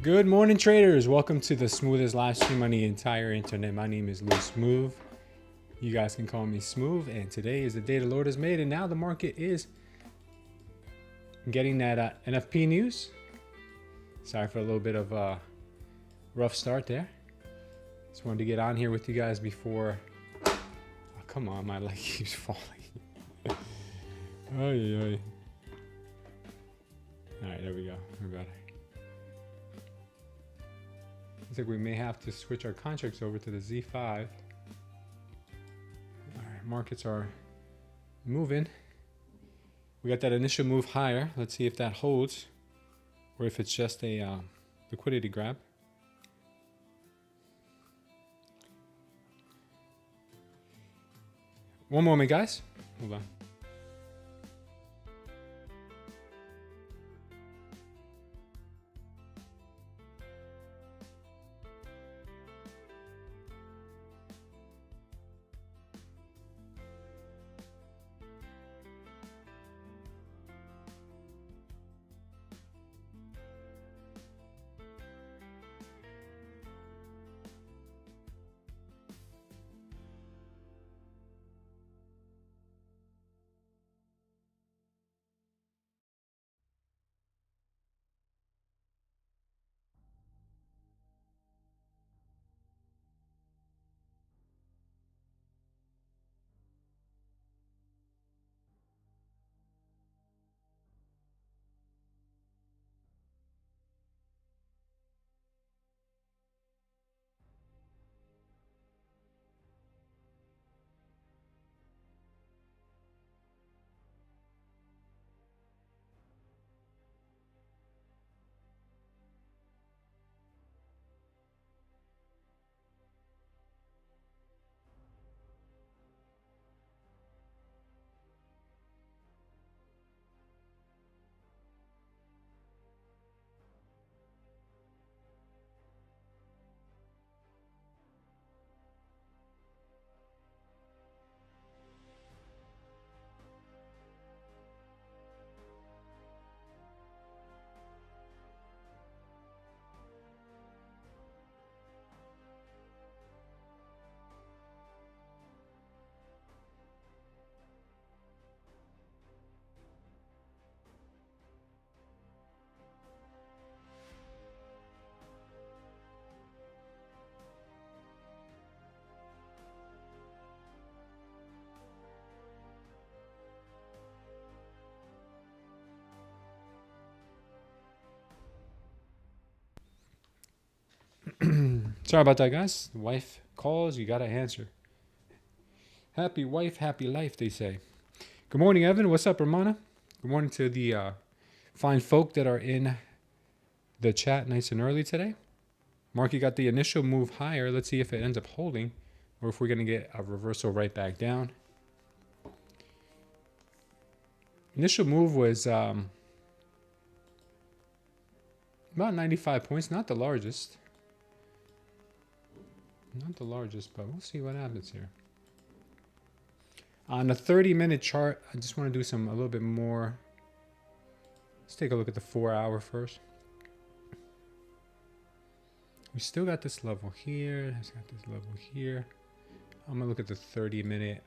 Good morning, traders. Welcome to the smoothest live stream on the entire internet. My name is Lou Smooth. You guys can call me Smooth. And today is the day the Lord has made. And now the market is getting that NFP news. Sorry for a little bit of a rough start there. Just wanted to get on here with you guys before. Oh, come on, my leg keeps falling. Oh, yeah. All right, there we go. We're better. Looks like we may have to switch our contracts over to the Z5. All right, markets are moving. We got that initial move higher. Let's see if that holds or if it's just a liquidity grab. One moment, guys. Hold on. Sorry about that, guys. The wife calls, you gotta answer. Happy wife, happy life, they say. Good morning, Evan. What's up, Ramona? Good morning to the fine folk that are in the chat nice and early today. Market got the initial move higher. Let's see if it ends up holding or if we're going to get a reversal right back down. Initial move was about 95 points. Not the largest. Not the largest, but we'll see what happens here. On the 30-minute chart, I just want to do a little bit more. Let's take a look at the 4-hour first. We still got this level here. It's got this level here. I'm going to look at the 30-minute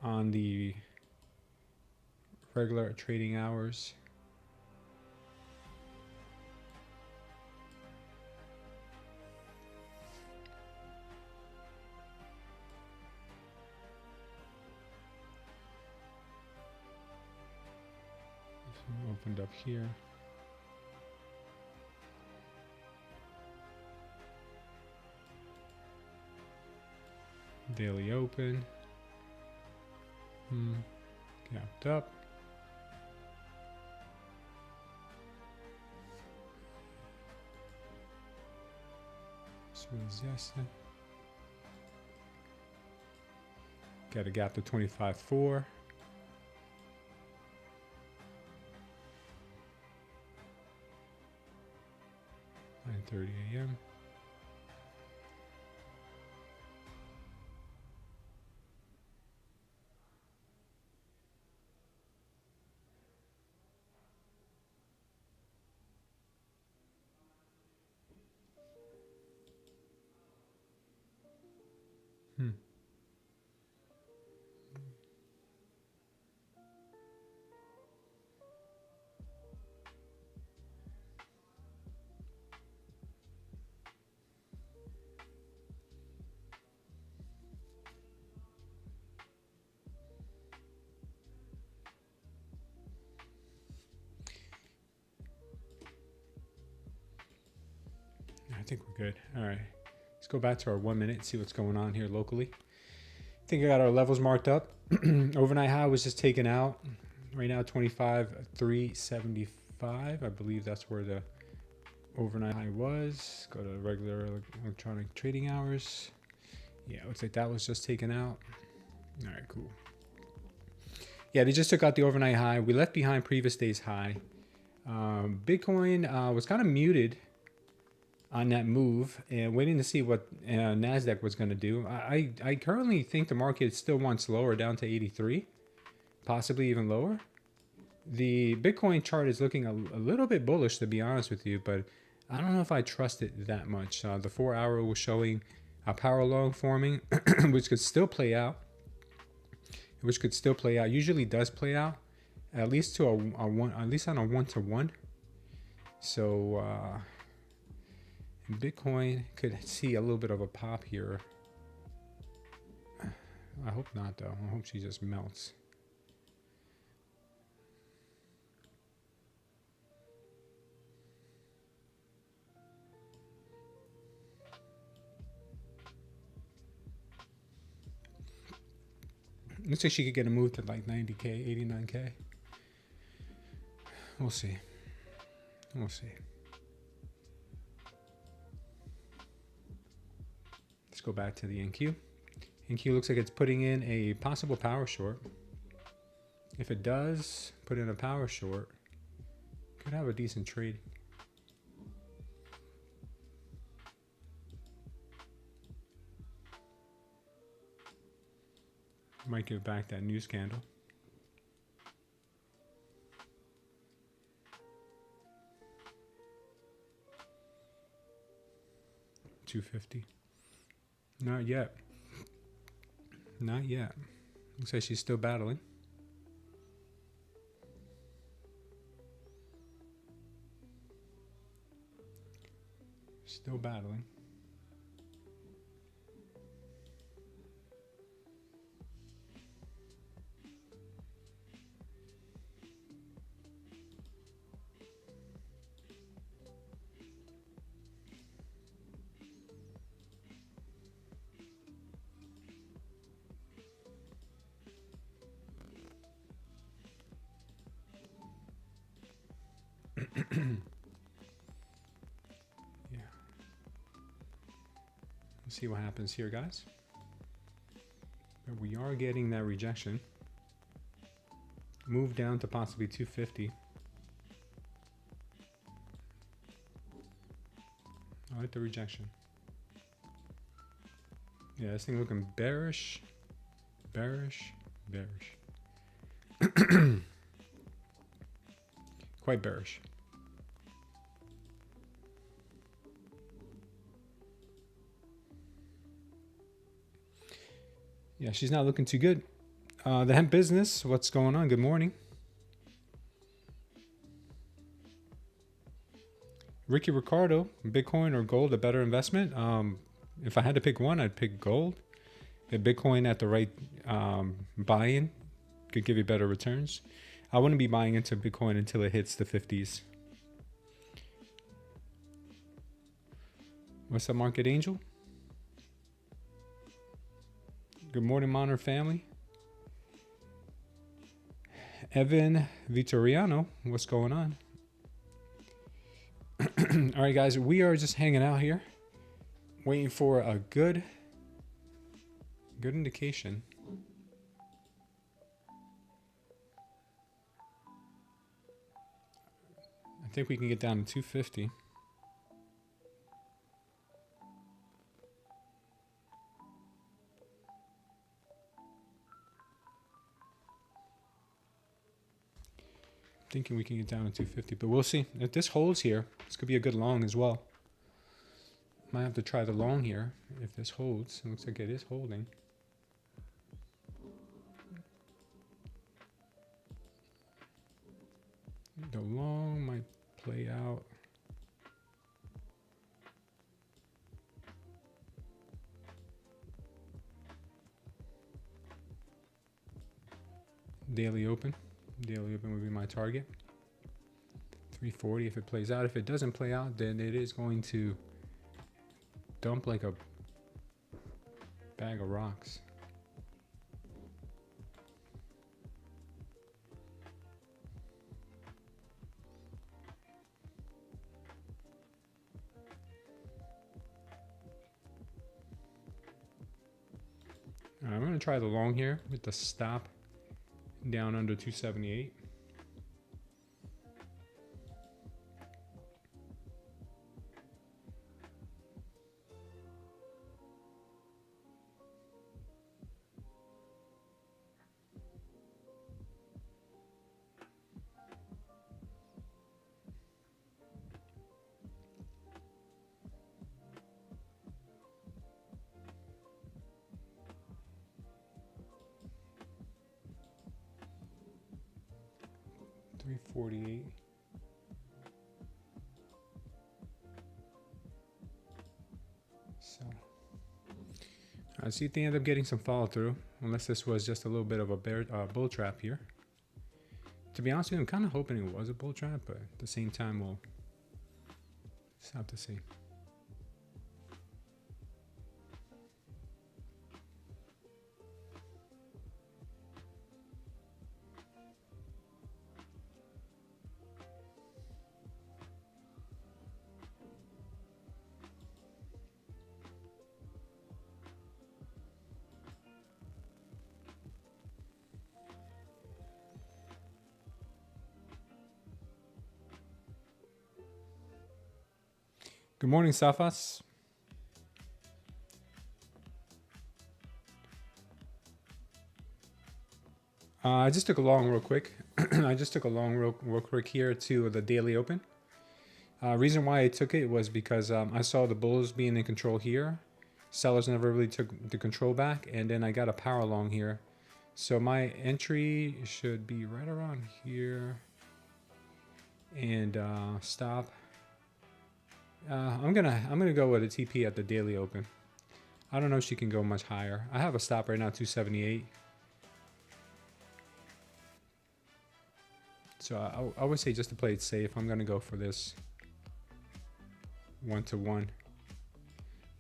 on the regular trading hours. Opened up here. Daily open. Gapped up. Resistance. Got a gap to 25.4. 9:30 a.m. I think we're good. All right, let's go back to our 1 minute, see what's going on here locally. I think I got our levels marked up. Overnight high was just taken out. Right now, 25,375. I believe that's where the overnight high was. Go to regular electronic trading hours. Yeah, looks like that was just taken out. All right, cool. Yeah, they just took out the overnight high. We left behind previous day's high. Bitcoin was kind of muted on that move and waiting to see what Nasdaq was going to do. I currently think the market still wants lower, down to 83, possibly even lower. The Bitcoin chart is looking a little bit bullish, to be honest with you, but I don't know if I trust it that much. The 4-hour was showing a power long forming, which could still play out. Usually does play out, at least to a one, at least on a 1-to-1. So Bitcoin could see a little bit of a pop here. I hope not, though. I hope she just melts. Looks like she could get a move to like 90K, 89K. We'll see. We'll see. Let's go back to the NQ. NQ looks like it's putting in a possible power short. If it does put in a power short, could have a decent trade. Might give back that news candle. $250. Not yet. Not yet. Looks like she's still battling. Still battling. Let's see what happens here, guys. But we are getting that rejection. Move down to possibly 250. I like the rejection. Yeah, this thing looking bearish. Bearish. Bearish. Quite bearish. Yeah, she's not looking too good. The hemp business, what's going on? Good morning. Ricky Ricardo, Bitcoin or gold, a better investment? If I had to pick one, I'd pick gold. If Bitcoin at the right buy-in could give you better returns. I wouldn't be buying into Bitcoin until it hits the 50s. What's up, Market Angel? Good morning, Monner family. Evan Vitoriano, what's going on? All right, guys, we are just hanging out here, waiting for a good indication. I think we can get down to 250. Thinking we can get down to 250, but we'll see. If this holds here, this could be a good long as well. Might have to try the long here if this holds. It looks like it is holding. The long might play out. Daily open. Daily open would be my target. 340 if it plays out. If it doesn't play out, then it is going to dump like a bag of rocks. All right, I'm going to try the long here with the stop down under 278. $348. So I see if they end up getting some follow through, unless this was just a little bit of a bull trap here. To be honest with you, I'm kind of hoping it was a bull trap, but at the same time, we'll just have to see. Good morning, Safas. I just took a long real quick. I just took a long real quick here to the daily open. Reason why I took it was because I saw the bulls being in control here. Sellers never really took the control back, and then I got a power long here. So my entry should be right around here, and stop. I'm gonna go with a TP at the daily open. I don't know if she can go much higher. I have a stop right now, 278. So I would say, just to play it safe, I'm gonna go for this 1-to-1,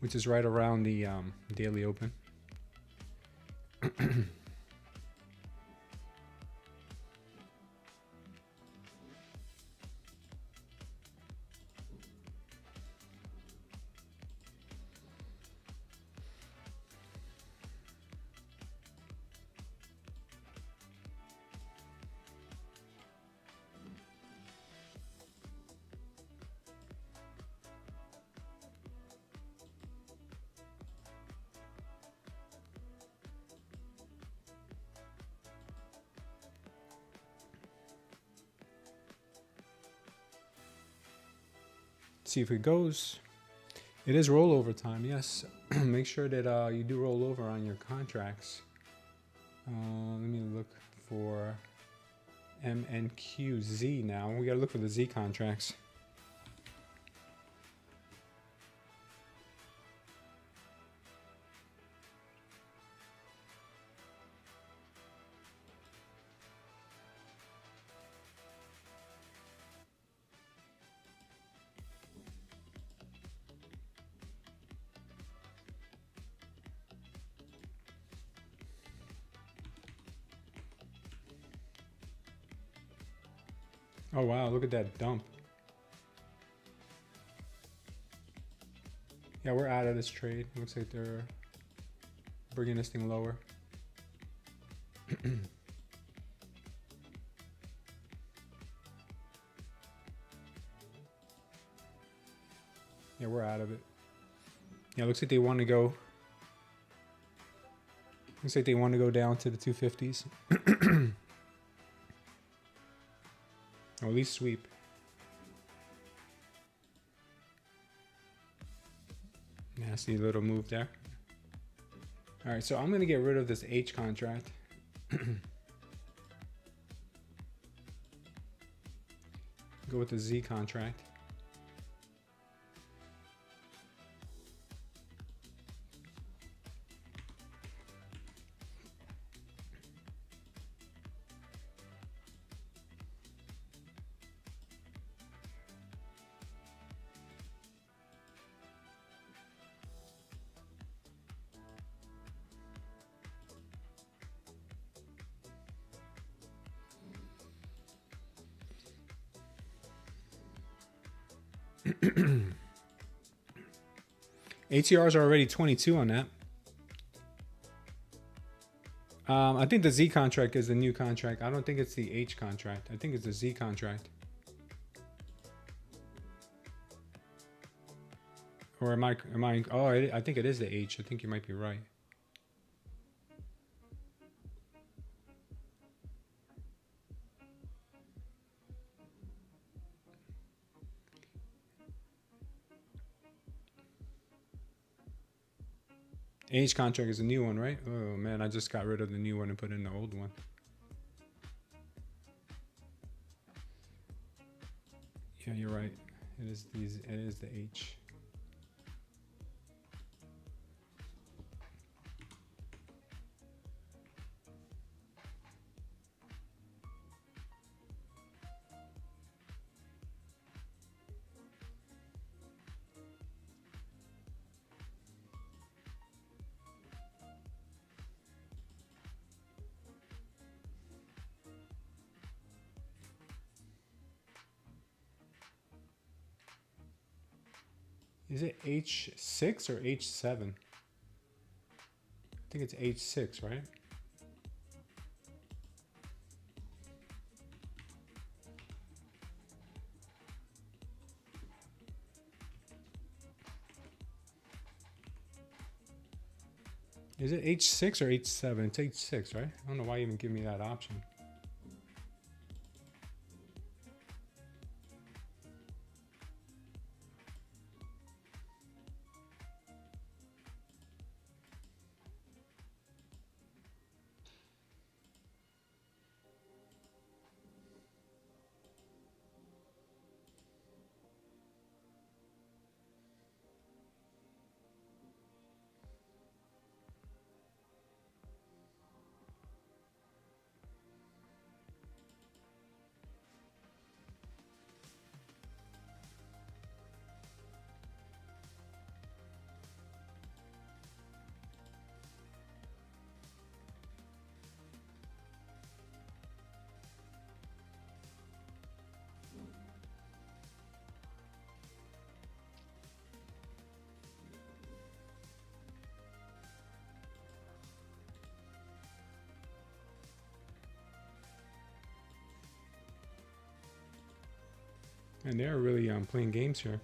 which is right around the daily open. see if it goes. It is rollover time, yes. Make sure that you do roll over on your contracts. Let me look for MNQZ now. We gotta look for the Z contracts. Oh wow, look at that dump. Yeah, we're out of this trade. Looks like they're bringing this thing lower. Yeah, we're out of it. Yeah, looks like they want to go. Looks like they want to go down to the 250s. Or at least sweep. Yeah, I see a little move there. All right, so I'm going to get rid of this H contract. Go with the Z contract. ATRs are already 22 on that. I think the Z contract is the new contract. I don't think it's the H contract. I think it's the Z contract. Or am I, oh, I think it is the H. I think you might be right. H contract is a new one, right? Oh man, I just got rid of the new one and put in the old one. Yeah, you're right. It is these. It is the H. Is it H6 or H7? I think it's H6, right? Is it H6 or H7? It's H6, right? I don't know why you even give me that option. And they're really playing games here.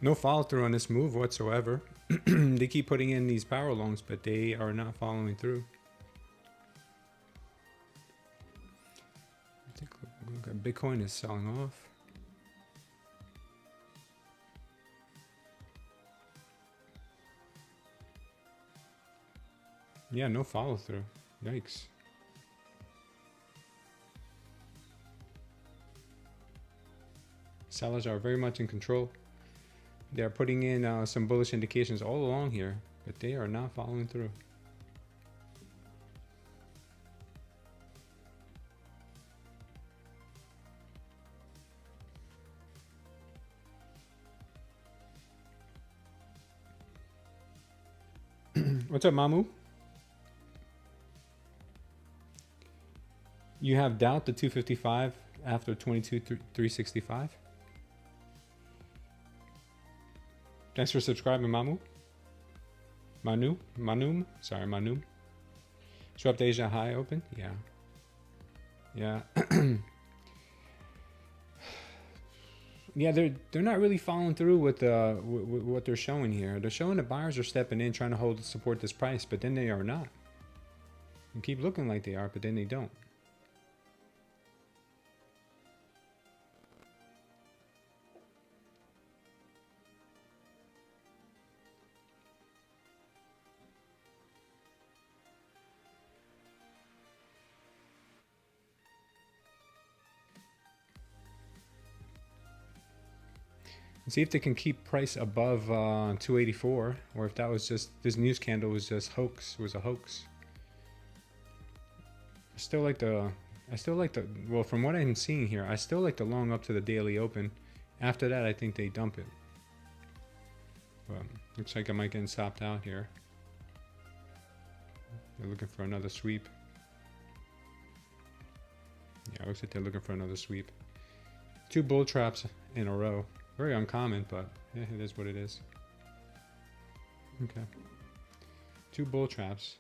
No follow through on this move whatsoever. They keep putting in these power longs, but they are not following through. I think Bitcoin is selling off. Yeah, no follow through. Yikes. Sellers are very much in control. They're putting in some bullish indications all along here, but they are not following through. What's up, Mamu? You have doubt the 255 after 22,365? Thanks for subscribing, Mamu. Manum. Sorry, Manum. Swept Asia high open? Yeah. Yeah. Yeah, they're not really following through with what they're showing here. They're showing the buyers are stepping in, trying to support this price, but then they are not. They keep looking like they are, but then they don't. See if they can keep price above 284, or if that was just this news candle was just a hoax. I still like the well, from what I'm seeing here, I still like the long up to the daily open. After that, I think they dump it. But looks like I might get stopped out here. They're looking for another sweep. Yeah, looks like they're looking for another sweep. 2 bull traps in a row. Very uncommon, but yeah, it is what it is. Okay. 2 bull traps.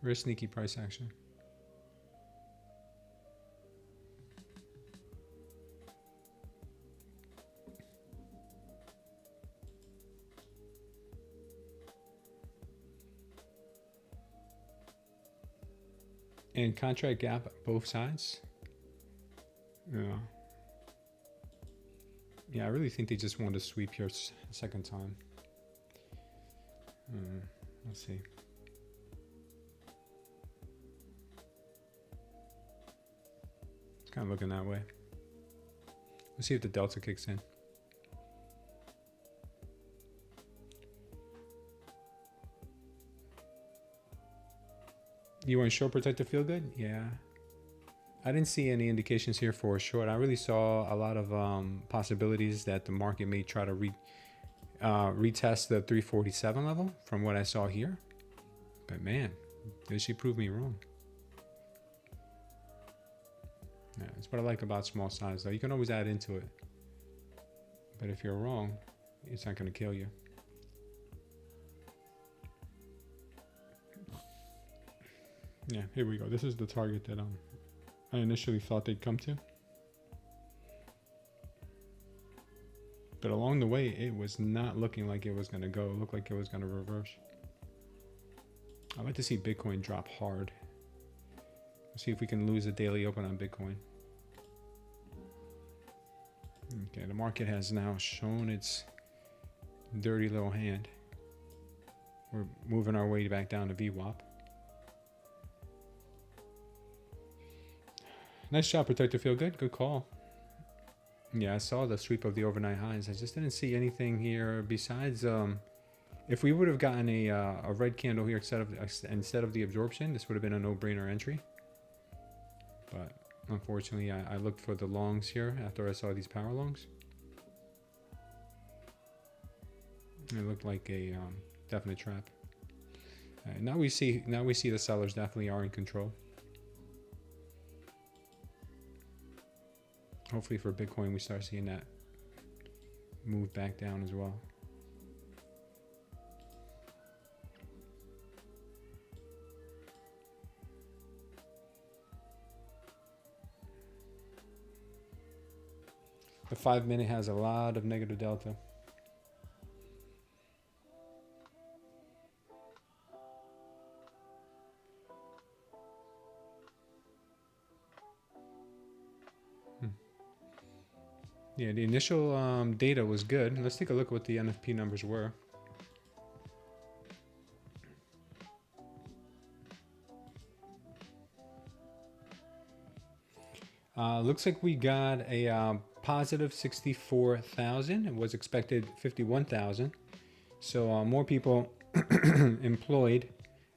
Very sneaky price action. And contract gap both sides. Yeah. Yeah, I really think they just wanted to sweep here a second time. Let's see. It's kind of looking that way. Let's see if the delta kicks in. You want short protect to feel good? Yeah. I didn't see any indications here for a short. I really saw a lot of possibilities that the market may try to retest the 347 level from what I saw here. But man, did she prove me wrong? Yeah, that's what I like about small size though. You can always add into it. But if you're wrong, it's not going to kill you. Yeah, here we go. This is the target that I initially thought they'd come to. But along the way, it was not looking like it was going to go. It looked like it was going to reverse. I'd like to see Bitcoin drop hard. Let's see if we can lose a daily open on Bitcoin. Okay, the market has now shown its dirty little hand. We're moving our way back down to VWAP. Nice job, Protector. Feel good. Good call. Yeah, I saw the sweep of the overnight highs. I just didn't see anything here besides if we would have gotten a red candle here instead of the absorption, this would have been a no-brainer entry. But unfortunately, I looked for the longs here after I saw these power longs. It looked like a definite trap. Now we see the sellers definitely are in control. Hopefully for Bitcoin, we start seeing that move back down as well. The 5-minute has a lot of negative delta. Yeah, the initial data was good. Let's take a look at what the NFP numbers were. Looks like we got a positive 64,000. It was expected 51,000. So more people employed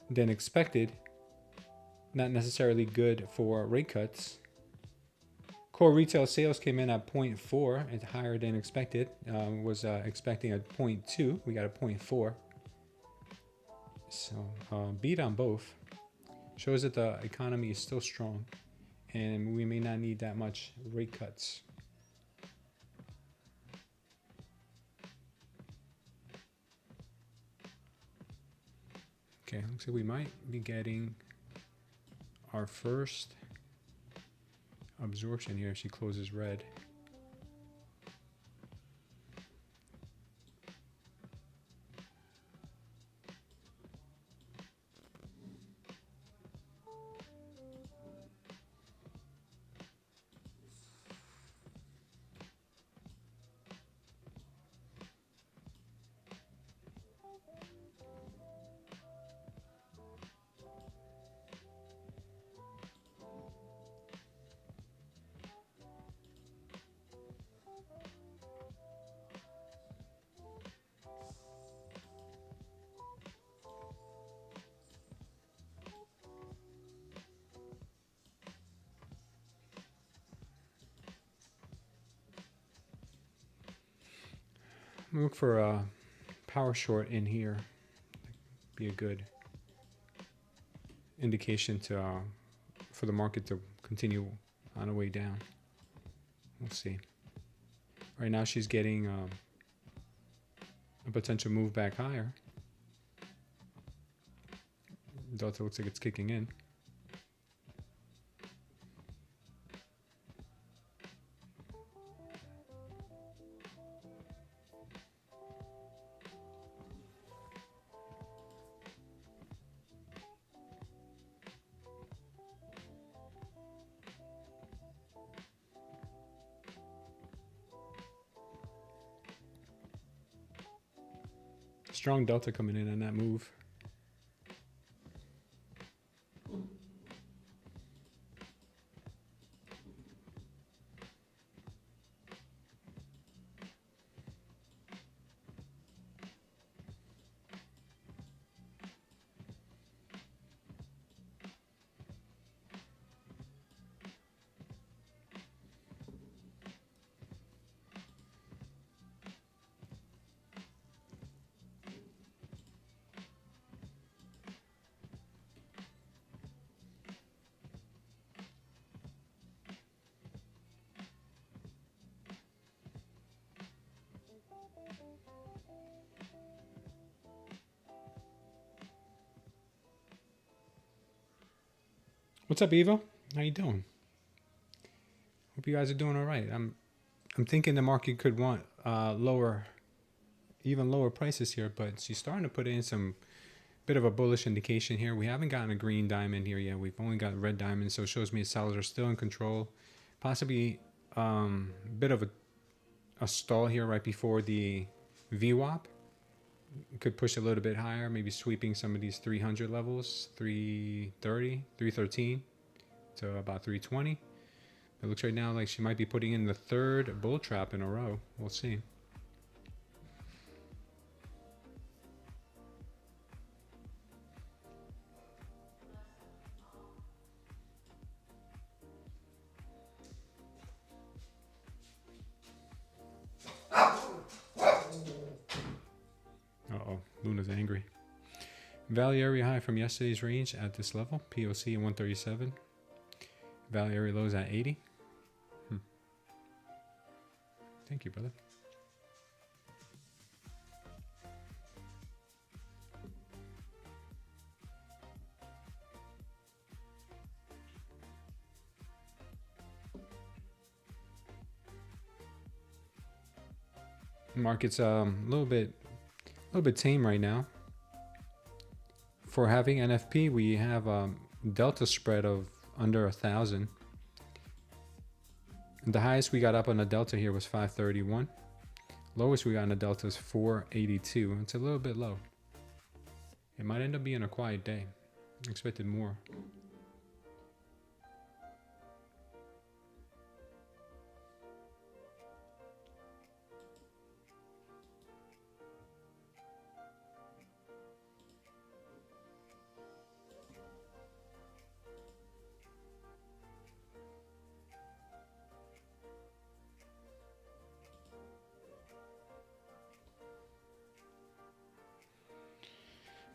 than expected. Not necessarily good for rate cuts. Core retail sales came in at 0.4. It's higher than expected. Was expecting a 0.2. We got a 0.4. So beat on both. Shows that the economy is still strong, and we may not need that much rate cuts. Okay, looks like we might be getting our first absorption here. She closes red. Look for a power short in here. Be a good indication to for the market to continue on the way down. We'll see. Right now she's getting a potential move back higher. Delta looks like it's kicking in. Strong delta coming in on that move. What's up, Evo? How you doing? Hope you guys are doing all right. I'm thinking the market could want even lower prices here, but she's starting to put in some bit of a bullish indication here. We haven't gotten a green diamond here yet. We've only got a red diamond, so it shows me sellers are still in control. Possibly a bit of a stall here right before the VWAP. Could push a little bit higher, maybe sweeping some of these 300 levels, 330, 313 to about 320. It looks right now like she might be putting in the third bull trap in a row. We'll see. Uh-oh, Luna's angry. Value area high from yesterday's range at this level, POC at 137. Value area lows at 80. Thank you, brother. Market's a little bit tame right now. For having NFP, we have a delta spread of under 1,000. The highest we got up on the delta here was 531. Lowest we got on the delta is 482. It's a little bit low. It might end up being a quiet day. I expected more.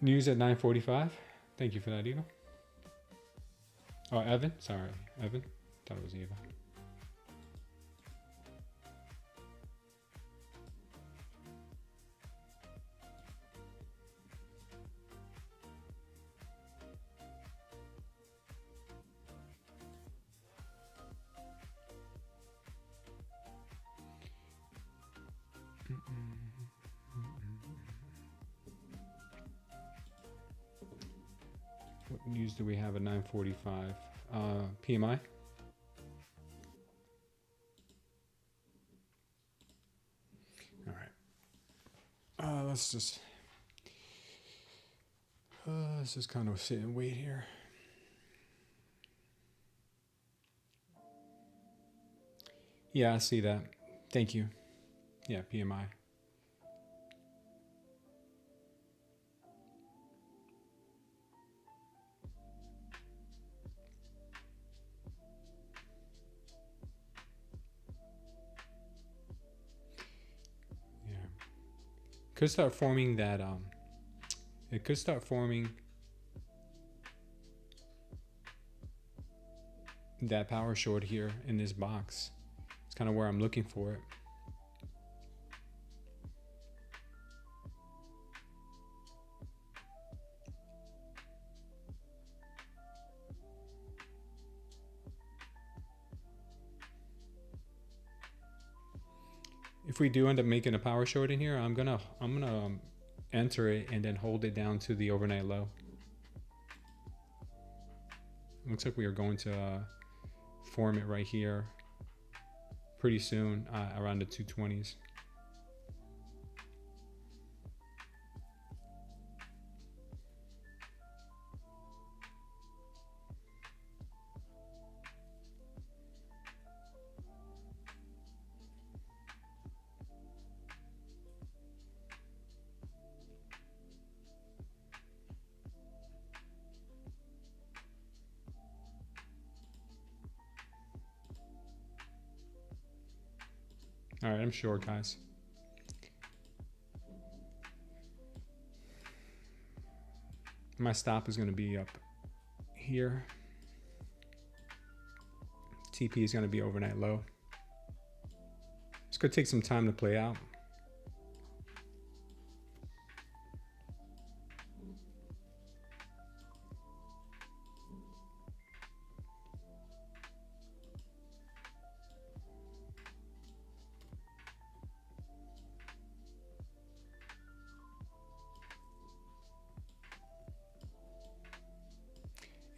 News at 9:45. Thank you for that, Eva. Oh, Evan. Sorry, Evan. Thought it was Eva. What news do we have at 9:45? PMI. All right. Let's just kind of sit and wait here. Yeah, I see that. Thank you. Yeah, PMI. Could start forming that it could start forming that power short here in this box. It's kind of where I'm looking for it. If we do end up making a power short in here, I'm gonna enter it and then hold it down to the overnight low. Looks like we are going to form it right here pretty soon, around the 220s. All right, I'm short, guys. My stop is going to be up here. TP is going to be overnight low. It's going to take some time to play out.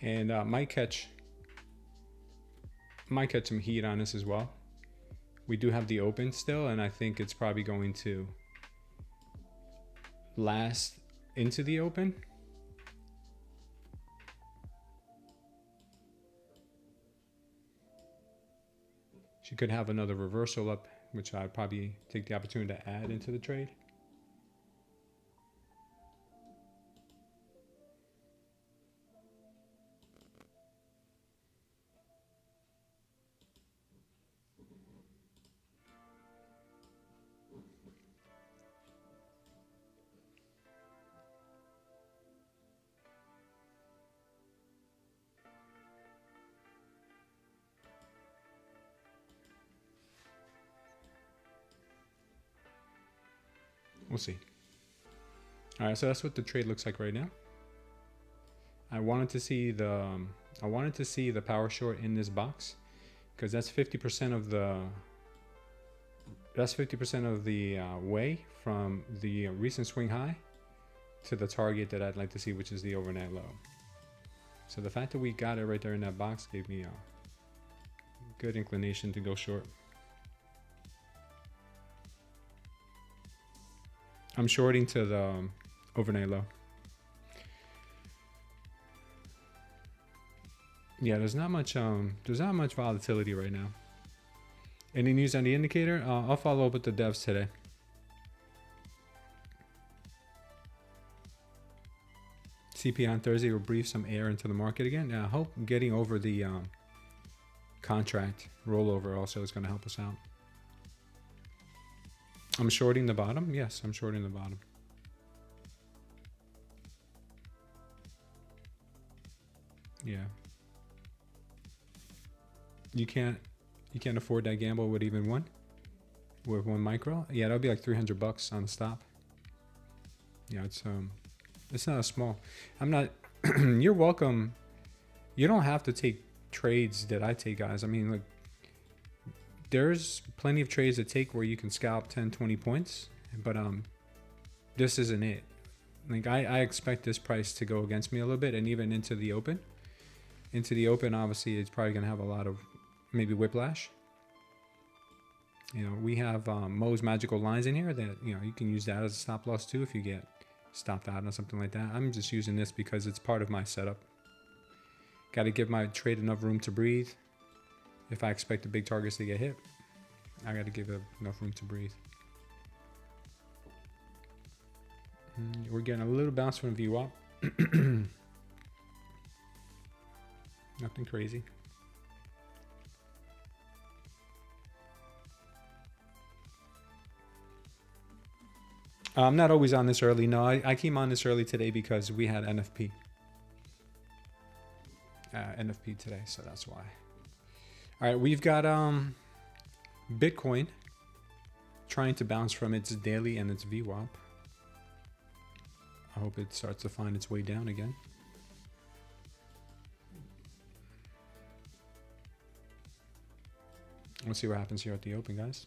And might catch some heat on this as well. We do have the open still, and I think it's probably going to last into the open. She could have another reversal up, which I'd probably take the opportunity to add into the trade. We'll see. All right, so that's what the trade looks like right now. I wanted to see the power short in this box because that's 50% of the way from the recent swing high to the target that I'd like to see, which is the overnight low. So the fact that we got it right there in that box gave me good inclination to go short. I'm shorting to the overnight low. Yeah, there's not much volatility right now. Any news on the indicator? I'll follow up with the devs today. CP on Thursday will breathe some air into the market again. I hope getting over the contract rollover also is going to help us out. I'm shorting the bottom. Yes, I'm shorting the bottom. Yeah. You can't afford that gamble with even one? With one micro? Yeah, that'll be like $300 on the stop. Yeah, it's not a small. I'm not you're welcome. You don't have to take trades that I take, guys. I mean, like, there's plenty of trades to take where you can scalp 10-20 points, but this isn't it. Like, I expect this price to go against me a little bit, and even into the open. Into the open, obviously, it's probably gonna have a lot of maybe whiplash. You know, we have Mo's magical lines in here that, you know, you can use that as a stop loss too if you get stopped out on something like that. I'm just using this because it's part of my setup. Got to give my trade enough room to breathe. If I expect the big targets to get hit, I got to give it enough room to breathe. We're getting a little bounce from VWAP. Nothing crazy. I'm not always on this early. No, I came on this early today because we had NFP. NFP today, so that's why. All right, we've got Bitcoin trying to bounce from its daily and its VWAP. I hope it starts to find its way down again. Let's see what happens here at the open, guys.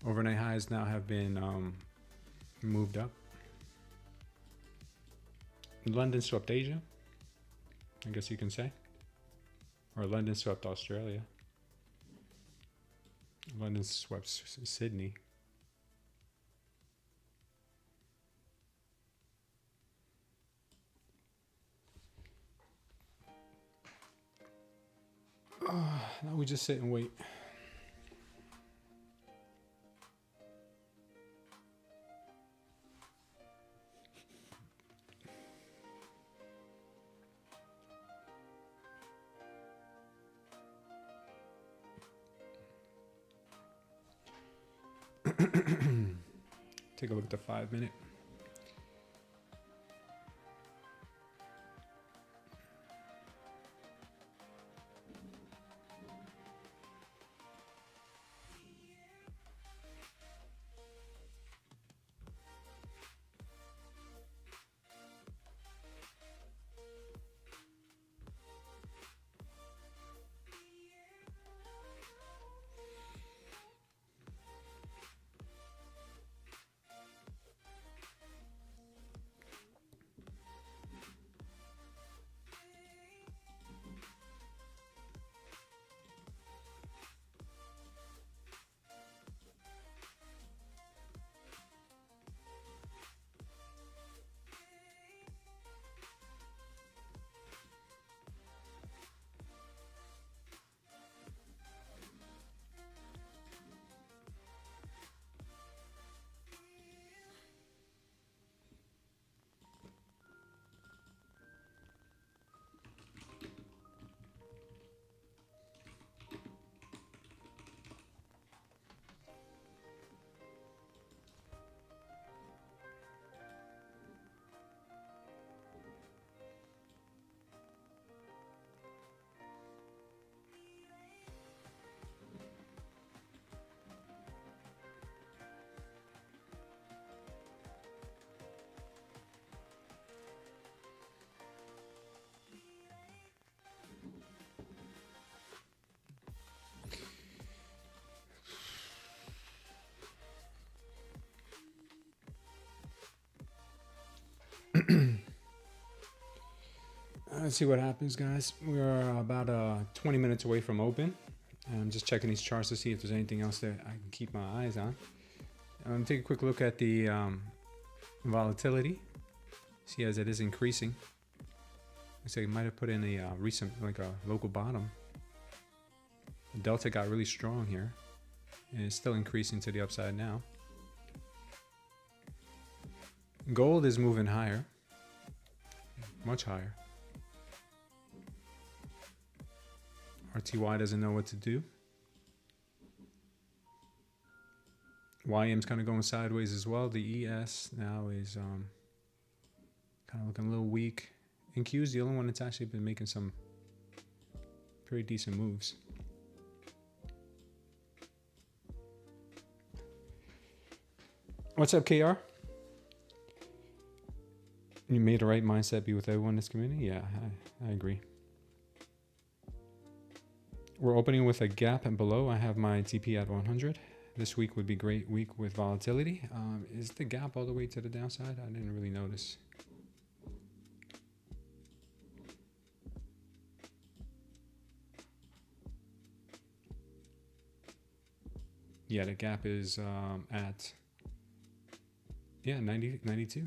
Overnight highs now have been moved up. London swept Asia, I guess you can say. Or London swept Australia. London swept Sydney. Now we just sit and wait. Take a look at the 5 minute. Let's see what happens, guys. We're about 20 minutes away from open. I'm just checking these charts to see if there's anything else that I can keep my eyes on. Take a quick look at the volatility. See, as it is increasing. Looks like it might have put in a recent, like a local bottom. The delta got really strong here, and it's still increasing to the upside now. Gold is moving higher, much higher. RTY doesn't know what to do. YM's kind of going sideways as well. The ES now is kind of looking a little weak. And Q is the only one that's actually been making some pretty decent moves. What's up, KR? You made the right mindset be with everyone in this community? Yeah, I agree. We're opening with a gap and below. I have my TP at 100. This week would be a great week with volatility. Is the gap all the way to the downside? I didn't really notice. Yeah, the gap is at 92.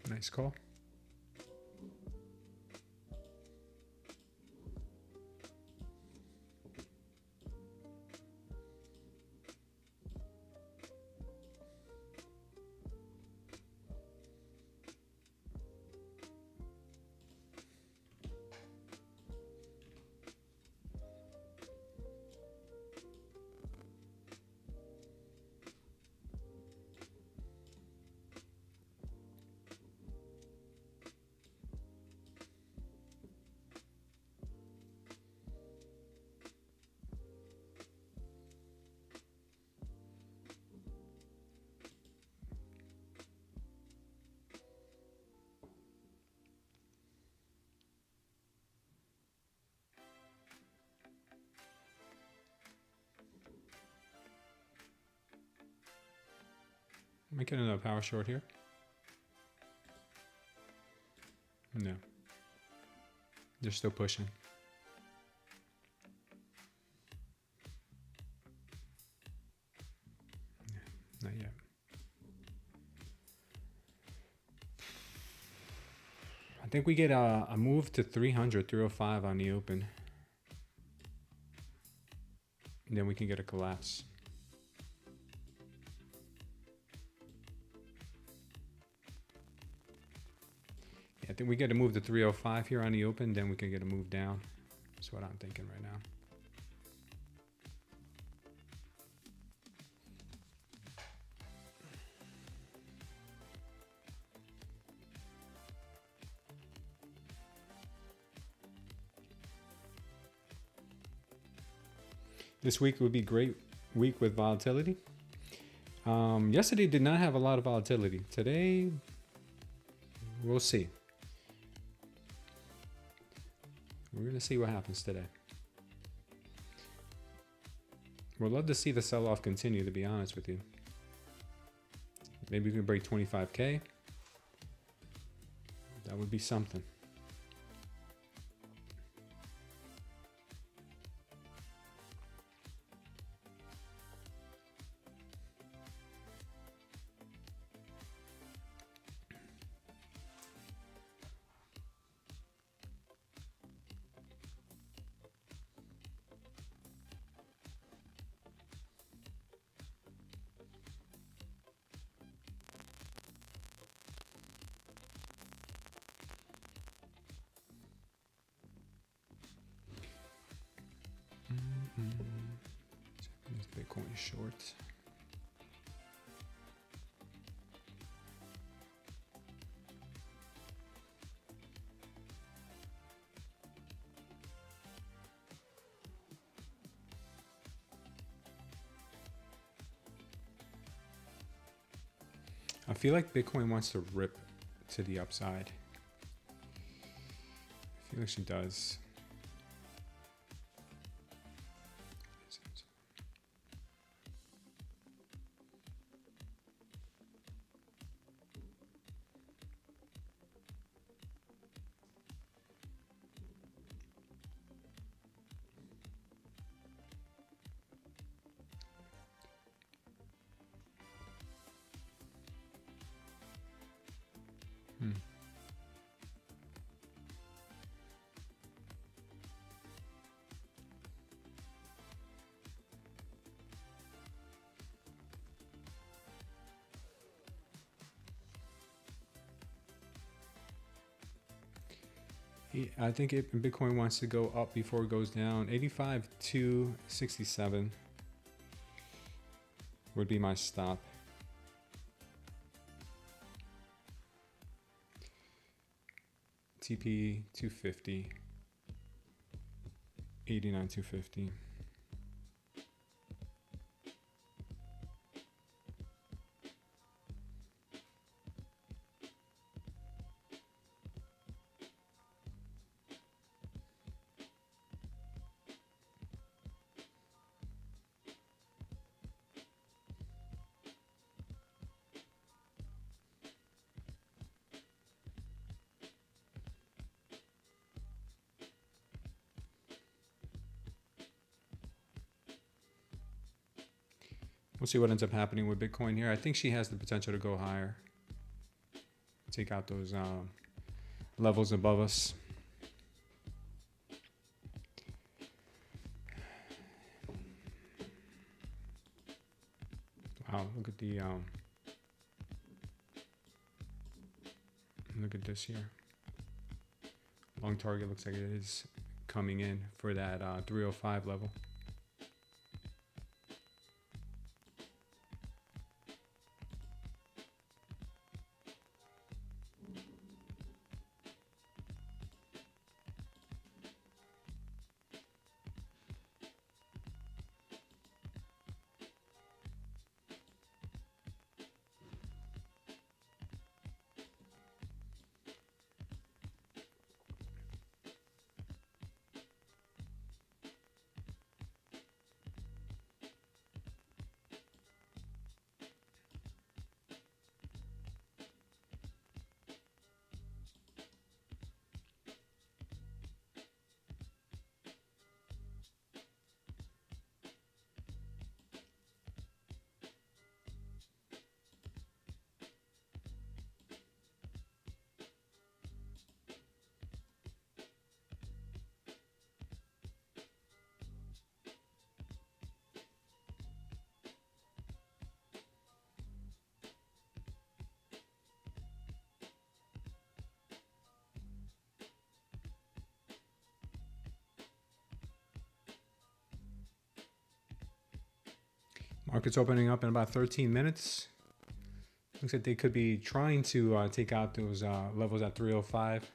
Nice call. Making another power short here. No. They're still pushing. No, not yet. I think we get a move to 300, 305 on the open. And then we can get a collapse. I think we get a move to 305 here on the open, then we can get a move down. That's what I'm thinking right now. This week would be a great week with volatility. Yesterday did not have a lot of volatility. Today, we'll see. We're going to see what happens today. We'd love to see the sell-off continue, to be honest with you. Maybe we can break 25K. That would be something. Bitcoin short. I feel like Bitcoin wants to rip to the upside. I feel like she does. I think Bitcoin wants to go up before it goes down. 85,267 would be my stop. TP 250, 89,250. We'll see what ends up happening with Bitcoin here. I think she has the potential to go higher. Take out those levels above us. Wow, look at the look at this here. Long target looks like it is coming in for that 305 level. Market's opening up in about 13 minutes. Looks like they could be trying to take out those levels at 305.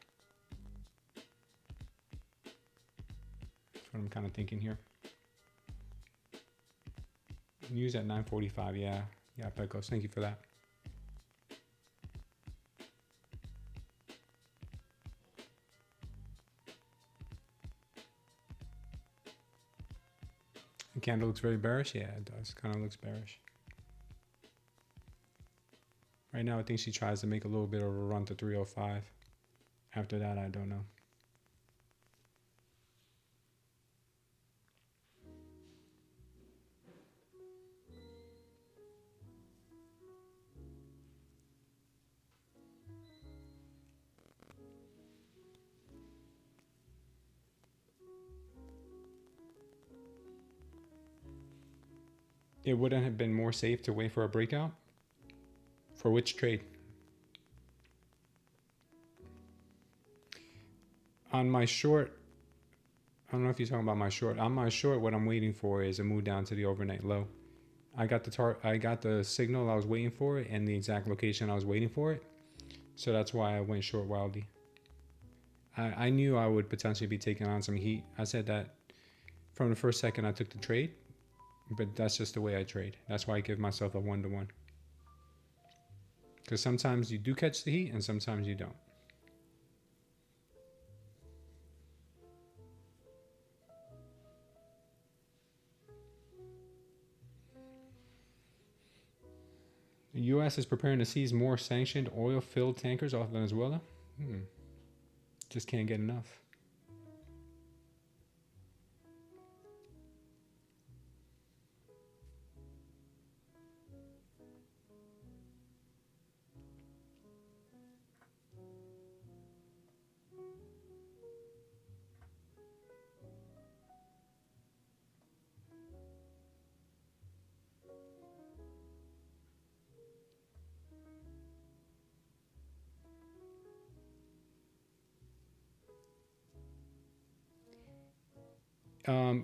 That's what I'm kind of thinking here. News at 9:45. Yeah, Pecos. Thank you for that. The candle looks very bearish. Yeah, it does. Kind of looks bearish. Right now, I think she tries to make a little bit of a run to 305. After that, I don't know. It wouldn't have been more safe to wait for a breakout? For which trade? On my short, I don't know if you're talking about my short. On my short, what I'm waiting for is a move down to the overnight low. I got the signal I was waiting for and the exact location I was waiting for it. So that's why I went short wildly. I knew I would potentially be taking on some heat. I said that from the first second I took the trade. But that's just the way I trade. That's why I give myself a 1-to-1. Because sometimes you do catch the heat and sometimes you don't. The U.S. is preparing to seize more sanctioned oil-filled tankers off Venezuela. Just can't get enough.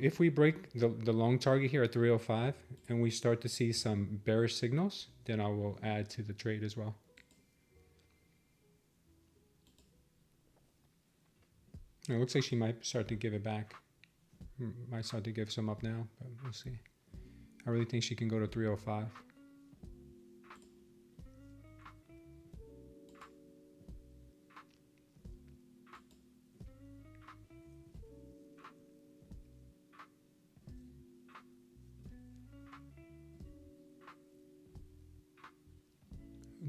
If we break the long target here at 305 and we start to see some bearish signals, then I will add to the trade as well. It looks like she might start to give it back. Might start to give some up now, but we'll see. I really think she can go to 305.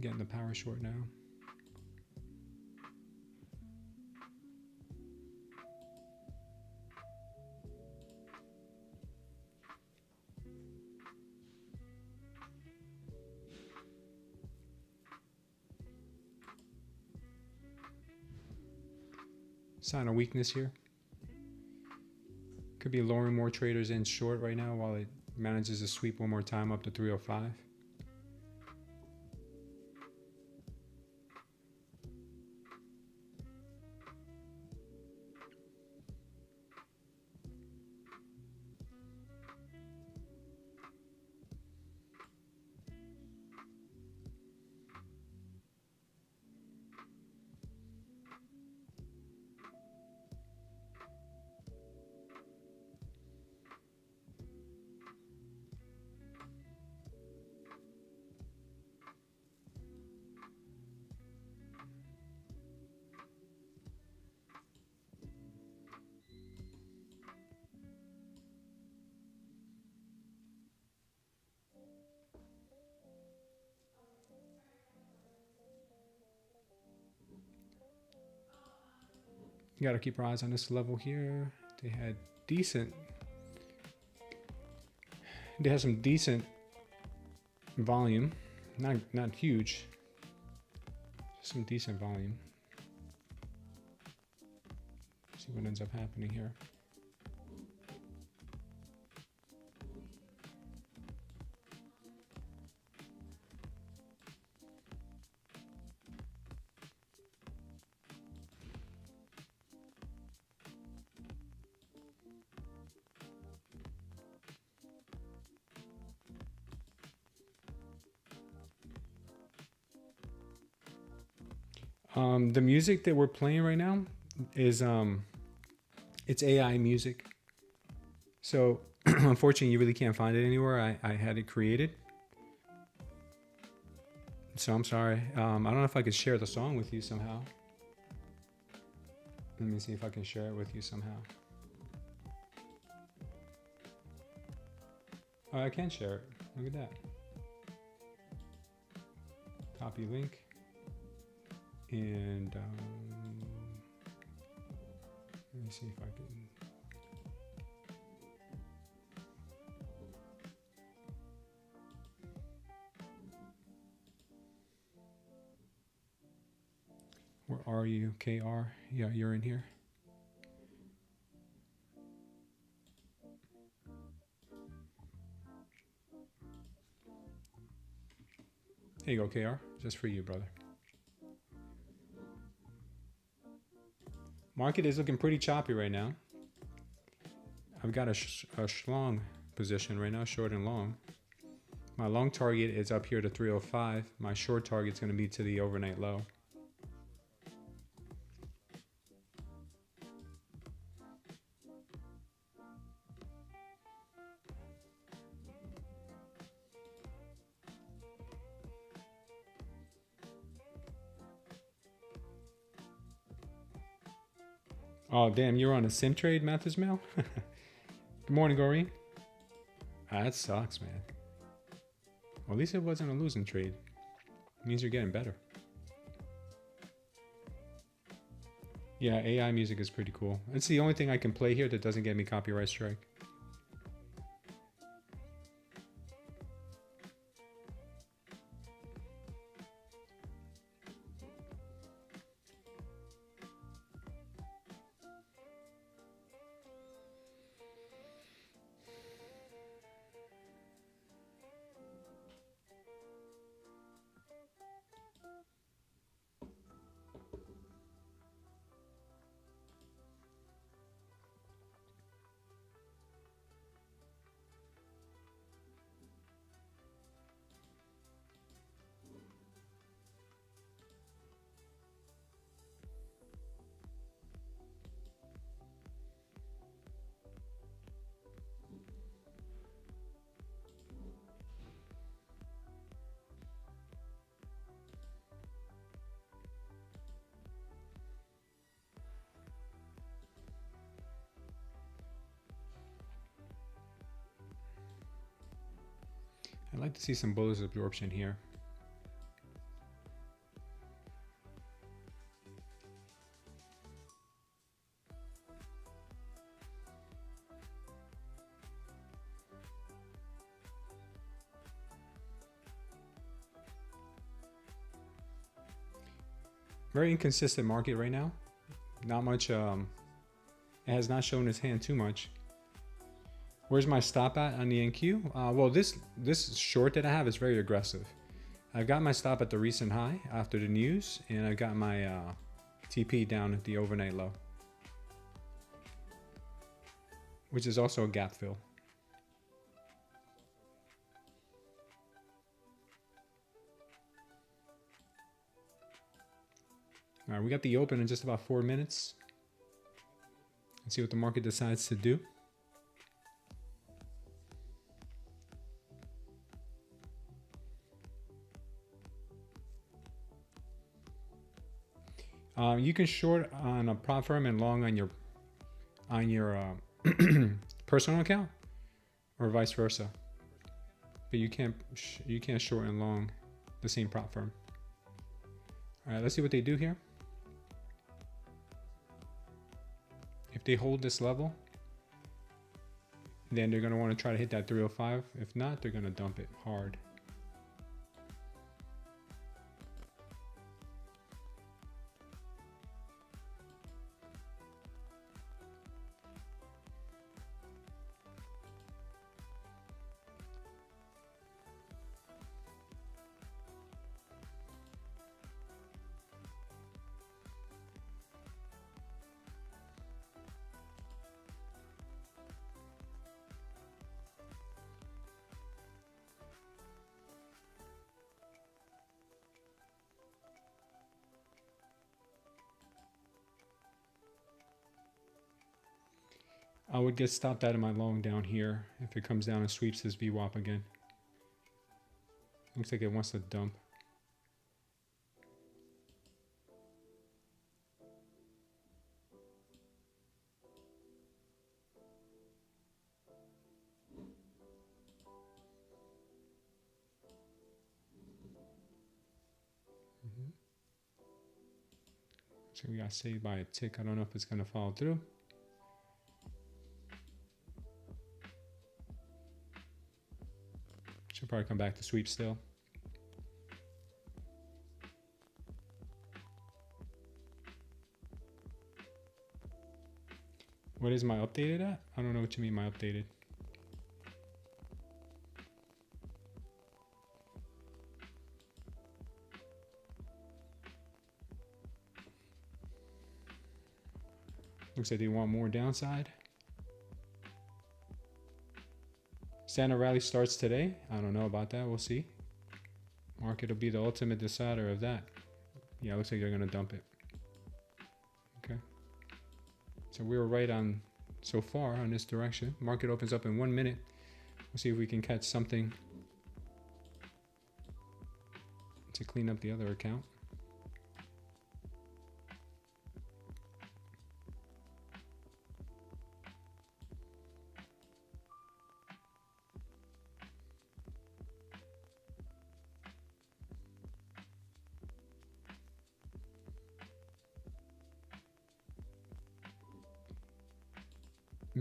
Getting the power short now. Sign of weakness here. Could be lowering more traders in short right now while it manages to sweep one more time up to 305. You gotta keep our eyes on this level here. They had some decent volume, not huge, just some decent volume. See what ends up happening here. The music that we're playing right now is it's AI music. So unfortunately, you really can't find it anywhere. I had it created. So I'm sorry. I don't know if I could share the song with you somehow. Let me see if I can share it with you somehow. Oh, I can share it. Look at that. Copy link. And let me see if I can. Where are you, KR? Yeah, you're in here. There you go, KR. Just for you, brother. Market is looking pretty choppy right now. I've got a schlong position right now, short and long. My long target is up here to 305. My short target is going to be to the overnight low. Oh, damn, you're on a sim trade, Mathis Mail? Good morning, Goreen. Ah, that sucks, man. Well, at least it wasn't a losing trade. It means you're getting better. Yeah, AI music is pretty cool. It's the only thing I can play here that doesn't get me copyright strike. I'd like to see some bullish absorption here. Very inconsistent market right now. Not much, it has not shown its hand too much. Where's my stop at on the NQ? Well, this short that I have is very aggressive. I've got my stop at the recent high after the news, and I've got my TP down at the overnight low, which is also a gap fill. All right, we got the open in just about 4 minutes. Let's see what the market decides to do. You can short on a prop firm and long on your personal account, or vice versa. But you can't short and long the same prop firm. All right, let's see what they do here. If they hold this level, then they're going to want to try to hit that 305. If not, they're going to dump it hard. I would get stopped out of my long down here if it comes down and sweeps this VWAP again. Looks like it wants to dump. So we got saved by a tick. I don't know if it's going to follow through. Should probably come back to sweep still. What is my updated at? I don't know what you mean my updated. Looks like they want more downside. Standard rally starts today. I don't know about that. We'll see. Market will be the ultimate decider of that. Yeah, looks like they're going to dump it. Okay. So we were right on so far on this direction. Market opens up in 1 minute. We'll see if we can catch something to clean up the other account.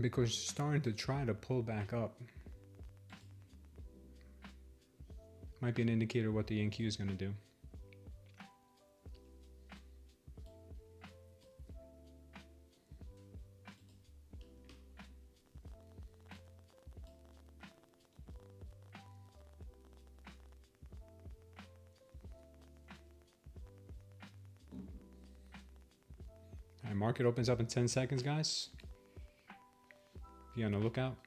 because it's starting to try to pull back up. Might be an indicator of what the NQ is going to do. All right, market opens up in 10 seconds, guys. Be on the lookout.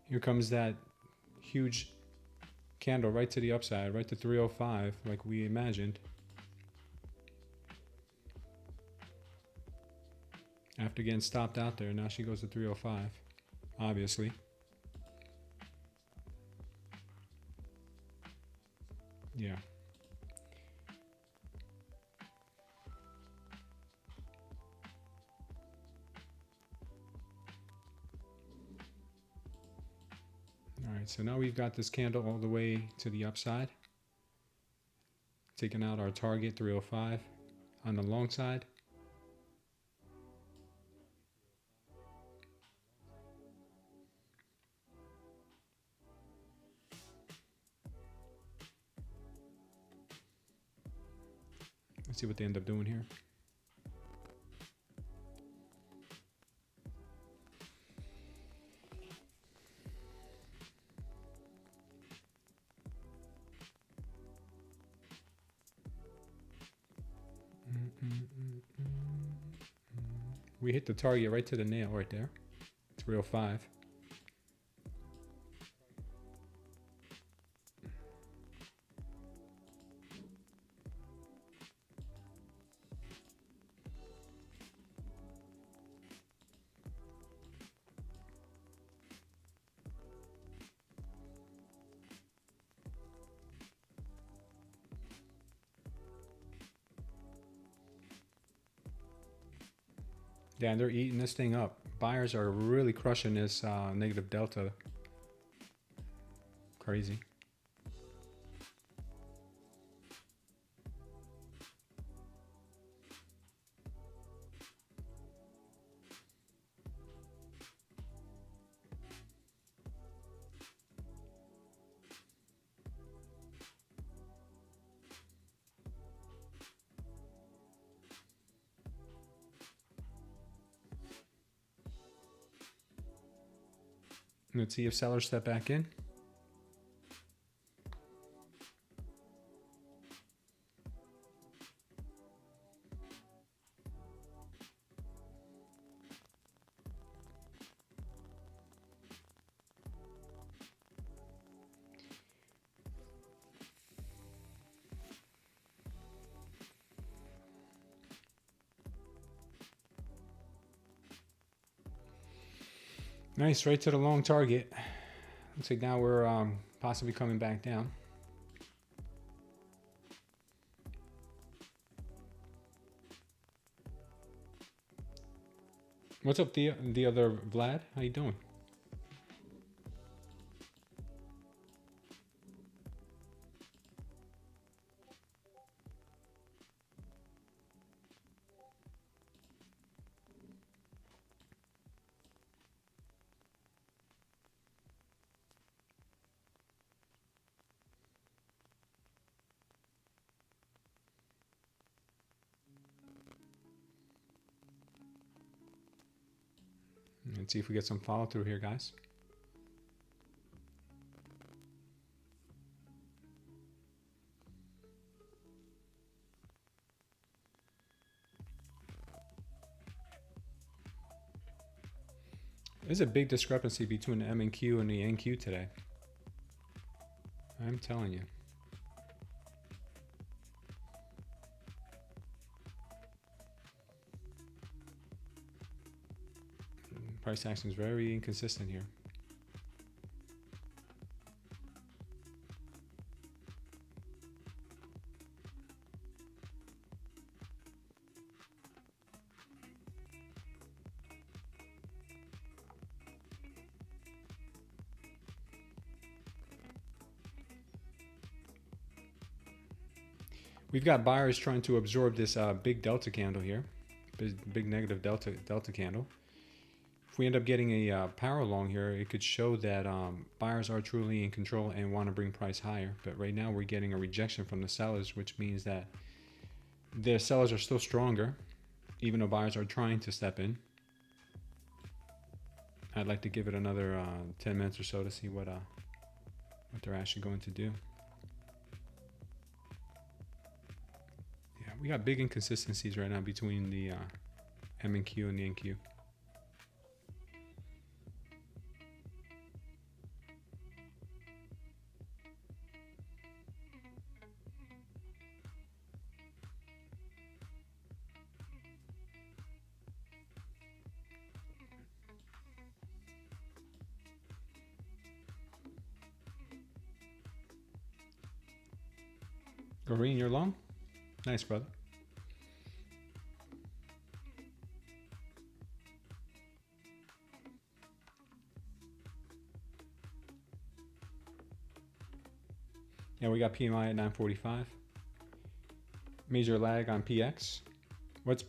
Here comes that huge candle right to the upside, right to 305, like we imagined. After getting stopped out there, now she goes to 305, obviously. Yeah. All right, so now we've got this candle all the way to the upside, taking out our target 305 on the long side. Let's see what they end up doing here. We hit the target right to the nail right there. 305. Yeah, they're eating this thing up. Buyers are really crushing this negative delta. Crazy. Let's see if sellers step back in. Nice, right to the long target. Looks like now we're possibly coming back down. What's up, the other Vlad? How you doing? Let's see if we get some follow through here, guys. There's a big discrepancy between the M and Q and the NQ today. I'm telling you. Price action is very inconsistent here. We've got buyers trying to absorb this big delta candle here, big negative delta candle. If we end up getting a power long here, it could show that buyers are truly in control and want to bring price higher. But right now we're getting a rejection from the sellers, which means that the sellers are still stronger, even though buyers are trying to step in. I'd like to give it another 10 minutes or so to see what they're actually going to do. Yeah, we got big inconsistencies right now between the M and Q and the NQ. Green, you're long? Nice, brother. Yeah, we got PMI at 945. Major lag on PX. What's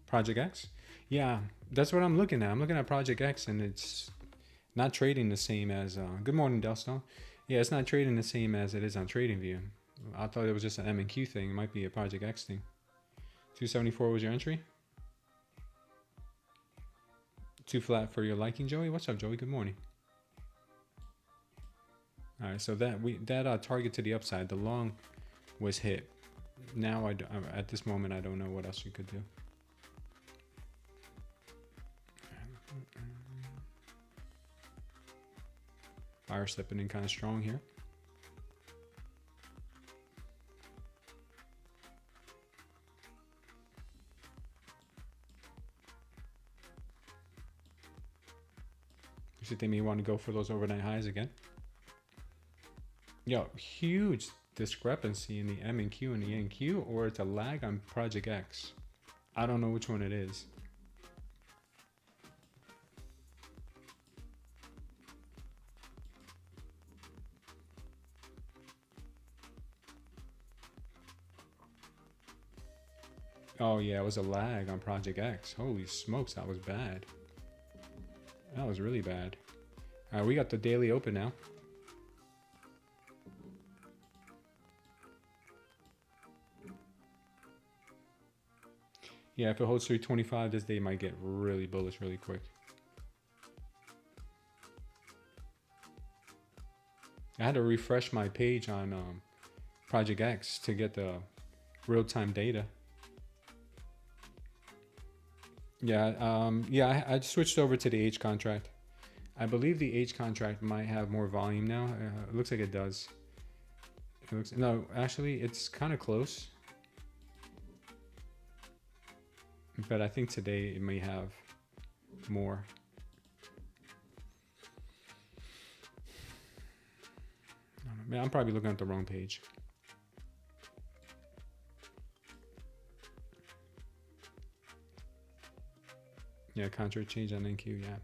Project X? Yeah, that's what I'm looking at. I'm looking at Project X, and it's not trading the same as... good morning, Delstone. Yeah, it's not trading the same as it is on TradingView. I thought it was just an M and Q thing. It might be a Project X thing. 274 was your entry. Too flat for your liking, Joey. What's up, Joey? Good morning. All right, so that target to the upside, the long was hit. Now at this moment I don't know what else you could do. Buyer stepping in kind of strong here. You think they may want to go for those overnight highs again? Yo, huge discrepancy in the M and Q and the NQ, or it's a lag on Project X. I don't know which one it is. Oh yeah, it was a lag on Project X. Holy smokes, that was bad. That was really bad. All right, we got the daily open now. Yeah, if it holds 325, this day might get really bullish really quick. I had to refresh my page on Project X to get the real-time data. Yeah, yeah, I switched over to the H contract. I believe the H contract might have more volume now. It looks like it does. It looks, no, actually, it's kind of close. But I think today it may have more. Man, I'm probably looking at the wrong page. Yeah, contract change on NQ, yeah.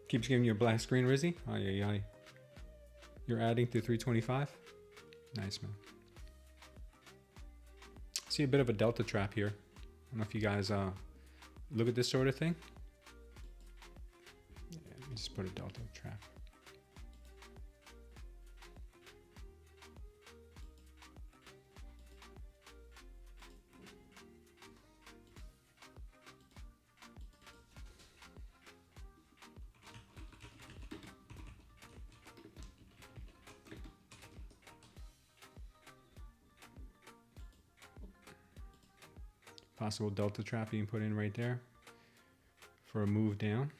Keeps giving you a black screen, Rizzy. Oh, yeah. You're adding to 325. Nice, man. See a bit of a delta trap here. I don't know if you guys look at this sort of thing. Yeah, let me just put a delta trap. Possible delta trap being put in right there for a move down.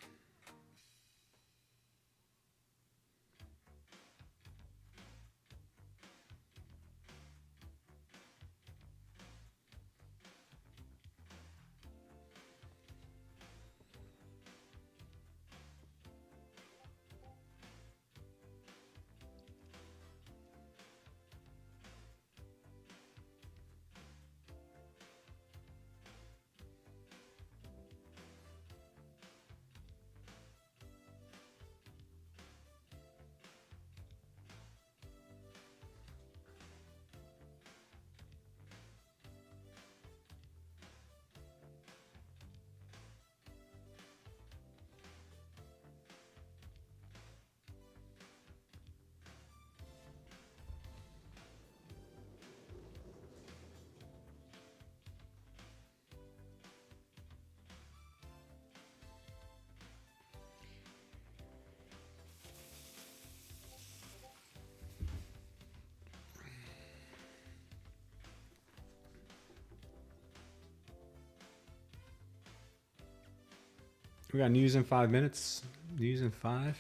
We got news in 5 minutes. News in 5.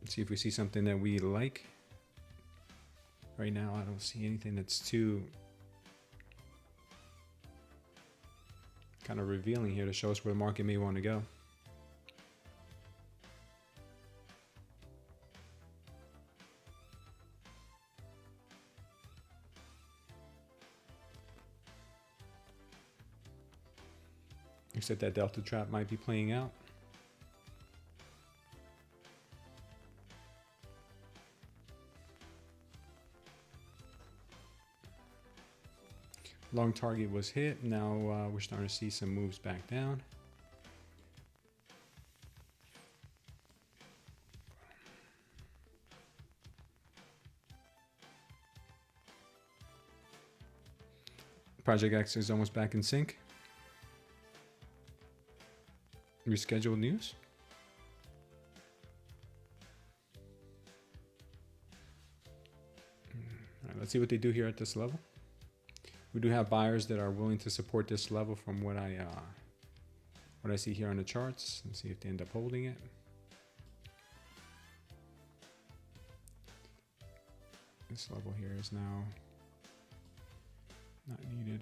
Let's see if we see something that we like. Right now, I don't see anything that's too kind of revealing here to show us where the market may want to go. Except that Delta trap might be playing out. Long target was hit. Now we're starting to see some moves back down. Project X is almost back in sync. Rescheduled news. All right, let's see what they do here at this level. We do have buyers that are willing to support this level from what I see here on the charts. Let's see if they end up holding it. This level here is now not needed.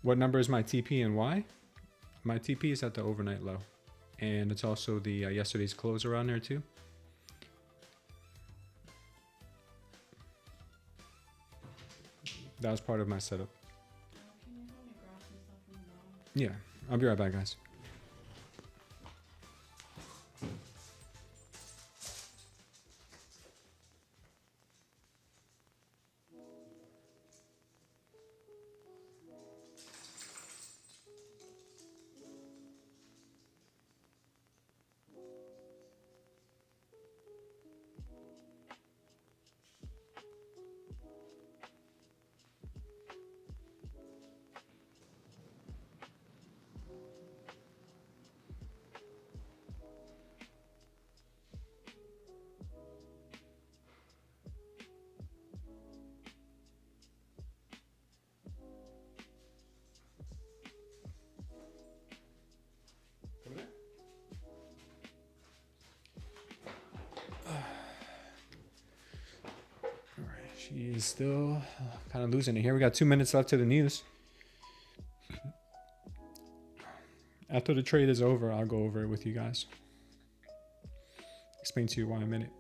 What number is my TP and why? My TP is at the overnight low. And it's also the yesterday's close around there too. That was part of my setup. Yeah, I'll be right back, guys. She is still kind of losing it here. We got 2 minutes left to the news. After the trade is over, I'll go over it with you guys. Explain to you why in a minute.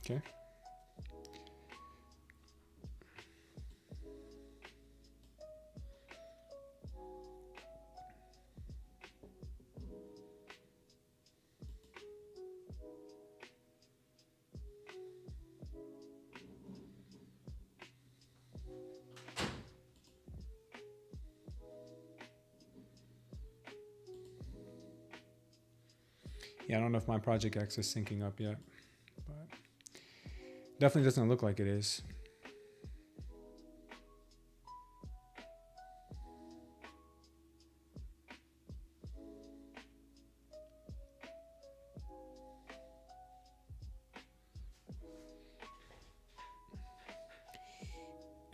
Okay. Yeah, I don't know if my Project X is syncing up yet, but definitely doesn't look like it is.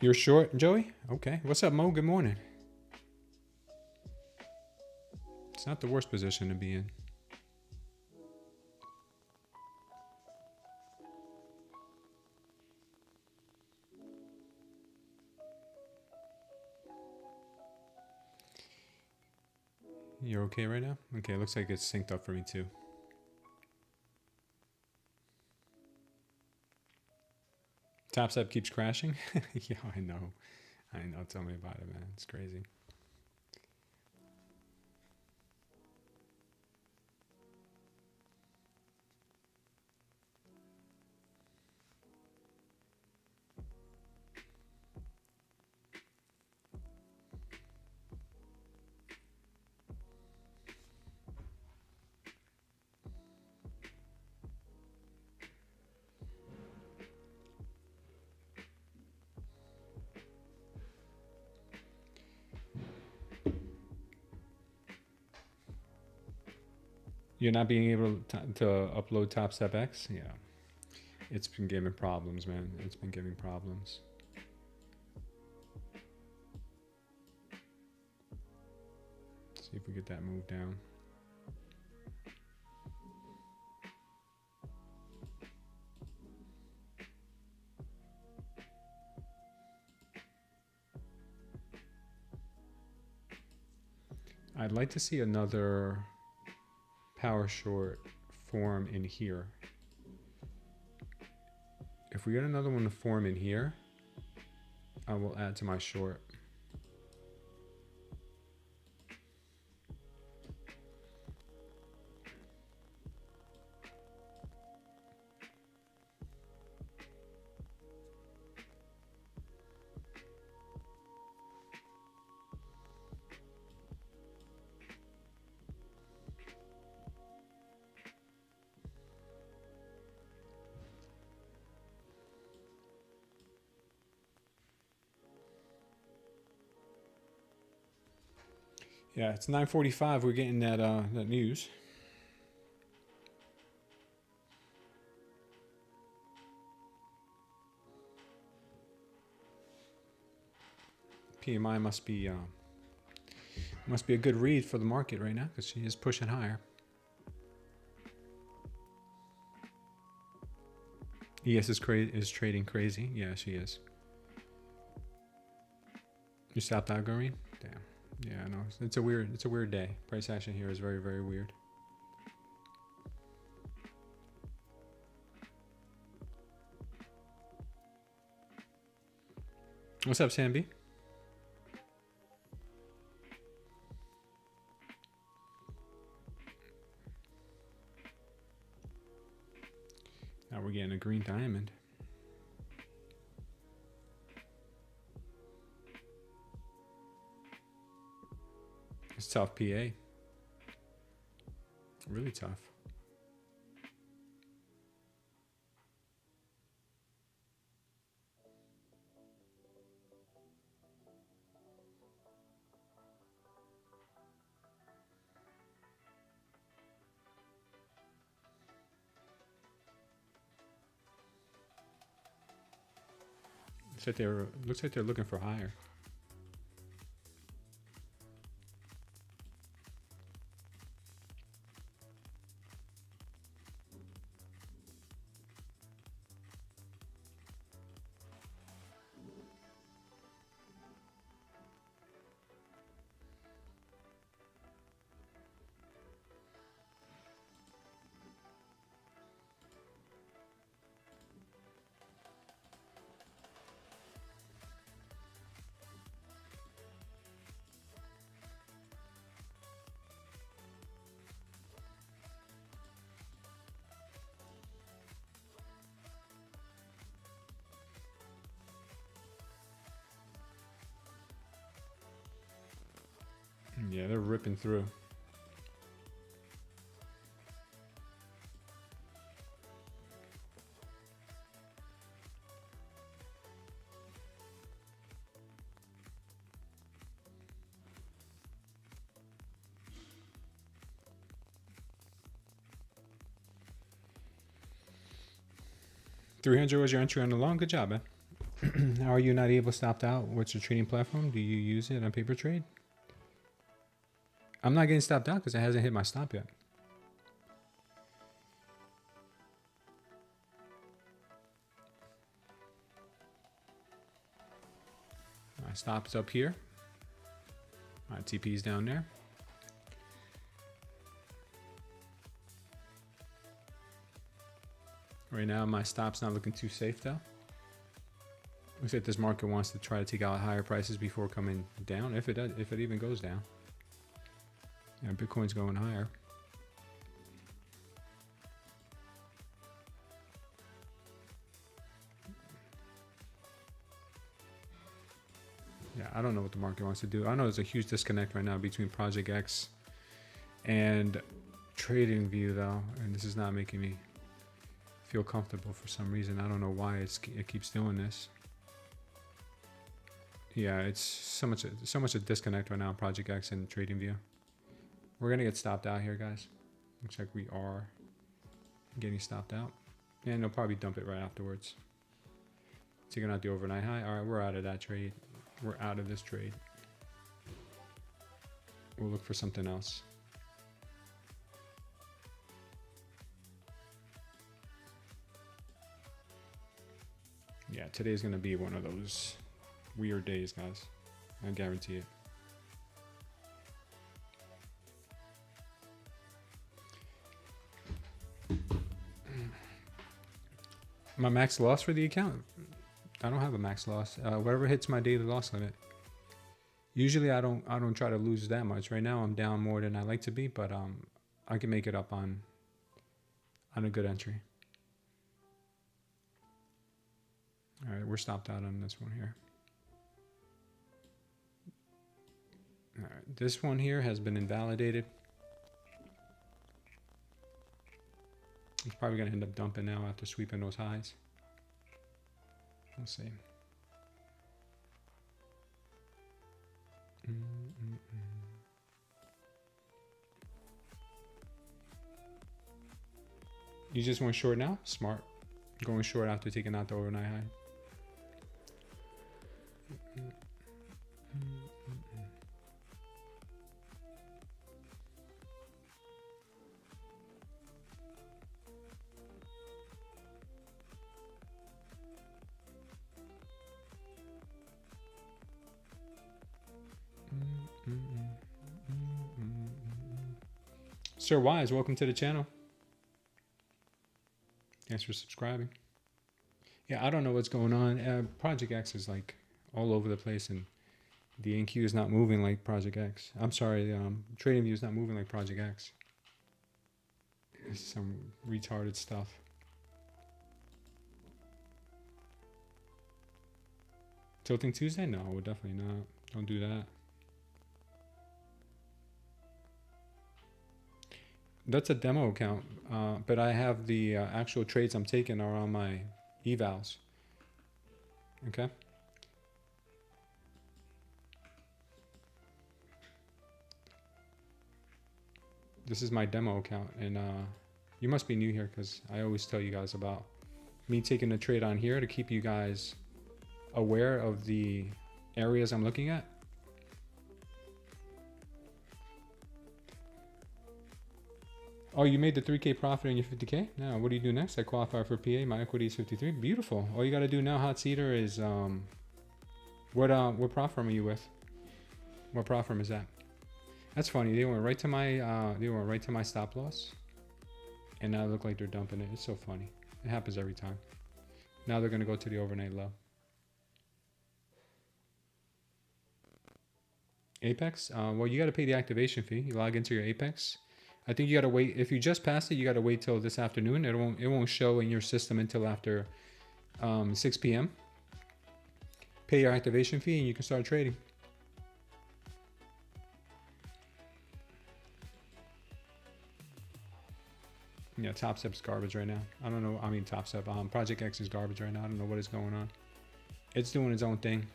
You're short, Joey? Okay. What's up, Mo? Good morning. It's not the worst position to be in. You're okay right now? Okay, looks like it's synced up for me too. TopStep keeps crashing. Yeah, I know. Tell me about it, man. It's crazy. You're not being able to upload TopStep X? Yeah. It's been giving problems, man. It's been giving problems. See if we get that move down. I'd like to see another power short form in here. If we get another one to form in here, I will add to my short. Yeah, it's 9:45. We're getting that that news. PMI must be a good read for the market right now because she is pushing higher. ES is trading crazy. Yeah, she is. You stopped out, Doreen? Damn. Yeah, I know. It's a weird day. Price action here is very, very weird. What's up, Samby? Now we're getting a green diamond. It's tough, PA. Really tough. Looks like they're looking for higher. Yeah, they're ripping through. $300 was your entry on the long. Good job, man. How are you not able to stop out? What's your trading platform? Do you use it on paper trade? I'm not getting stopped out because it hasn't hit my stop yet. My stop's up here. My TP's down there. Right now, my stop's not looking too safe though. Looks like this market wants to try to take out higher prices before coming down, if it does, if it even goes down. Yeah, Bitcoin's going higher. Yeah, I don't know what the market wants to do. I know there's a huge disconnect right now between Project X and TradingView though, and this is not making me feel comfortable for some reason. I don't know why it keeps doing this. Yeah, it's so much a disconnect right now, Project X and TradingView. We're gonna get stopped out here, guys. Looks like we are getting stopped out. And they'll probably dump it right afterwards. Taking out the overnight high. All right, we're out of that trade. We're out of this trade. We'll look for something else. Yeah, today's going to be one of those weird days, guys. I guarantee it. My max loss for the account? I don't have a max loss. Whatever hits my daily loss limit. Usually I don't try to lose that much. Right now I'm down more than I like to be, but I can make it up on a good entry. All right, we're stopped out on this one here. All right, this one here has been invalidated. It's probably going to end up dumping now after sweeping those highs. We'll see. You just went short now? Smart. Going short after taking out the overnight high. Sir Wise, welcome to the channel. Thanks for subscribing. Yeah, I don't know what's going on. Project X is like all over the place, and the NQ is not moving like Project X. I'm sorry, TradingView is not moving like Project X. It's some retarded stuff. Tilting Tuesday? No, definitely not. Don't do that. That's a demo account, but I have the actual trades I'm taking are on my evals. Okay. This is my demo account, and you must be new here because I always tell you guys about me taking a trade on here to keep you guys aware of the areas I'm looking at. Oh, you made the 3K profit in your 50K? Now, what do you do next? I qualify for PA. My equity is 53. Beautiful. All you got to do now, Hot Cedar, is what prop firm are you with? What prop firm is that? That's funny. They went right to my stop loss, and now it look like they're dumping it. It's so funny. It happens every time. Now they're gonna go to the overnight low. Apex. Well, you got to pay the activation fee. You log into your Apex. I think you got to wait. If you just passed it, you got to wait till this afternoon. It won't show in your system until after 6 p.m. Pay your activation fee and you can start trading. Yeah, TopStep's garbage right now. I don't know. I mean, TopStep. Project X is garbage right now. I don't know what is going on. It's doing its own thing.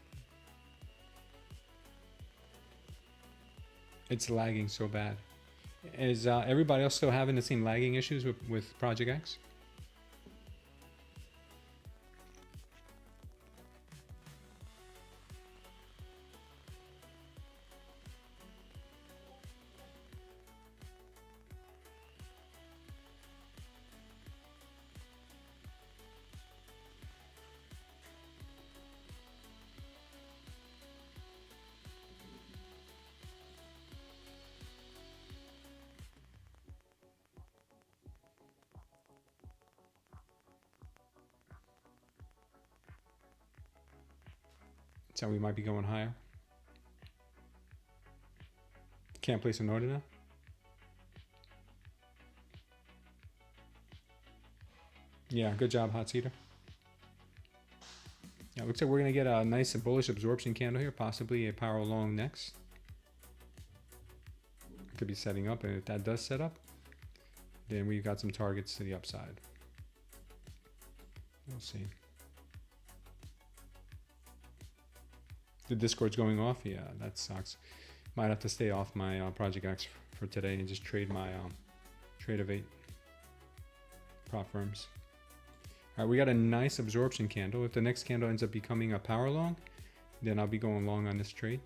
It's lagging so bad. Is everybody else still having the same lagging issues with Project X? So we might be going higher. Can't place an order now? Yeah, good job, Hot Cedar. Yeah, looks like we're going to get a nice bullish absorption candle here, possibly a power long next. Could be setting up, and if that does set up, then we've got some targets to the upside. We'll see. The Discord's going off. Yeah, that sucks. Might have to stay off my Project X for today and just trade my trade of 8 prop firms. All right, we got a nice absorption candle. If the next candle ends up becoming a power long, then I'll be going long on this trade.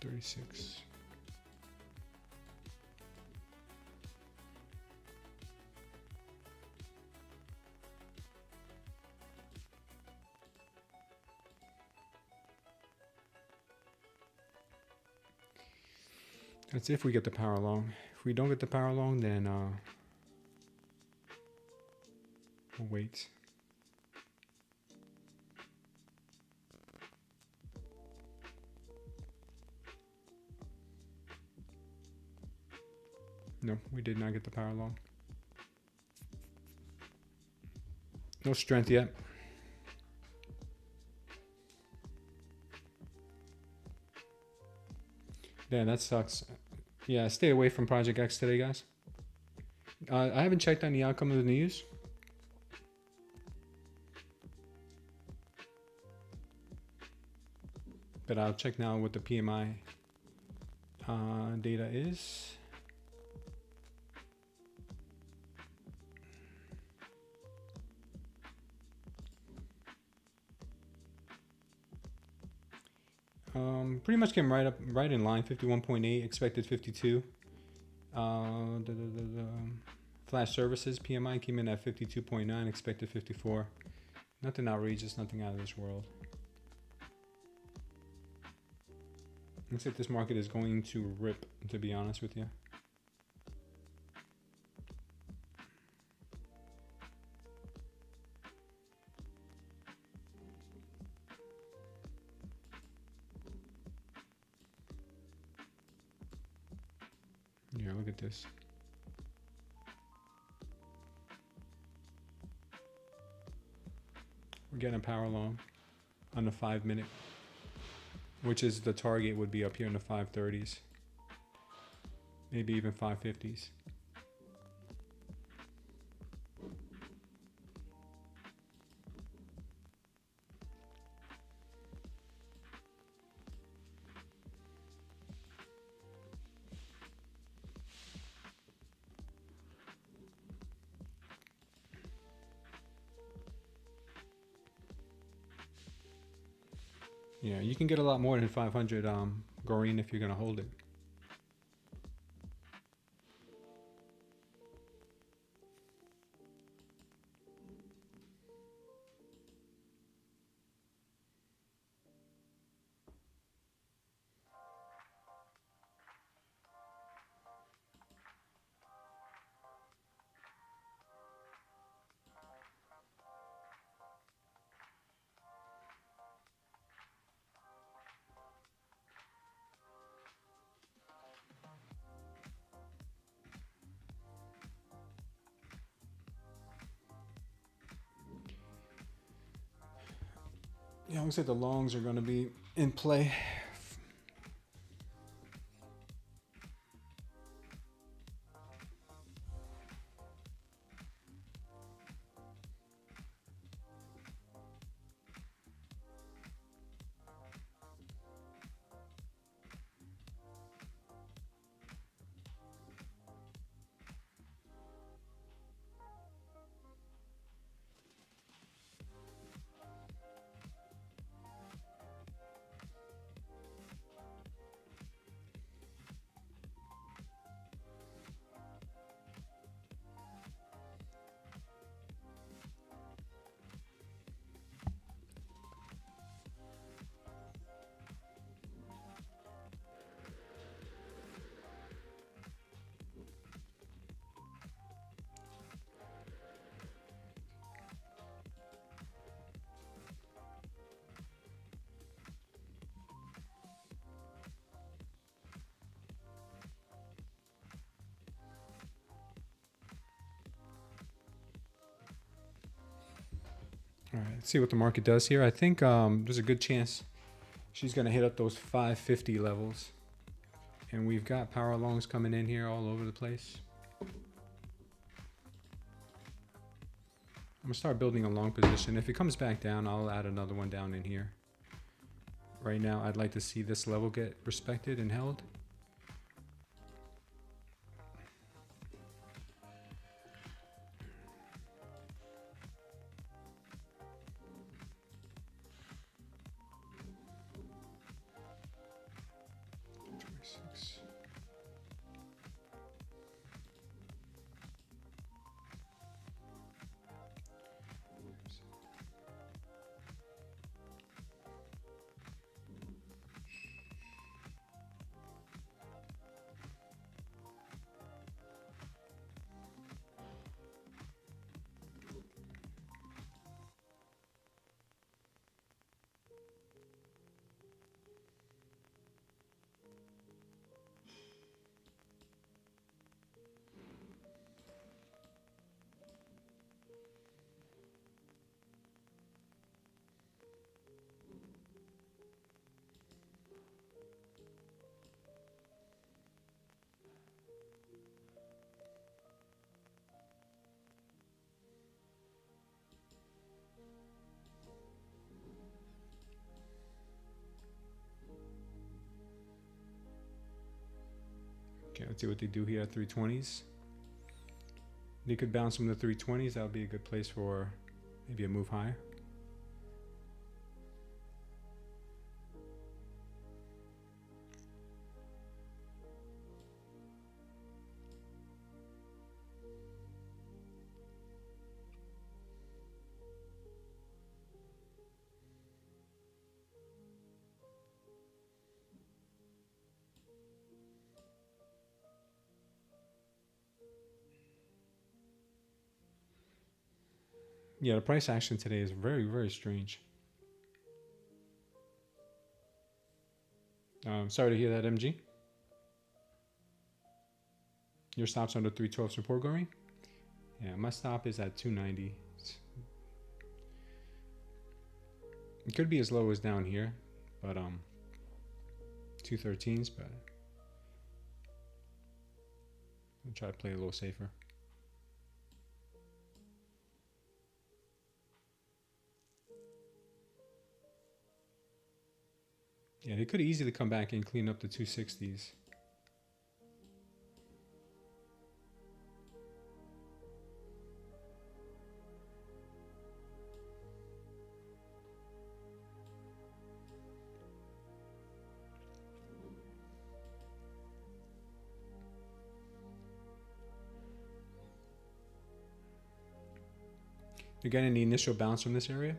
$5.36. That's if we get the power long. If we don't get the power long, then we'll wait. No, we did not get the power long. No strength yet. Damn, that sucks. Yeah, stay away from Project X today, guys. I haven't checked on the outcome of the news. But I'll check now what the PMI data is. Pretty much came right in line. 51.8, expected 52. Flash services PMI came in at 52.9, expected 54. Nothing outrageous, nothing out of this world. Looks like this market is going to rip, to be honest with you. Yeah, look at this. We're getting a power long on the 5 minute, which is the target would be up here in the 530s, maybe even 550s. Yeah, you can get a lot more than 500 green if you're gonna hold it. Yeah, looks like the longs are going to be in play. All right, let's see what the market does here. I think there's a good chance She's going to hit up those 550 levels. And we've got power longs coming in here all over the place. I'm going to start building a long position. If it comes back down, I'll add another one down in here. Right now, I'd like to see this level get respected and held. Okay, let's see what they do here at 320s. They could bounce from the 320s. That would be a good place for maybe a move higher. Yeah, the price action today is very, very strange. Sorry to hear that, MG. Your stop's under 312 support going? Yeah, my stop is at 290. It could be as low as down here, but 213s, but I'll try to play a little safer. Yeah, they could easily come back and clean up the 260s. You're getting the initial bounce from this area.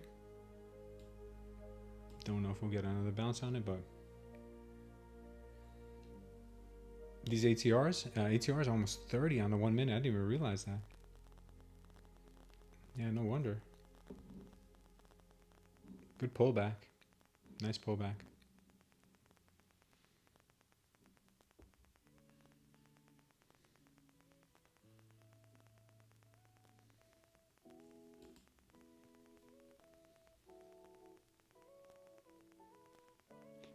Don't know if we'll get another bounce on it, but these ATRs are almost 30 on the 1 minute. I didn't even realize that. Yeah, no wonder. Good pullback. Nice pullback.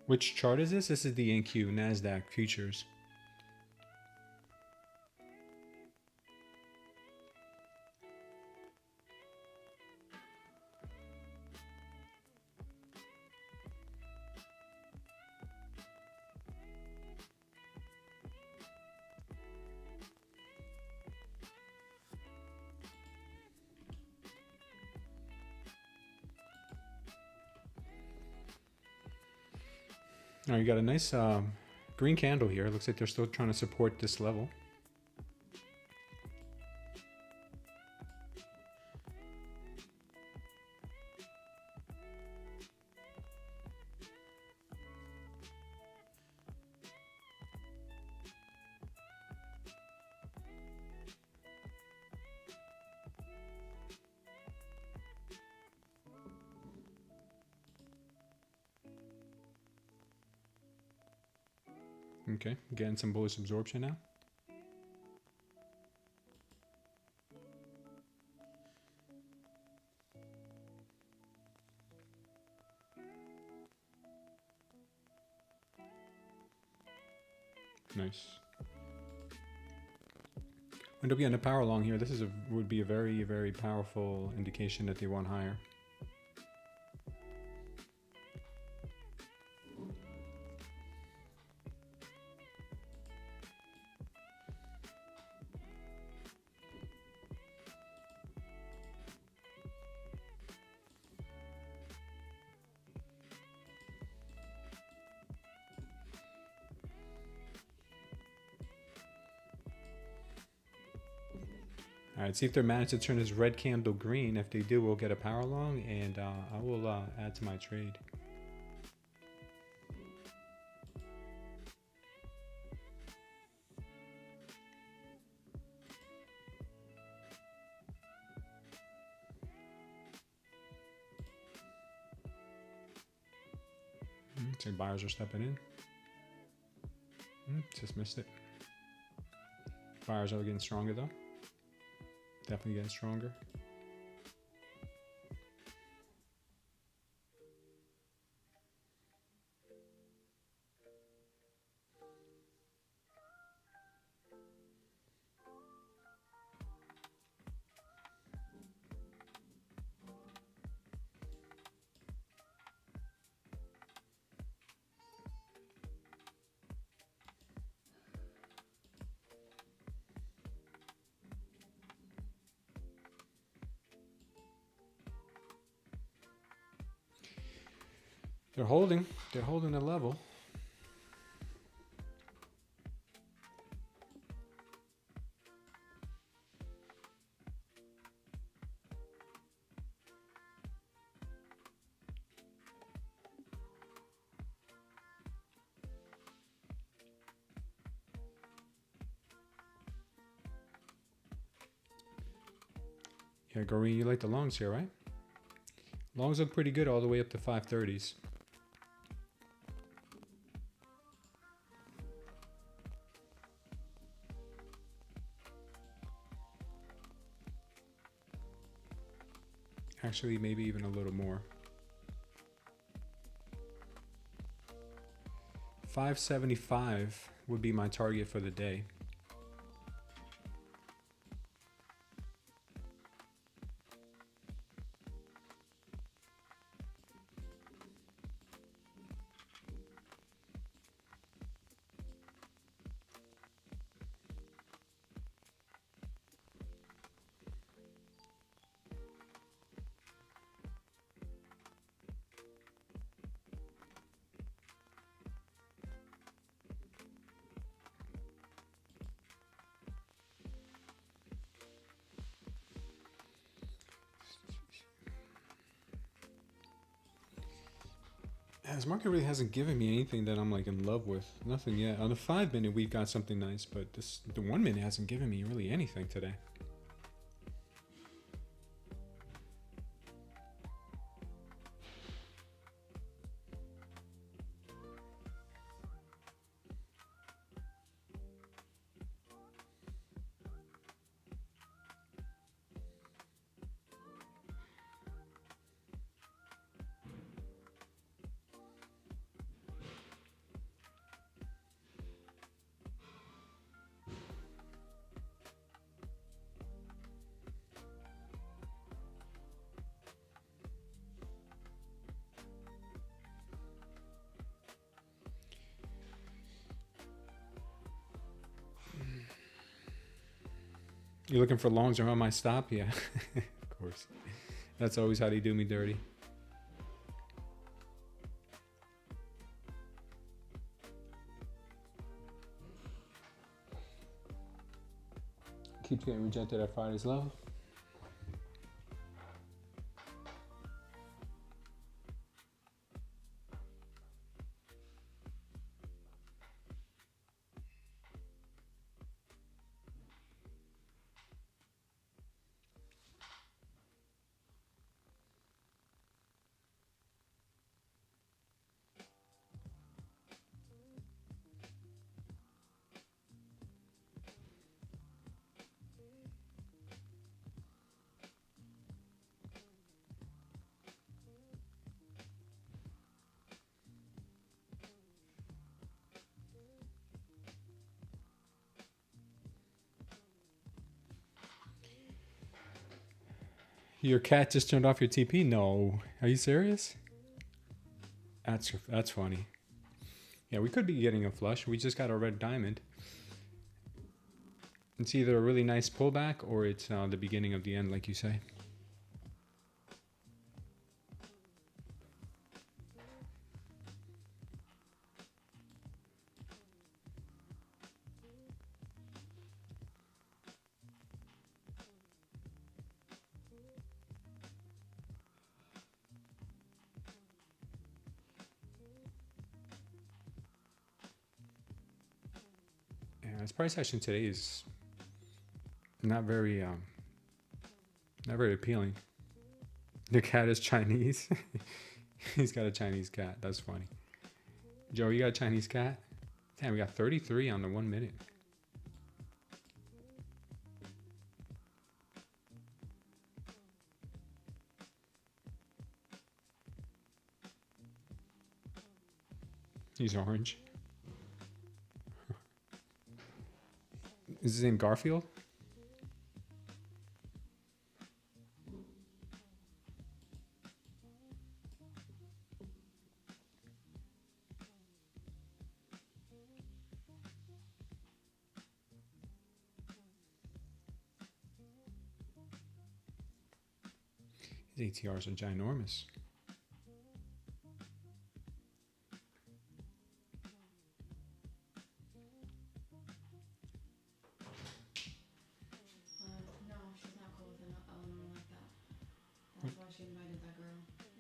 Which chart is this? This is the NQ Nasdaq Futures. All right, you got a nice green candle here. It looks like they're still trying to support this level. Okay, getting some bullish absorption now. Nice. End up getting a power long here. This would be a very, very powerful indication that they want higher. All right, see if they're managed to turn this red candle green. If they do, we'll get a power long, and I will add to my trade. So buyers are stepping in. Just missed it. Buyers are getting stronger though. Definitely getting stronger. They're holding the level. Yeah, Goreen, you like the longs here, right? Longs look pretty good all the way up to 530s. Actually, maybe even a little more. 575 would be my target for the day. This market really hasn't given me anything that I'm like in love with. Nothing yet. On the 5 minute, we've got something nice, but the 1 minute hasn't given me really anything today. You're looking for longs around my stop? Yeah, of course. That's always how they do me dirty. Keeps getting rejected at Friday's low. Your cat just turned off your TP? No. Are you serious? That's funny. Yeah, we could be getting a flush. We just got a red diamond. It's either a really nice pullback or it's the beginning of the end, like you say. Yeah, this price action today is not very appealing. The cat is Chinese. He's got a Chinese cat. That's funny. Joe, you got a Chinese cat? Damn, we got 33 on the 1 minute. He's orange. Is his name Garfield? His ATRs are ginormous.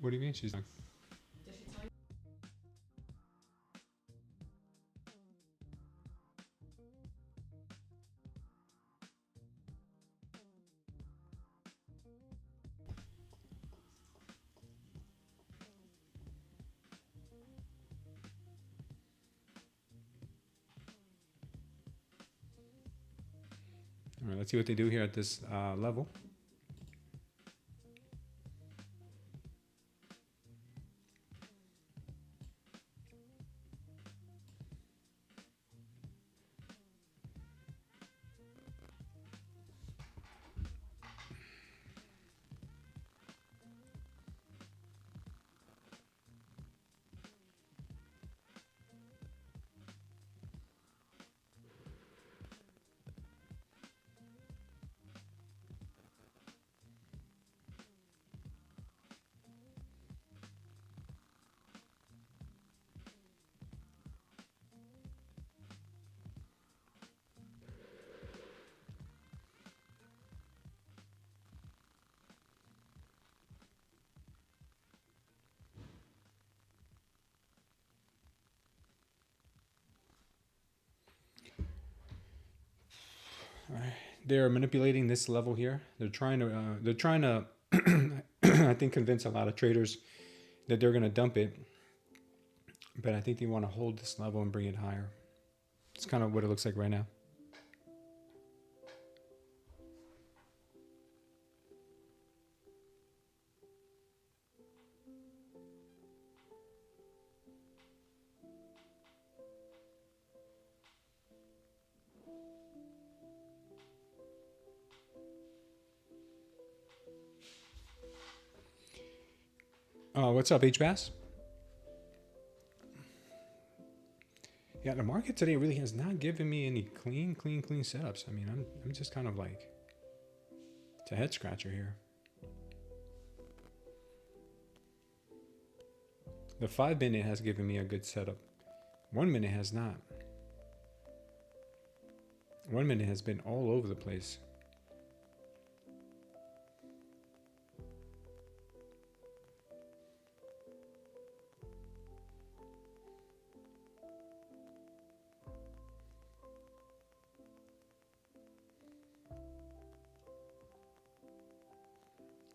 What do you mean she's not? Did she tell you? All right, let's see what they do here at this level. They're manipulating this level here. They're trying to I think convince a lot of traders that they're going to dump it, but I think they want to hold this level and bring it higher. It's kind of what it looks like right now. What's up, HBass? Yeah, the market today really has not given me any clean setups. I mean, I'm just kind of like, it's a head scratcher here. The 5 minute has given me a good setup. 1 minute has not. 1 minute has been all over the place.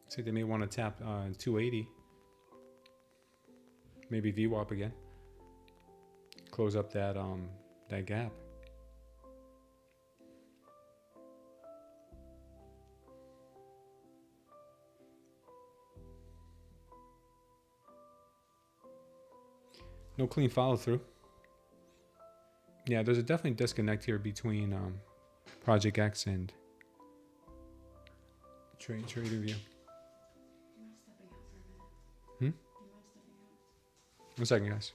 So they may want to tap 280. Maybe VWAP again. Close up that that gap. No clean follow through. Yeah, there's a definitely disconnect here between Project X and Trade Review. 1 second, guys.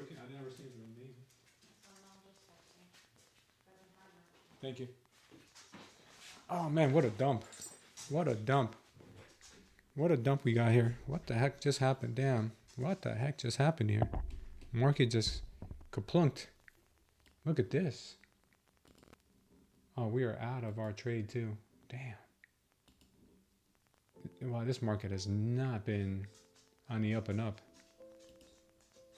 okay. I never received them. Thank you. Oh man, what a dump. What a dump. What a dump we got here. What the heck just happened? Damn. What the heck just happened here? Market just kaplunked. Look at this. Oh, we are out of our trade too. Damn. Wow, this market has not been on the up and up.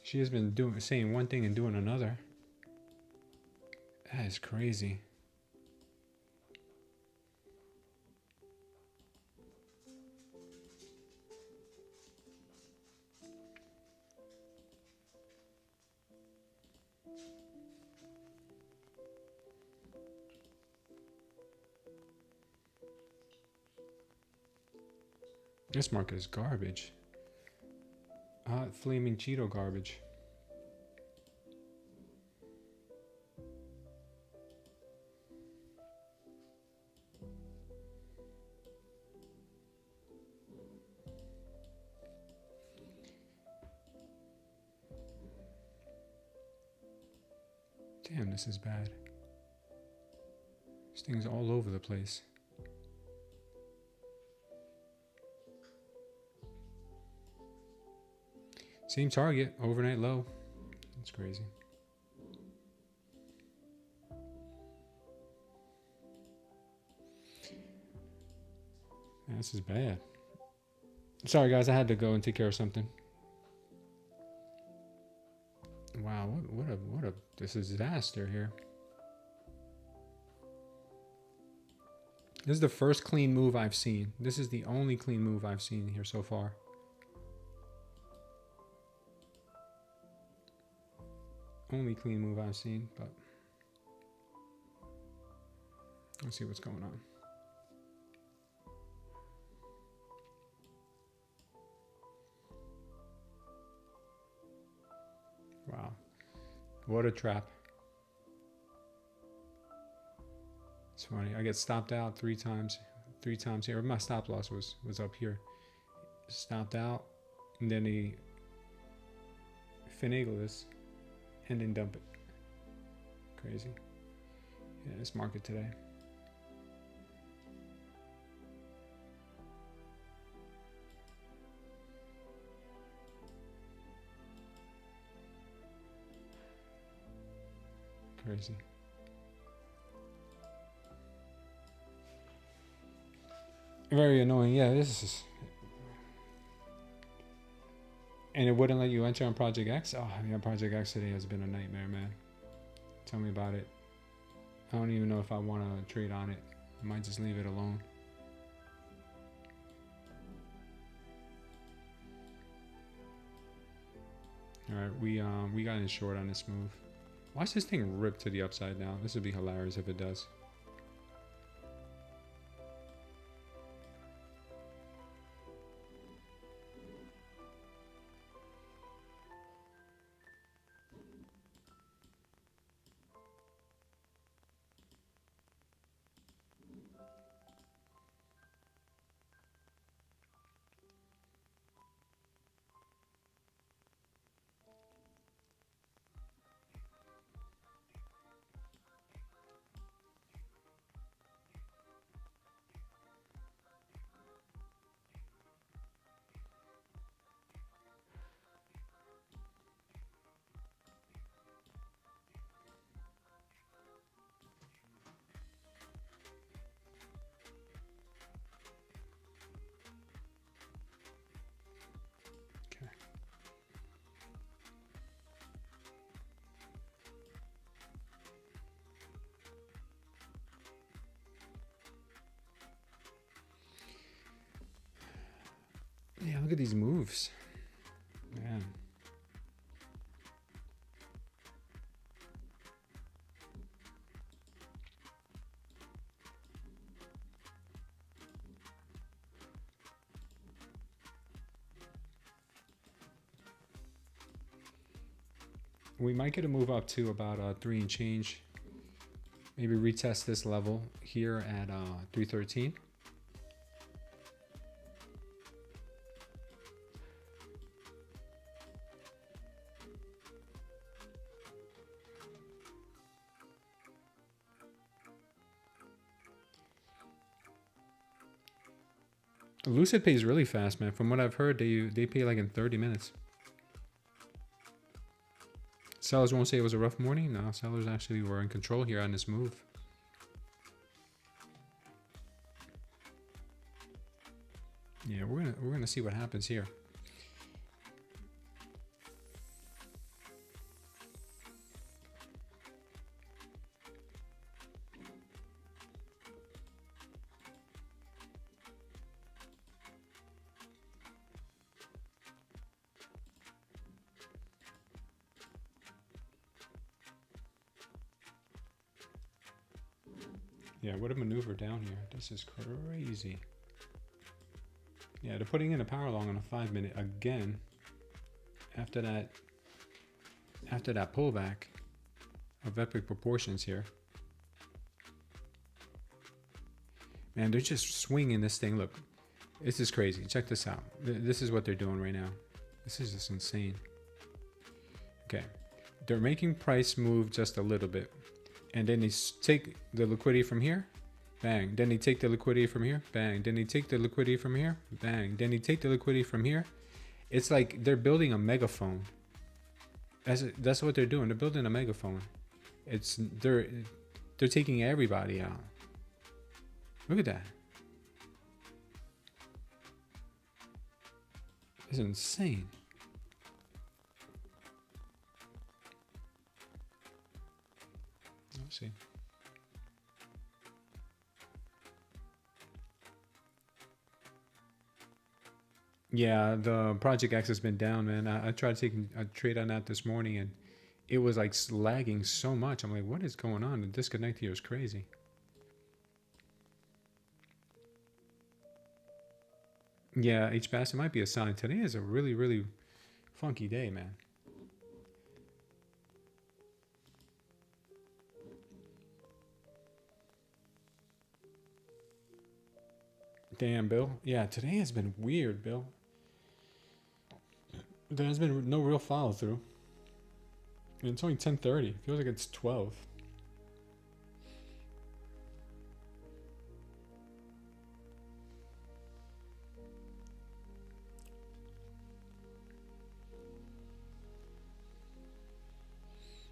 She has been saying one thing and doing another. That is crazy. This market is garbage. Hot flaming Cheeto garbage. Damn, this is bad. This thing's all over the place. Same target, overnight low. That's crazy. Yeah, this is bad. Sorry guys, I had to go and take care of something. Wow, what a this is a disaster here. This is the first clean move I've seen. This is the only clean move I've seen here so far. Only clean move I've seen, but let's see what's going on. Wow, what a trap. It's funny, I get stopped out three times here. My stop loss was up here. Stopped out, and then he finagle this and then dump it. Crazy. Yeah, this market today. Crazy. Very annoying. Yeah, this is. And it wouldn't let you enter on Project X? Oh, yeah, Project X today has been a nightmare, man. Tell me about it. I don't even know if I want to trade on it. I might just leave it alone. Alright, we got in short on this move. Watch this thing rip to the upside now. This would be hilarious if it does. Yeah, look at these moves. Man. We might get a move up to about 3 and change. Maybe retest this level here at 313. Lucid pays really fast, man. From what I've heard, they pay like in 30 minutes. Sellers won't say it was a rough morning. No, sellers actually were in control here on this move. Yeah, we're gonna see what happens here. Yeah, what a maneuver down here. This is crazy. Yeah, they're putting in a power long on a 5-minute again. After that pullback of epic proportions here. Man, they're just swinging this thing. Look, this is crazy. Check this out. This is what they're doing right now. This is just insane. Okay, they're making price move just a little bit. And then they take the liquidity from here, bang. Then they take the liquidity from here, bang. Then they take the liquidity from here, bang. Then they take the liquidity from here. It's like they're building a megaphone. That's what they're doing. They're building a megaphone. They're taking everybody out. Look at that. It's insane. Let's see. Yeah, the Project X has been down, man. I tried taking a trade on that this morning, and it was like lagging so much. I'm like, what is going on? The disconnect here is crazy. Yeah, H-Bass, it might be a sign. Today is a really, really funky day, man. Damn, Bill. Yeah, today has been weird, Bill. There has been no real follow through. And it's only 10:30. Feels like it's 12.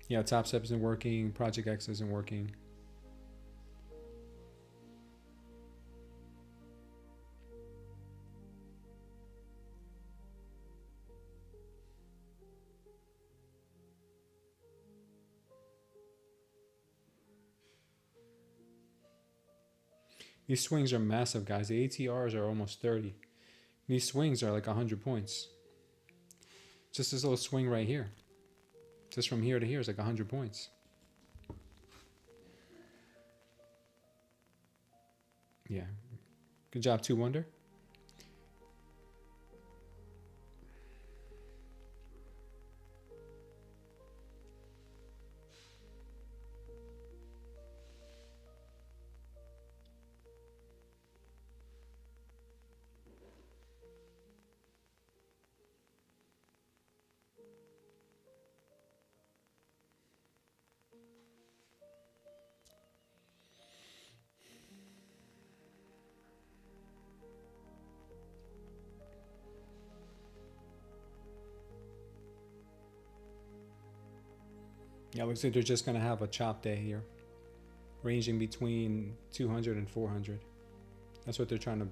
Yeah, TopStep isn't working. Project X isn't working. These swings are massive, guys. The ATRs are almost 30. These swings are like 100 points. Just this little swing right here. Just from here to here is like 100 points. Yeah. Good job, 2 Wonder. Yeah, looks like they're just going to have a chop day here, ranging between 200 and 400. That's what they're trying to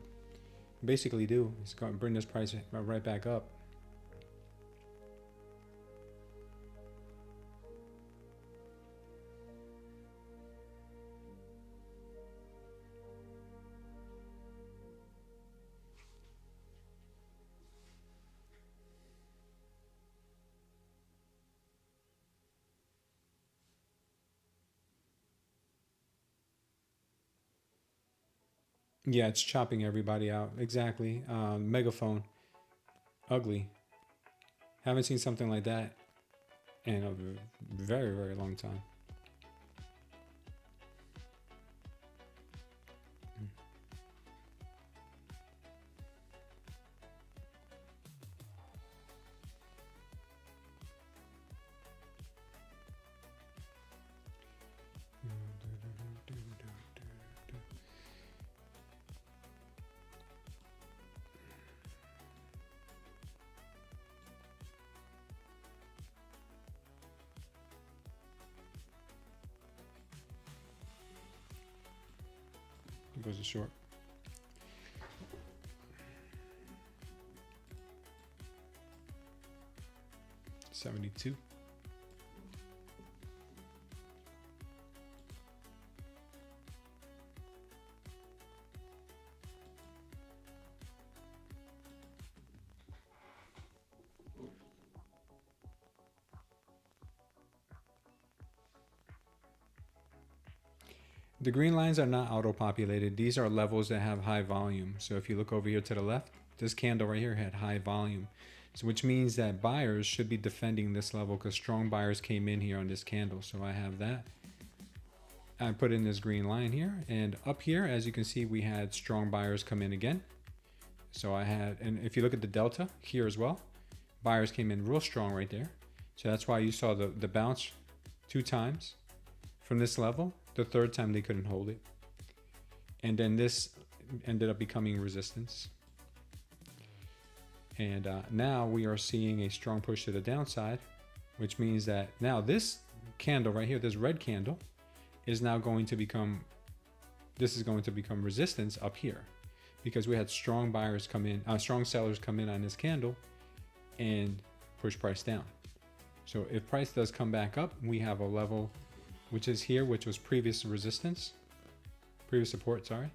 basically do. It's going to bring this price right back up. Yeah, it's chopping everybody out. Exactly. Megaphone. Ugly. Haven't seen something like that in a very, very long time. goes to short. $72. The green lines are not auto-populated. These are levels that have high volume. So if you look over here to the left, this candle right here had high volume. So which means that buyers should be defending this level because strong buyers came in here on this candle. So I have that. I put in this green line here. And up here, as you can see, we had strong buyers come in again. So I had, and if you look at the delta here as well, buyers came in real strong right there. So that's why you saw the bounce 2 times from this level. The third time they couldn't hold it. And then this ended up becoming resistance. And now we are seeing a strong push to the downside, which means that now this candle right here, this red candle, is now going to become, this is going to become resistance up here because we had strong buyers come in, strong sellers come in on this candle and push price down. So if price does come back up, we have a level which is here, which was previous resistance, previous support, sorry.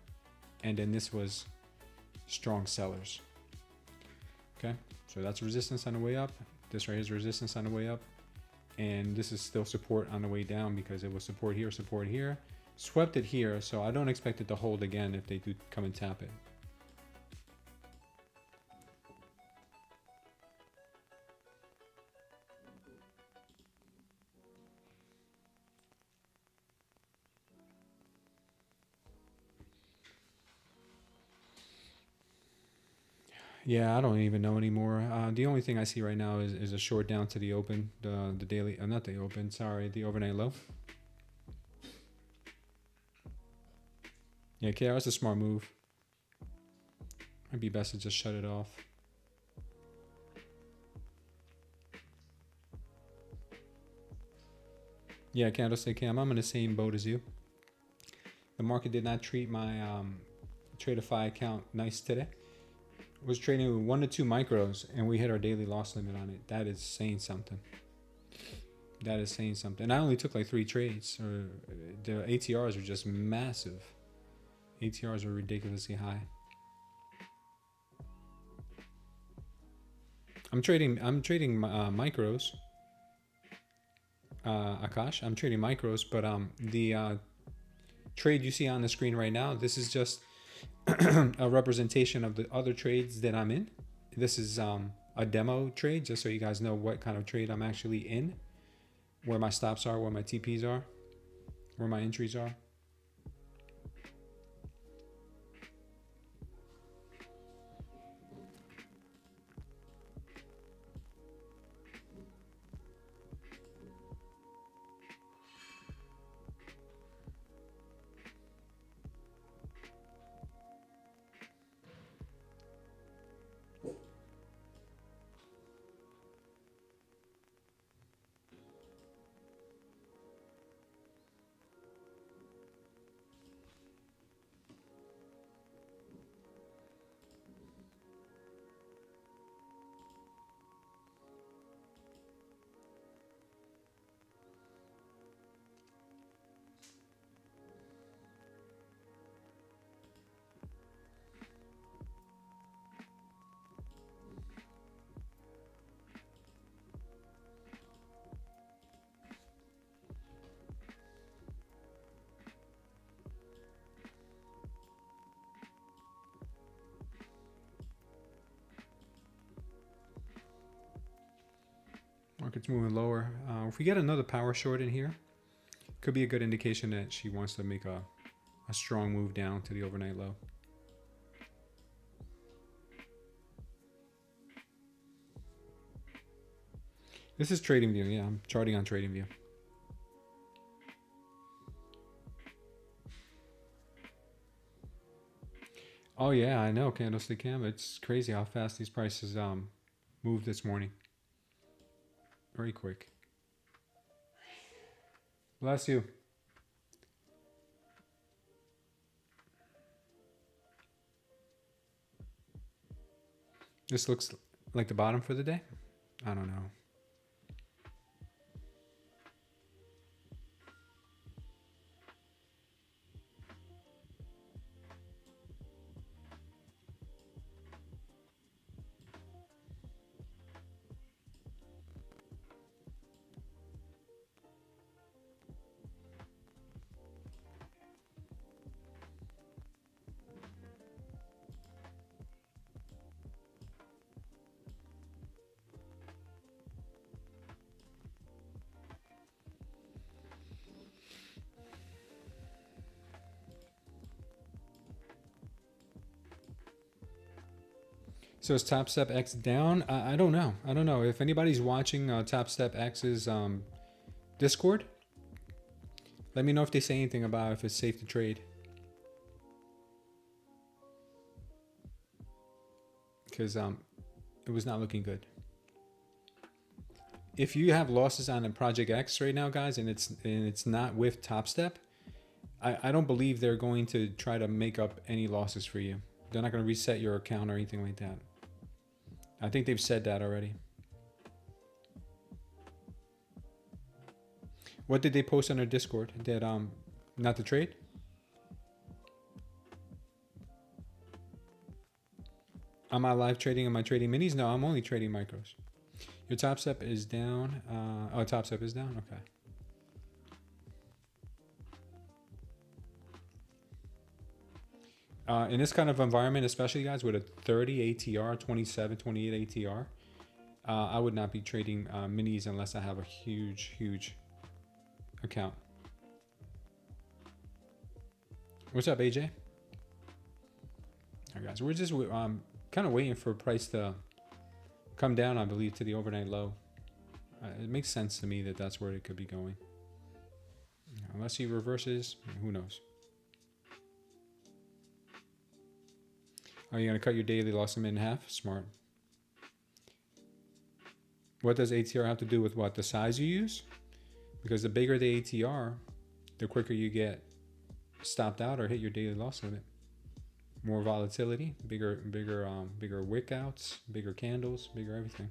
And then this was strong sellers. Okay, so that's resistance on the way up. This right here is resistance on the way up. And this is still support on the way down because it was support here, swept it here. So I don't expect it to hold again if they do come and tap it. Yeah, I don't even know anymore. The only thing I see right now is a short down to the open, the daily, not the open, sorry, the overnight low. Yeah, KR is a smart move. Might be best to just shut it off. Yeah, candlestick cam, I'm in the same boat as you. The market did not treat my Tradeify account nice today. Was trading with 1 to 2 micros and we hit our daily loss limit on it. That is saying something. That is saying something. And I only took like 3 trades. The ATRs are just massive. ATRs are ridiculously high. I'm trading micros. Akash, I'm trading micros, but the trade you see on the screen right now, this is just a representation of the other trades that I'm in. This is a demo trade, just so you guys know what kind of trade I'm actually in, where my stops are, where my TPs are, where my entries are. Market's moving lower. If we get another power short in here, could be a good indication that she wants to make a strong move down to the overnight low. This is TradingView. Yeah, I'm charting on TradingView. Oh yeah, I know, candlestick cam. It's crazy how fast these prices moved this morning. Very quick. Bless you. This looks like the bottom for the day. I don't know. So is TopStep X down? I don't know. I don't know. If anybody's watching TopStep X's Discord, let me know if they say anything about if it's safe to trade. Because it was not looking good. If you have losses on a Project X right now, guys, and it's not with TopStep, I don't believe they're going to try to make up any losses for you. They're not going to reset your account or anything like that. I think they've said that already. What did they post on their Discord? That not to trade? Am I live trading? Am I trading minis? No, I'm only trading micros. Your TopStep is down. Oh, TopStep is down? Okay. In this kind of environment, especially guys with a 30 ATR, 27, 28 ATR, I would not be trading minis unless I have a huge account. What's up, AJ? All right, guys, we're just kind of waiting for price to come down, I believe, to the overnight low. It makes sense to me that that's where it could be going. Unless he reverses, who knows? Are you going to cut your daily loss in half? Smart. What does ATR have to do with what? The size you use? Because the bigger the ATR, the quicker you get stopped out or hit your daily loss limit. More volatility, bigger wick outs, bigger candles, bigger everything.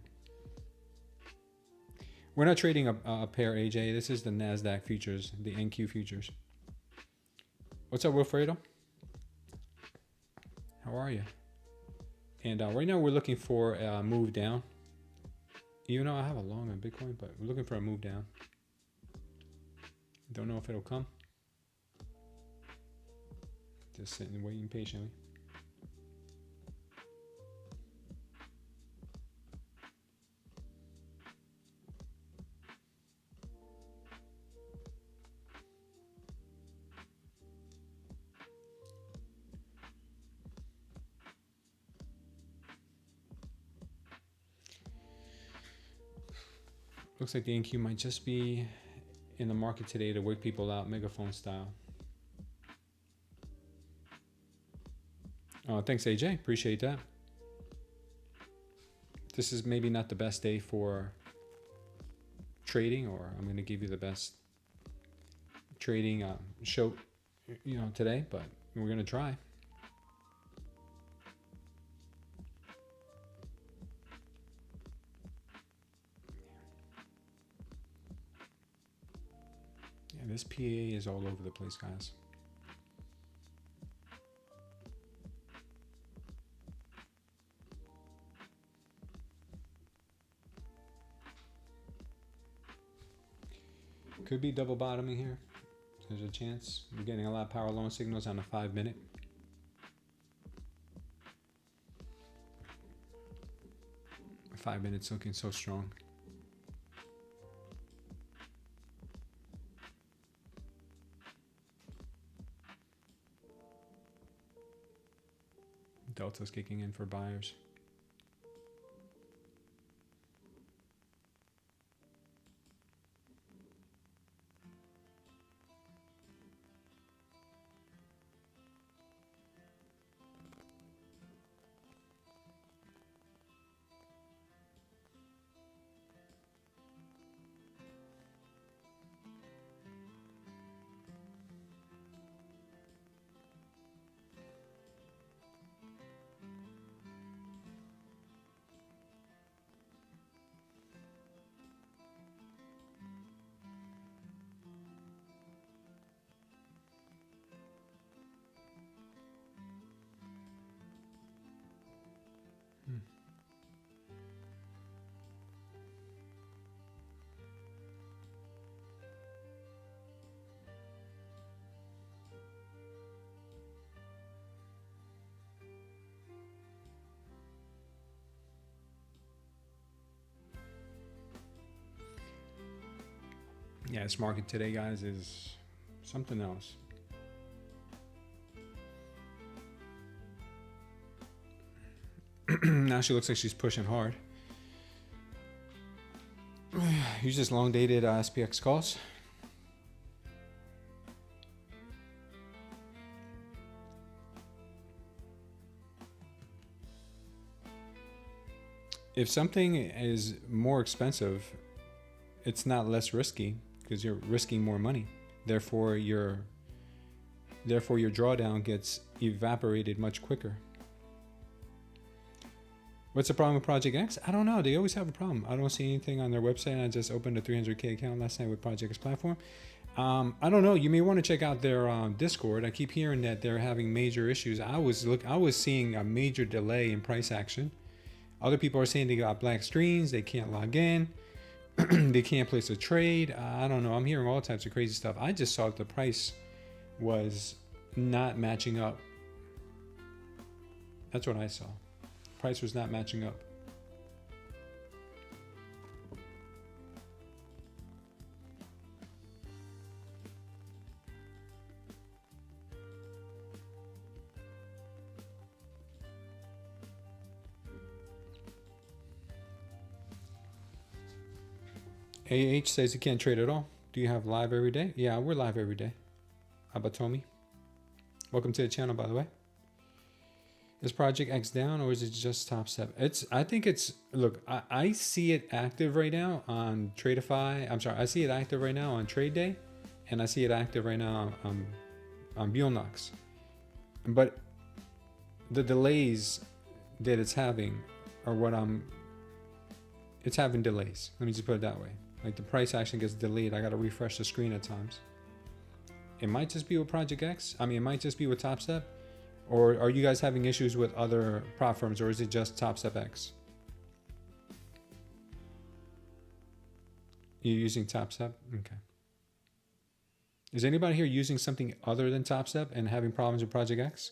We're not trading a pair, AJ. This is the Nasdaq futures, the NQ futures. What's up, Wilfredo? How are you? And right now we're looking for a move down. Even though I have a long on Bitcoin, but we're looking for a move down. Don't know if it'll come. Just sitting and waiting patiently. Looks like the NQ might just be in the market today to wake people out, megaphone style. Oh, thanks, AJ. Appreciate that. This is maybe not the best day for trading, or I'm going to give you the best trading show, today, but we're going to try. Yeah, this PA is all over the place, guys. Could be double bottoming here. There's a chance. We're getting a lot of power loan signals on the 5-minute. The 5 minutes looking so strong. Delta's kicking in for buyers. Yeah, this market today, guys, is something else. Now she looks like she's pushing hard. Use this long dated SPX calls. If something is more expensive, it's not less risky because you're risking more money. Therefore your drawdown gets evaporated much quicker. What's the problem with Project X? I don't know. They always have a problem. I don't see anything on their website. I just opened a 300K account last night with Project X platform. I don't know. You may want to check out their Discord. I keep hearing that they're having major issues. I was seeing a major delay in price action. Other people are saying they got black screens. They can't log in. They can't place a trade. I don't know. I'm hearing all types of crazy stuff. I just saw that the price was not matching up. That's what I saw. Price was not matching up. AH says you can't trade at all. Do you have live every day? Yeah, we're live every day. Abatomi. Welcome to the channel, by the way. Is Project X down or is it just TopStep? I think it's, look, I see it active right now on Tradeify. I'm sorry, I see it active right now on Tradeday, and I see it active right now on Bulenox. But the delays that it's having are what it's having delays. Let me just put it that way. Like the price action gets delayed. I got to refresh the screen at times. It might just be with Project X. I mean, it might just be with TopStep. Or are you guys having issues with other prop firms, or is it just TopStep X? You're using TopStep? Okay. Is anybody here using something other than TopStep and having problems with Project X?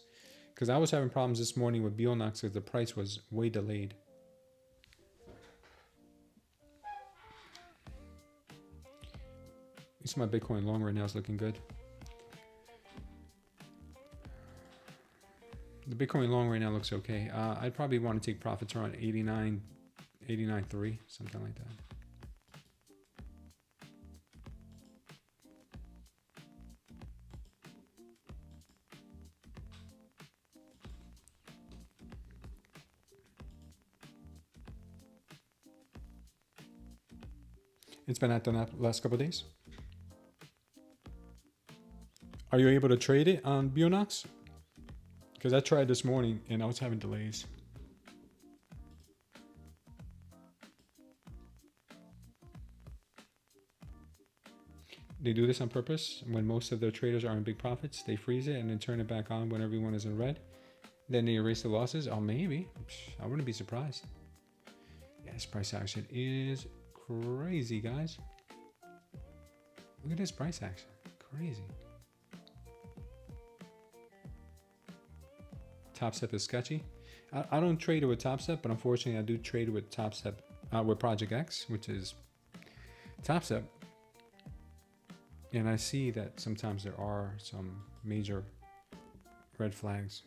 Because I was having problems this morning with Bulenox because the price was way delayed. At least my Bitcoin long right now is looking good. The Bitcoin long right now looks okay. I'd probably want to take profits around 89.3, something like that. It's been at the last couple of days. Are you able to trade it on Bulenox? Because I tried this morning and I was having delays. They do this on purpose. When most of their traders are in big profits, they freeze it and then turn it back on when everyone is in red. Then they erase the losses. Oh, maybe. I wouldn't be surprised. Yes, price action is crazy, guys. Look at this price action. Crazy. TopStep is sketchy. I don't trade it with TopStep, but unfortunately I do trade with TopStep, with Project X, which is TopStep. And I see that sometimes there are some major red flags.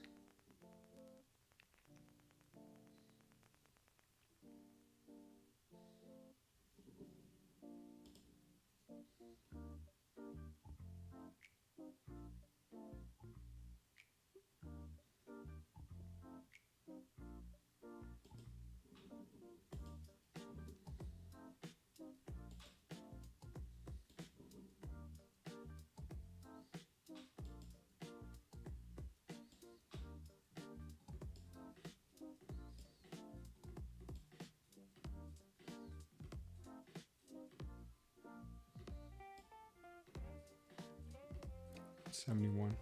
$71.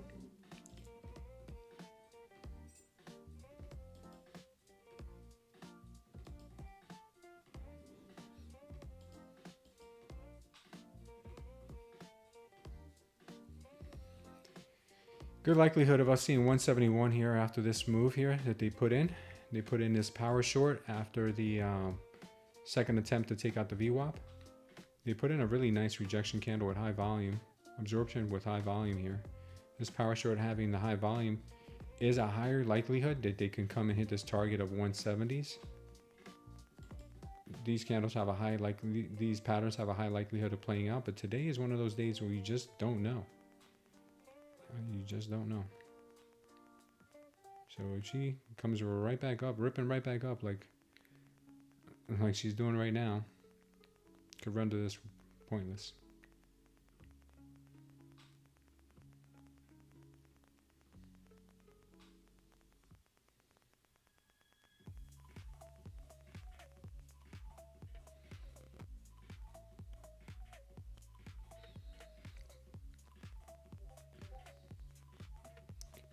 Good likelihood of us seeing 171 here after this move here that they put in. They put in this power short after the second attempt to take out the VWAP. They put in a really nice rejection candle with high volume, absorption with high volume here. This power short having the high volume is a higher likelihood that they can come and hit this target of 170s. These candles have a high these patterns have a high likelihood of playing out, but today is one of those days where you just don't know. You just don't know. So if she comes right back up, ripping right back up like she's doing right now, could render this pointless.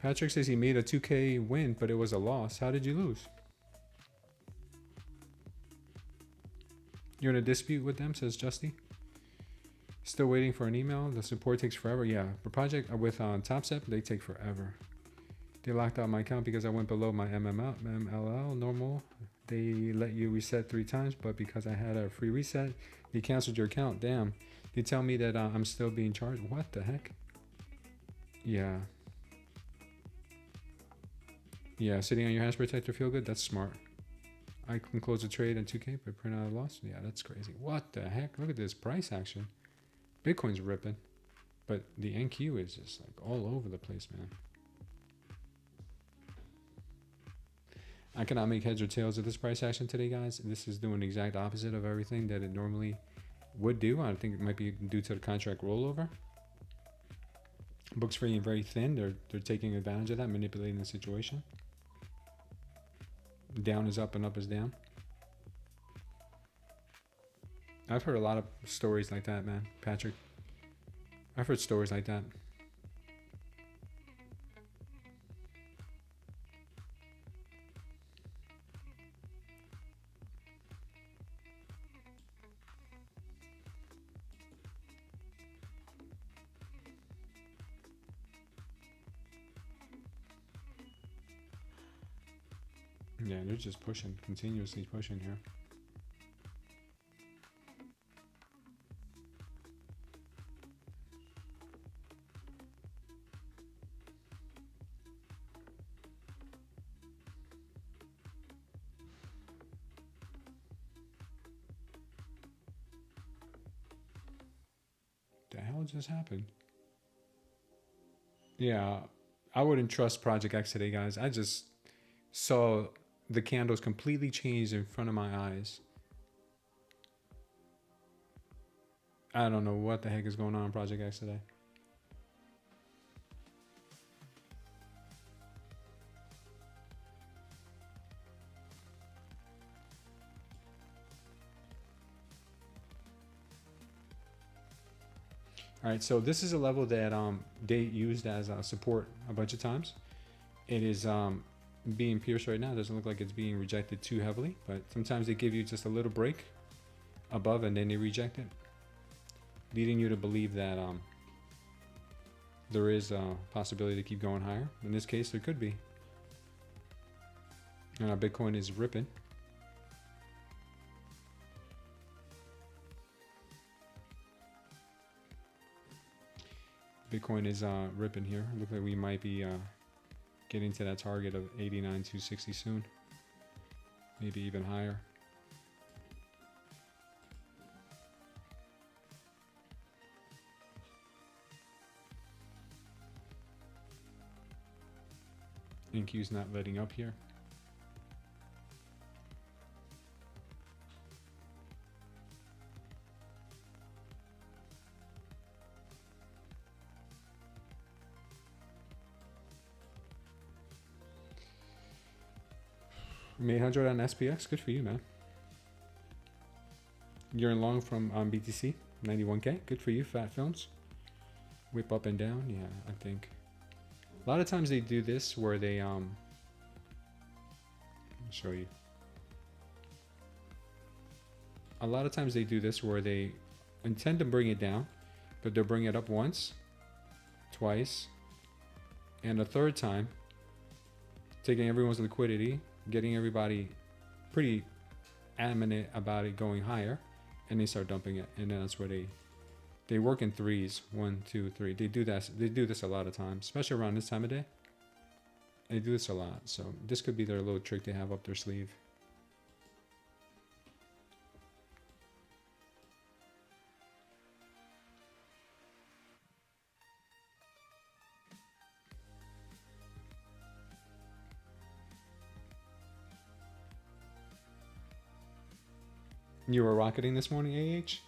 Patrick says he made a 2K win, but it was a loss. How did you lose? You're in a dispute with them, says Justy. Still waiting for an email. The support takes forever. Yeah, the project with TopStep, they take forever. They locked out my account because I went below my MLL normal. They let you reset 3 times, but because I had a free reset, they canceled your account. Damn. They tell me that I'm still being charged. What the heck? Yeah. Yeah, sitting on your hash protector feel good? That's smart. I can close a trade in 2K but print out a loss? Yeah, that's crazy. What the heck? Look at this price action. Bitcoin's ripping, but the NQ is just like all over the place, man. I cannot make heads or tails of this price action today, guys. This is doing the exact opposite of everything that it normally would do. I think it might be due to the contract rollover. Books being very thin. They're taking advantage of that, manipulating the situation. Down is up and up is down. I've heard a lot of stories like that, man, Patrick. I've heard stories like that. Yeah, they're just pushing, continuously pushing here. The hell just happened? Yeah, I wouldn't trust Project X today, guys. I just saw the candles completely changed in front of my eyes. I don't know what the heck is going on in Project X today. All right, so this is a level that they used as support a bunch of times. It is being pierced right now. It doesn't look like it's being rejected too heavily, but sometimes they give you just a little break above and then they reject it, leading you to believe that there is a possibility to keep going higher. In this case, there could be. And our Bitcoin is ripping. Bitcoin is ripping here. Look like we might be getting to that target of 89,260 soon, maybe even higher. NQ's not letting up here. Made 100 on SPX. Good for you, man. You're in long from BTC, 91K. Good for you, Fat Films. Whip up and down. Yeah, I think. A lot of times they do this where they I'll show you. A lot of times they do this where they intend to bring it down, but they'll bring it up once, twice, and a third time, taking everyone's liquidity, getting everybody pretty adamant about it going higher, and they start dumping it, and then that's where they work in threes. 1, 2, 3. They do that. They do this a lot of times, especially around this time of day. They do this a lot, so this could be their little trick they have up their sleeve. You were rocketing this morning, AH?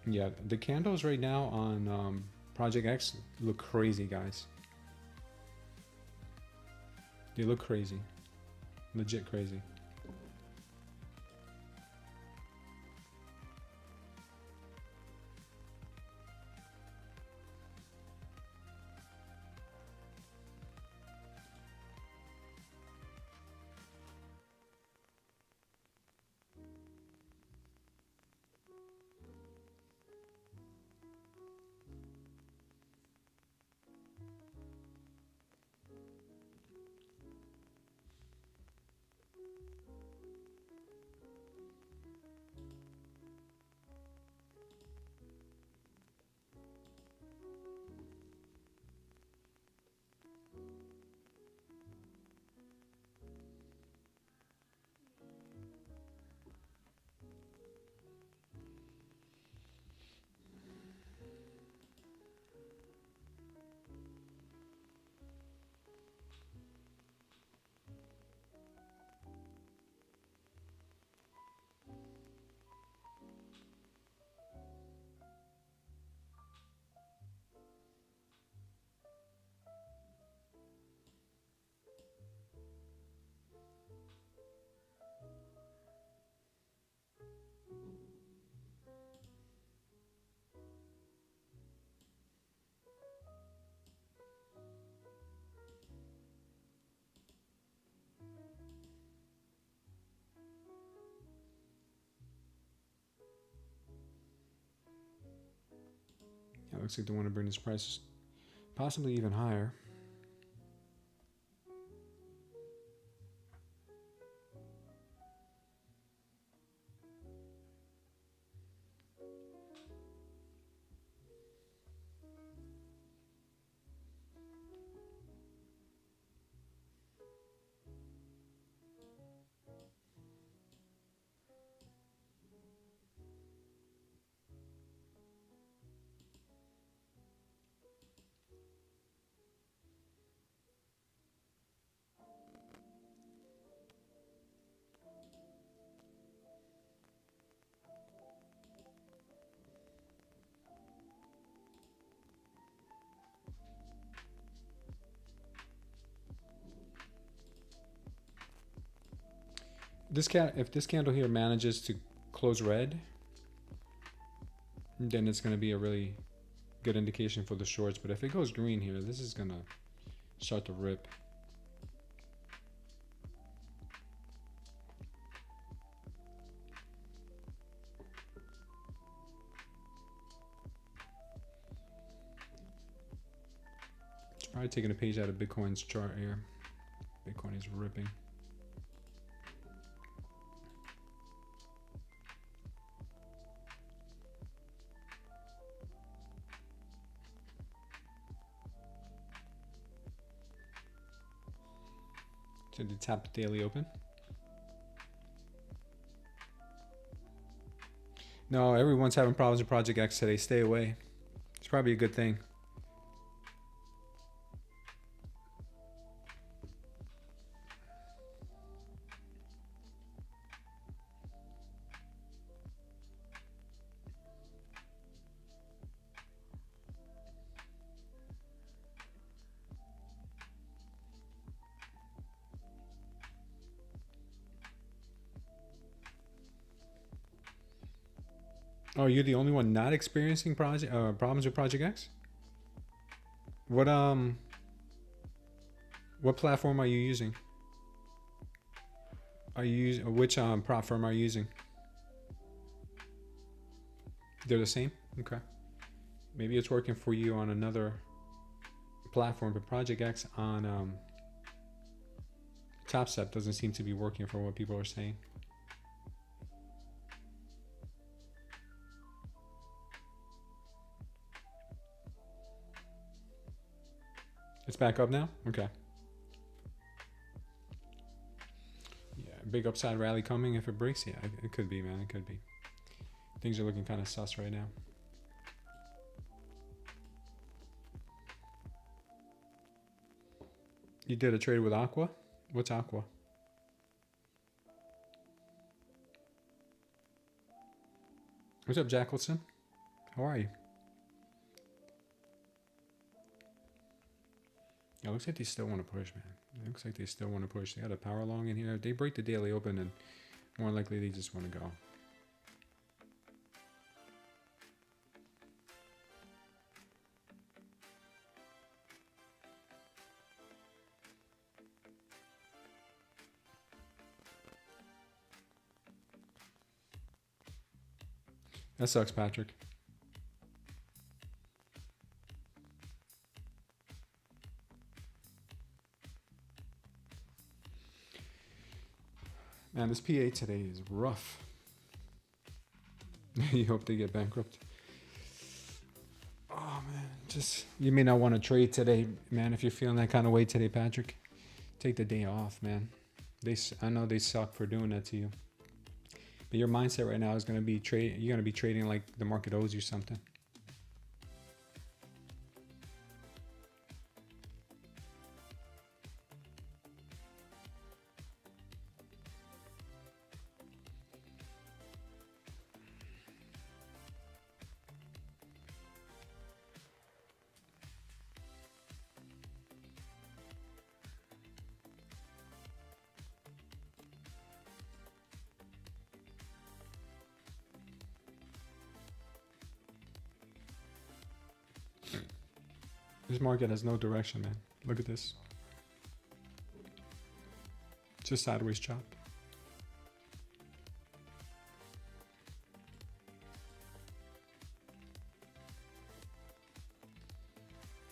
Yeah, the candles right now on Project X look crazy, guys. They look crazy. Legit crazy. Yeah, looks like they want to bring this price possibly even higher. If this candle here manages to close red, then it's going to be a really good indication for the shorts. But if it goes green here, this is going to start to rip. It's probably taking a page out of Bitcoin's chart here. Bitcoin is ripping. So to tap the daily open. No, everyone's having problems with Project X today. Stay away. It's probably a good thing. Oh, you're the only one not experiencing problems with Project X? What platform are you using? Are you using which prop firm are you using? They're the same? Okay. Maybe it's working for you on another platform, but Project X on TopStep doesn't seem to be working for what people are saying. It's back up now? Okay. Yeah, big upside rally coming if it breaks. Yeah, it could be, man. It could be. Things are looking kind of sus right now. You did a trade with Aqua? What's Aqua? What's up, Jackelson? How are you? Yeah, looks like they still want to push, man. It looks like they still want to push. They got a power long in here. If they break the daily open, and more likely they just want to go. That sucks, Patrick. Man, this PA today is rough. You hope they get bankrupt. Oh, man. Just, you may not want to trade today, man. If you're feeling that kind of way today, Patrick, take the day off, man. I know they suck for doing that to you. But your mindset right now is going to be you're going to be trading like the market owes you something. This market has no direction, man. Look at this. Just sideways chop.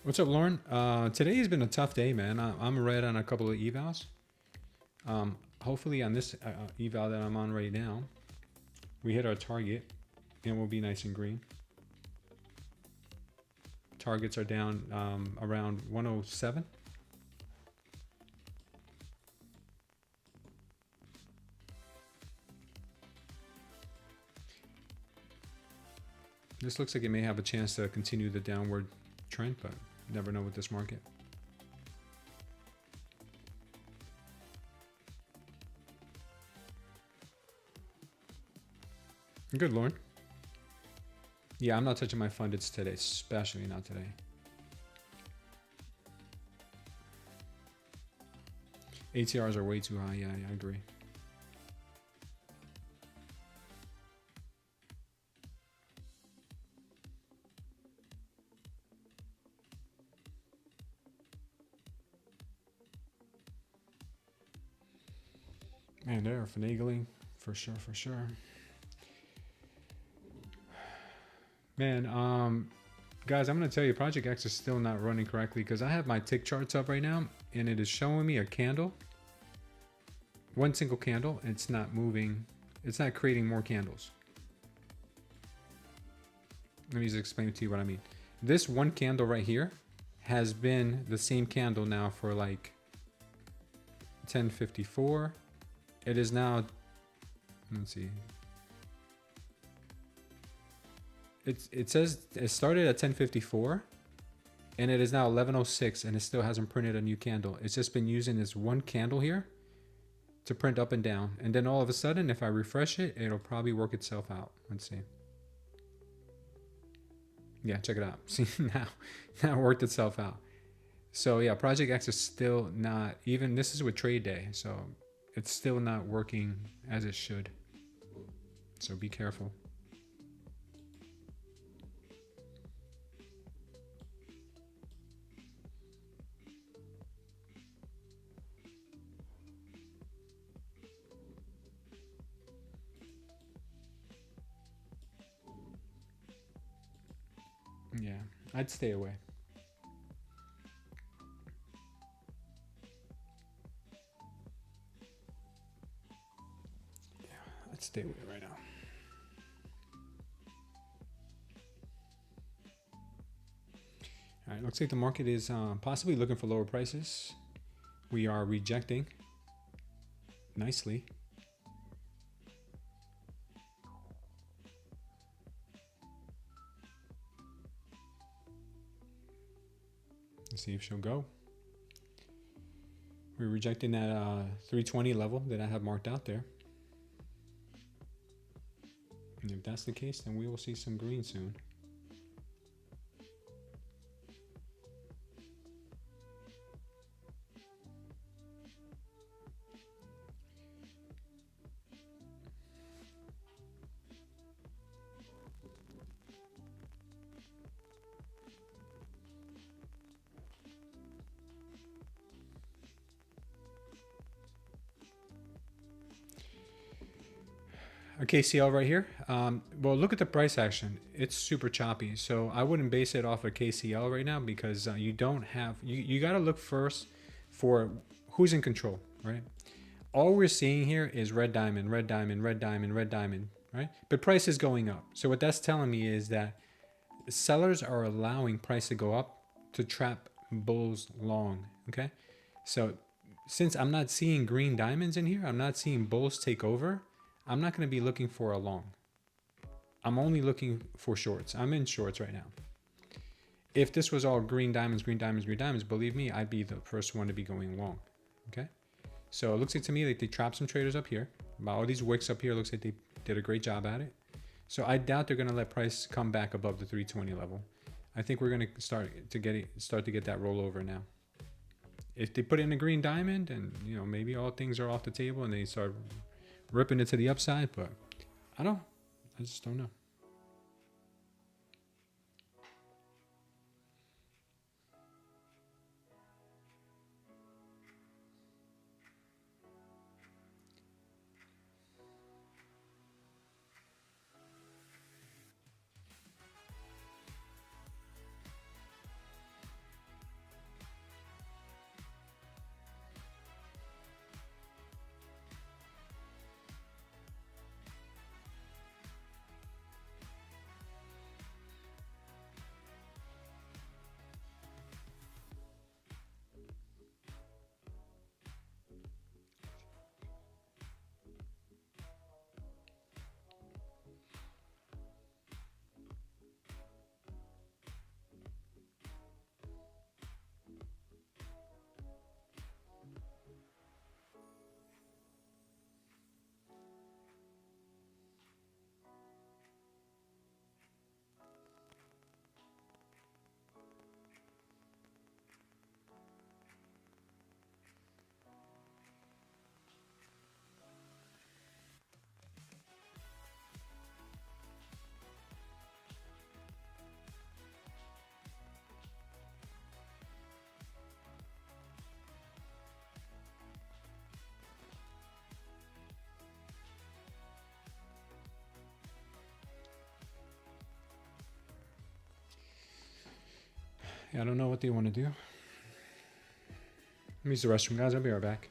What's up, Lauren? Today has been a tough day, man. I'm red on a couple of evals. Hopefully on this eval that I'm on right now, we hit our target and we'll be nice and green. Targets are down around 107. This looks like it may have a chance to continue the downward trend, but you never know with this market. Good, Lauren. Yeah, I'm not touching my fundeds today, especially not today. ATRs are way too high. Yeah, I agree. Man, they're finagling for sure, for sure. Man, guys, I'm going to tell you, Project X is still not running correctly because I have my tick charts up right now and it is showing me a candle, one single candle, and it's not moving. It's not creating more candles. Let me just explain to you what I mean. This one candle right here has been the same candle now for like 10:54. It is now, let's see. It says it started at 10:54 and it is now 11:06 and it still hasn't printed a new candle. It's just been using this one candle here to print up and down. And then all of a sudden, if I refresh it, it'll probably work itself out. Let's see. Yeah, check it out. See, now it worked itself out. So yeah, Project X is still not, even this is with Tradeday, so it's still not working as it should. So be careful. Yeah, I'd stay away. Let's stay with it right now. All right, looks like the market is possibly looking for lower prices. We are rejecting nicely. Let's see if she'll go. We're rejecting that 320 level that I have marked out there. And if that's the case, then we will see some green soon. Our KCL right here. Well, look at the price action. It's super choppy. So I wouldn't base it off of KCL right now because you don't have, you got to look first for who's in control, right? All we're seeing here is red diamond, red diamond, red diamond, red diamond, right? But price is going up. So what that's telling me is that sellers are allowing price to go up to trap bulls long, okay? So since I'm not seeing green diamonds in here, I'm not seeing bulls take over, I'm not going to be looking for a long. I'm only looking for shorts. I'm in shorts right now. If this was all green diamonds, green diamonds, green diamonds, believe me, I'd be the first one to be going long, okay? So it looks like to me like they trapped some traders up here. All these wicks up here, looks like they did a great job at it. So I doubt they're going to let price come back above the 320 level. I think we're going to start to get that rollover now. If they put in a green diamond and, you know, maybe all things are off the table and they start ripping it to the upside, but I just don't know. Yeah, I don't know what they want to do. Let me use the restroom, guys. I'll be right back.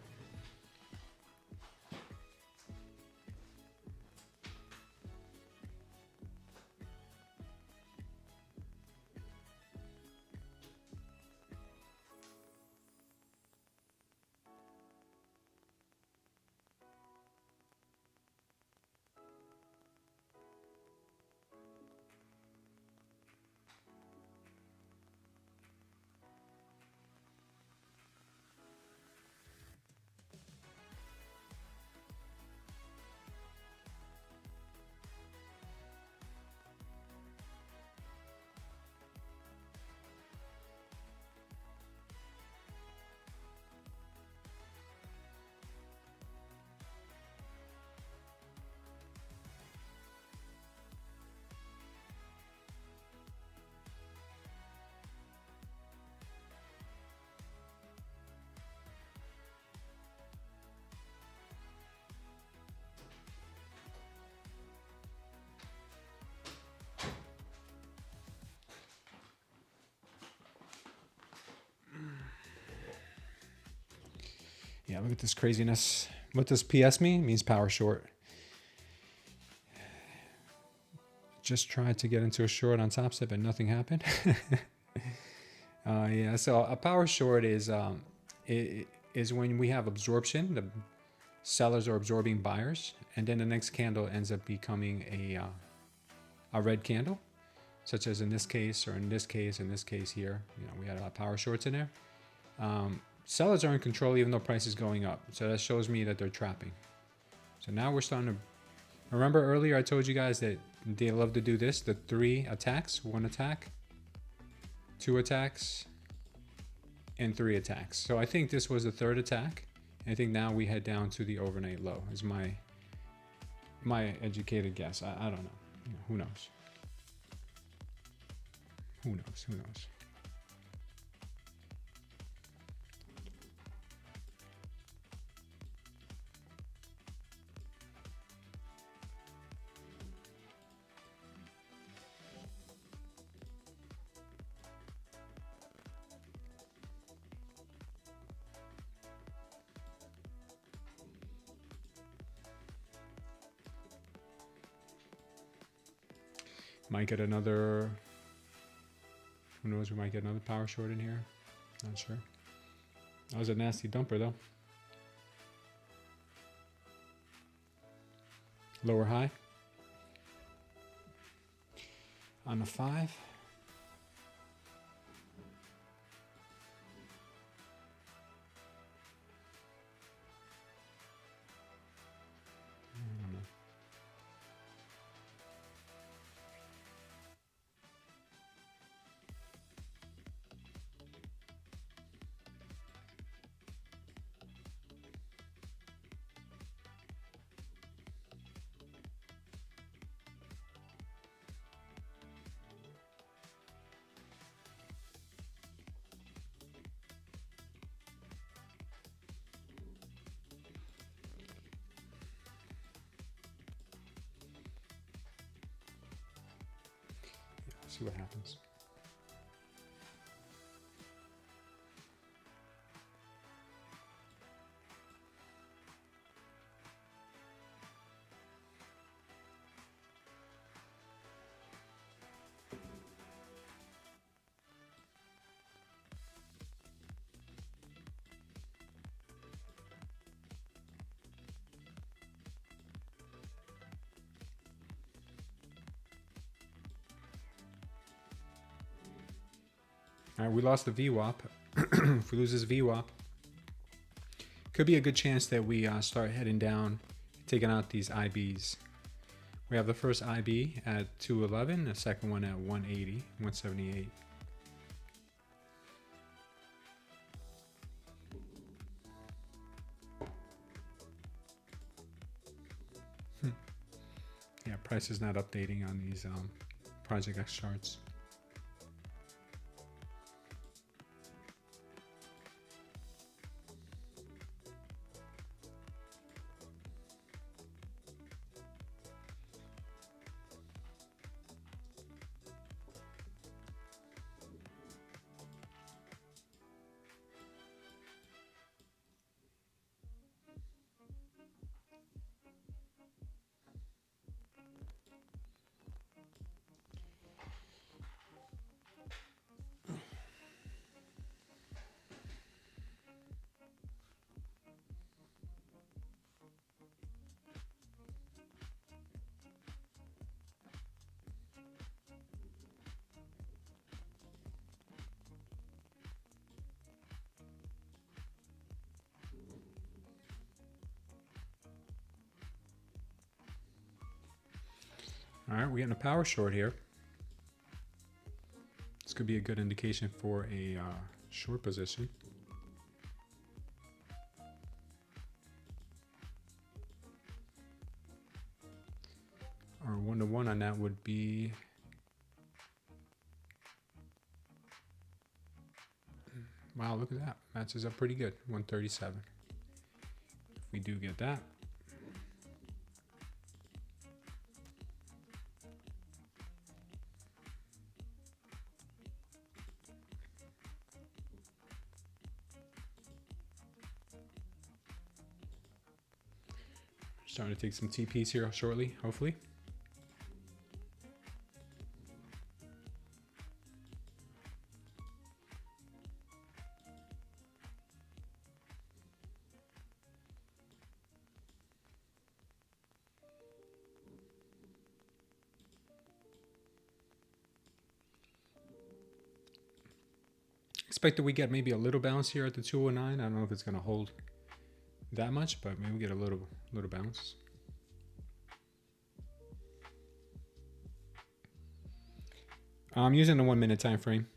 Yeah, look at this craziness. What does PS mean? It means power short. Just tried to get into a short on TopStep and nothing happened. Yeah, so a power short is when we have absorption. The sellers are absorbing buyers, and then the next candle ends up becoming a red candle, such as in this case, or in this case, in this case here. You know, we had a lot of power shorts in there. Sellers are in control even though price is going up, so that shows me that they're trapping. So now we're starting to. Remember earlier I told you guys that they love to do this, the 3 attacks, 1 attack, 2 attacks, and 3 attacks. So I think this was the 3rd attack. And I think now we head down to the overnight low is my educated guess. I don't know. You know, who knows? Who knows? Who knows? Might get another, who knows, we might get another power short in here. Not sure. That was a nasty dumper though. Lower high. On the 5. See what happens. All right, we lost the VWAP. If we lose this VWAP, could be a good chance that we start heading down, taking out these IBs. We have the first IB at 211, the second one at 180, 178. Yeah, price is not updating on these Project X charts. All right, we're getting a power short here. This could be a good indication for a short position. Our 1-to-1 on that would be wow, look at that. Matches up pretty good. 137. If we do get that. Starting to take some TPs here shortly, hopefully. Expect that we get maybe a little bounce here at the 209. I don't know if it's going to hold that much, but maybe we get a little bounce. I'm using the 1 minute time frame.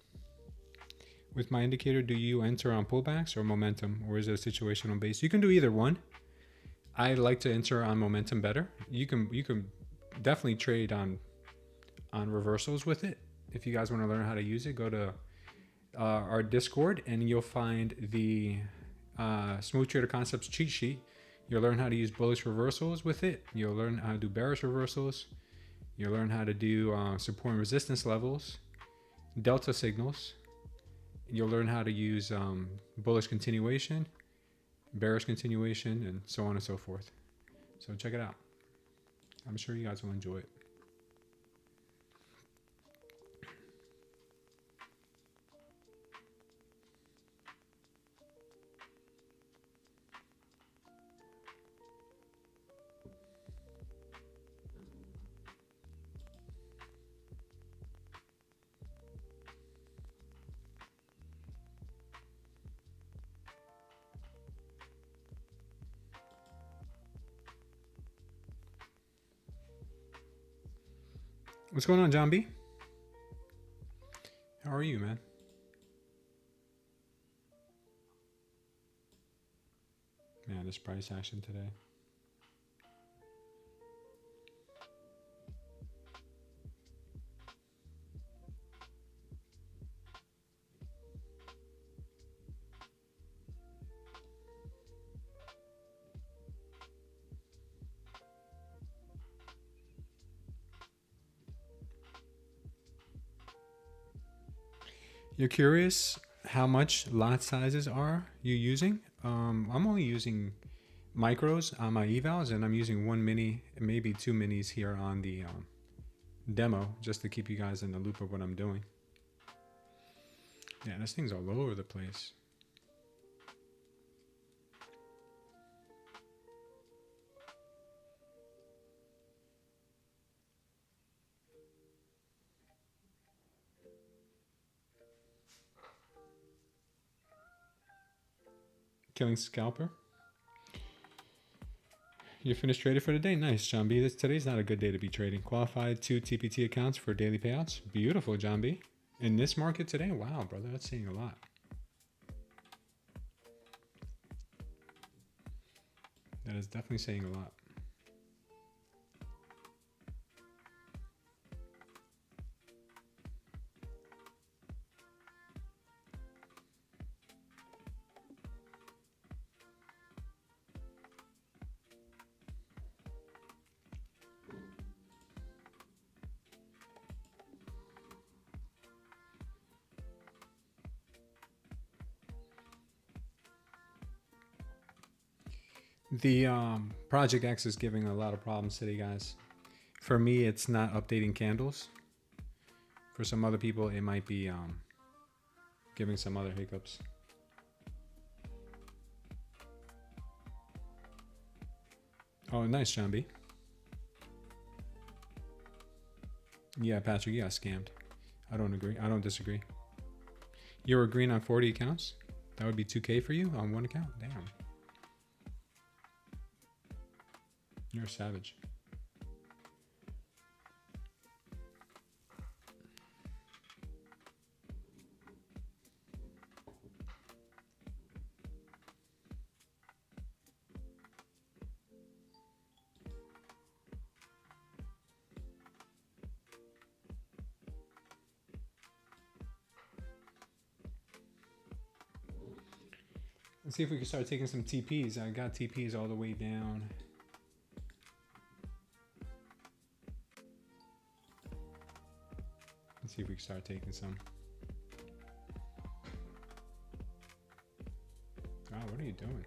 With my indicator, do you enter on pullbacks or momentum, or is it a situational base? You can do either one. I like to enter on momentum better. You can definitely trade on reversals with it. If you guys want to learn how to use it, go to our Discord and you'll find the Smooth Trader Concepts cheat sheet. You'll learn how to use bullish reversals with it. You'll learn how to do bearish reversals. You'll learn how to do support and resistance levels, delta signals. You'll learn how to use bullish continuation, bearish continuation, and so on and so forth. So check it out. I'm sure you guys will enjoy it. What's going on, John B? How are you, man? Man, this price action today. You're curious how much lot sizes are you using? I'm only using micros on my evals, and I'm using 1 mini, maybe 2 minis here on the demo, just to keep you guys in the loop of what I'm doing. Yeah, this thing's all over the place. Killing scalper. You finished trading for the day. Nice, John B. Today's not a good day to be trading. Qualified 2 TPT accounts for daily payouts. Beautiful, John B. In this market today, wow, brother, that's saying a lot. That is definitely saying a lot. The Project X is giving a lot of problems today, guys. For me, it's not updating candles. For some other people, it might be giving some other hiccups. Oh, nice, John B. Yeah, Patrick, you got scammed. I don't agree. I don't disagree. You were green on 40 accounts? That would be 2K for you on one account? Damn. You're a savage. Let's see if we can start taking some TPs. I got TPs all the way down. Let's see if we can start taking some. Oh, what are you doing?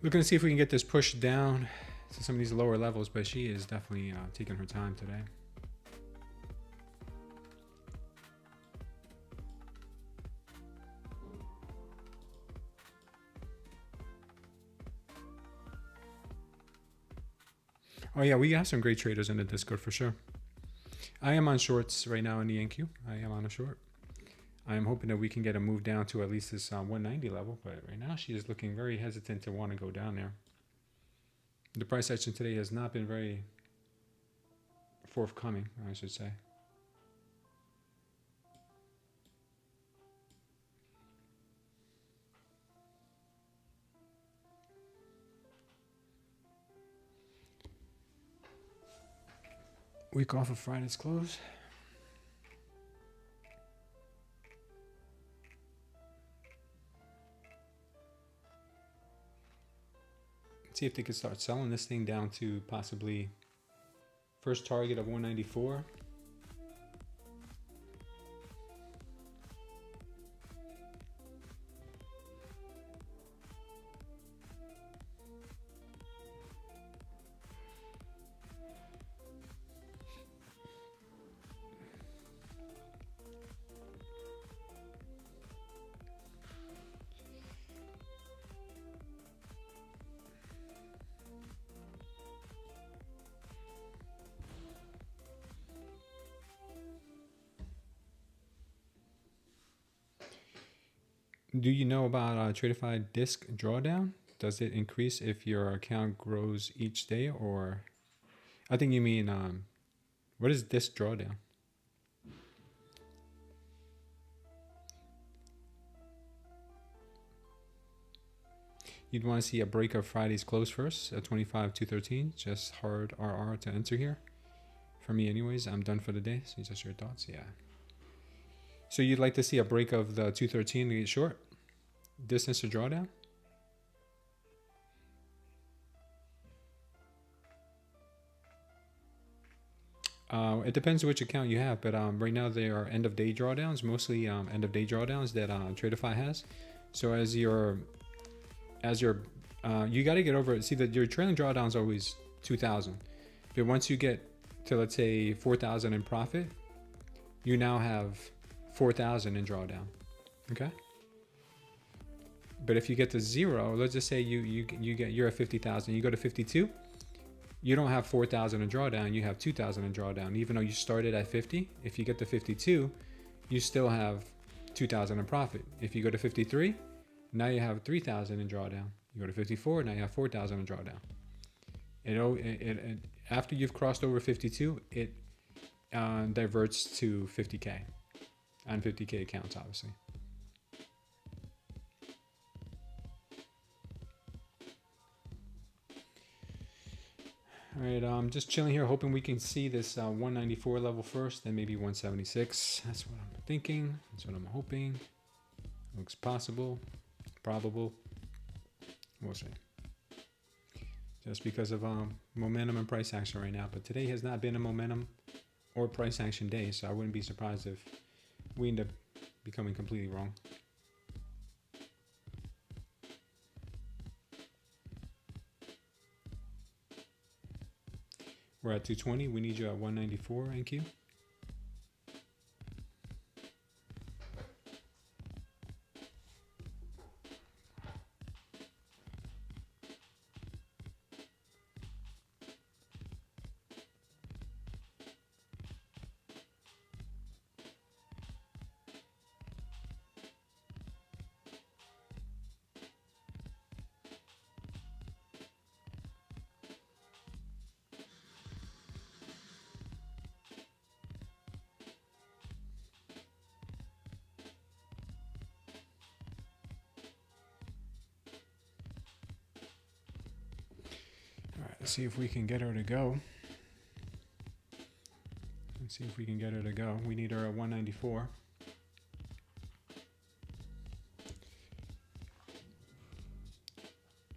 Looking to see if we can get this pushed down to some of these lower levels, but she is definitely taking her time today. Oh yeah, we have some great traders in the Discord for sure. I am on shorts right now in the NQ. I am on a short. I am hoping that we can get a move down to at least this 190 level, but right now she is looking very hesitant to want to go down there. The price action today has not been very forthcoming, I should say. Week off of Friday's close. See if they could start selling this thing down to possibly first target of 194. Do you know about Tradeify disk drawdown? Does it increase if your account grows each day? Or I think you mean what is disk drawdown? You'd want to see a break of Friday's close first at 25,213. Just hard RR to enter here. For me anyways, I'm done for the day. So just your thoughts. Yeah. So you'd like to see a break of the 213 to get short? Distance to drawdown? It depends which account you have, but right now they are end of day drawdowns, mostly end of day drawdowns that Tradeify has. So as you got to get over, see that your trailing drawdown is always 2,000, but once you get to, let's say, 4,000 in profit, you now have 4,000 in drawdown. Okay. But if you get to zero, let's just say you're at 50,000, you go to 52, you don't have 4,000 in drawdown, you have 2,000 in drawdown. Even though you started at 50, if you get to 52, you still have 2,000 in profit. If you go to 53, now you have 3,000 in drawdown. You go to 54, now you have 4,000 in drawdown. It after you've crossed over 52, it diverts to 50K on 50K accounts, obviously. All right, I'm just chilling here, hoping we can see this 194 level first, then maybe 176. That's what I'm thinking. That's what I'm hoping. Looks possible, probable. We'll see. Just because of momentum and price action right now. But today has not been a momentum or price action day, so I wouldn't be surprised if we end up becoming completely wrong. We're at 220. We need you at 194 NQ. Let's see if we can get her to go. Let's see if we can get her to go. We need her at 194.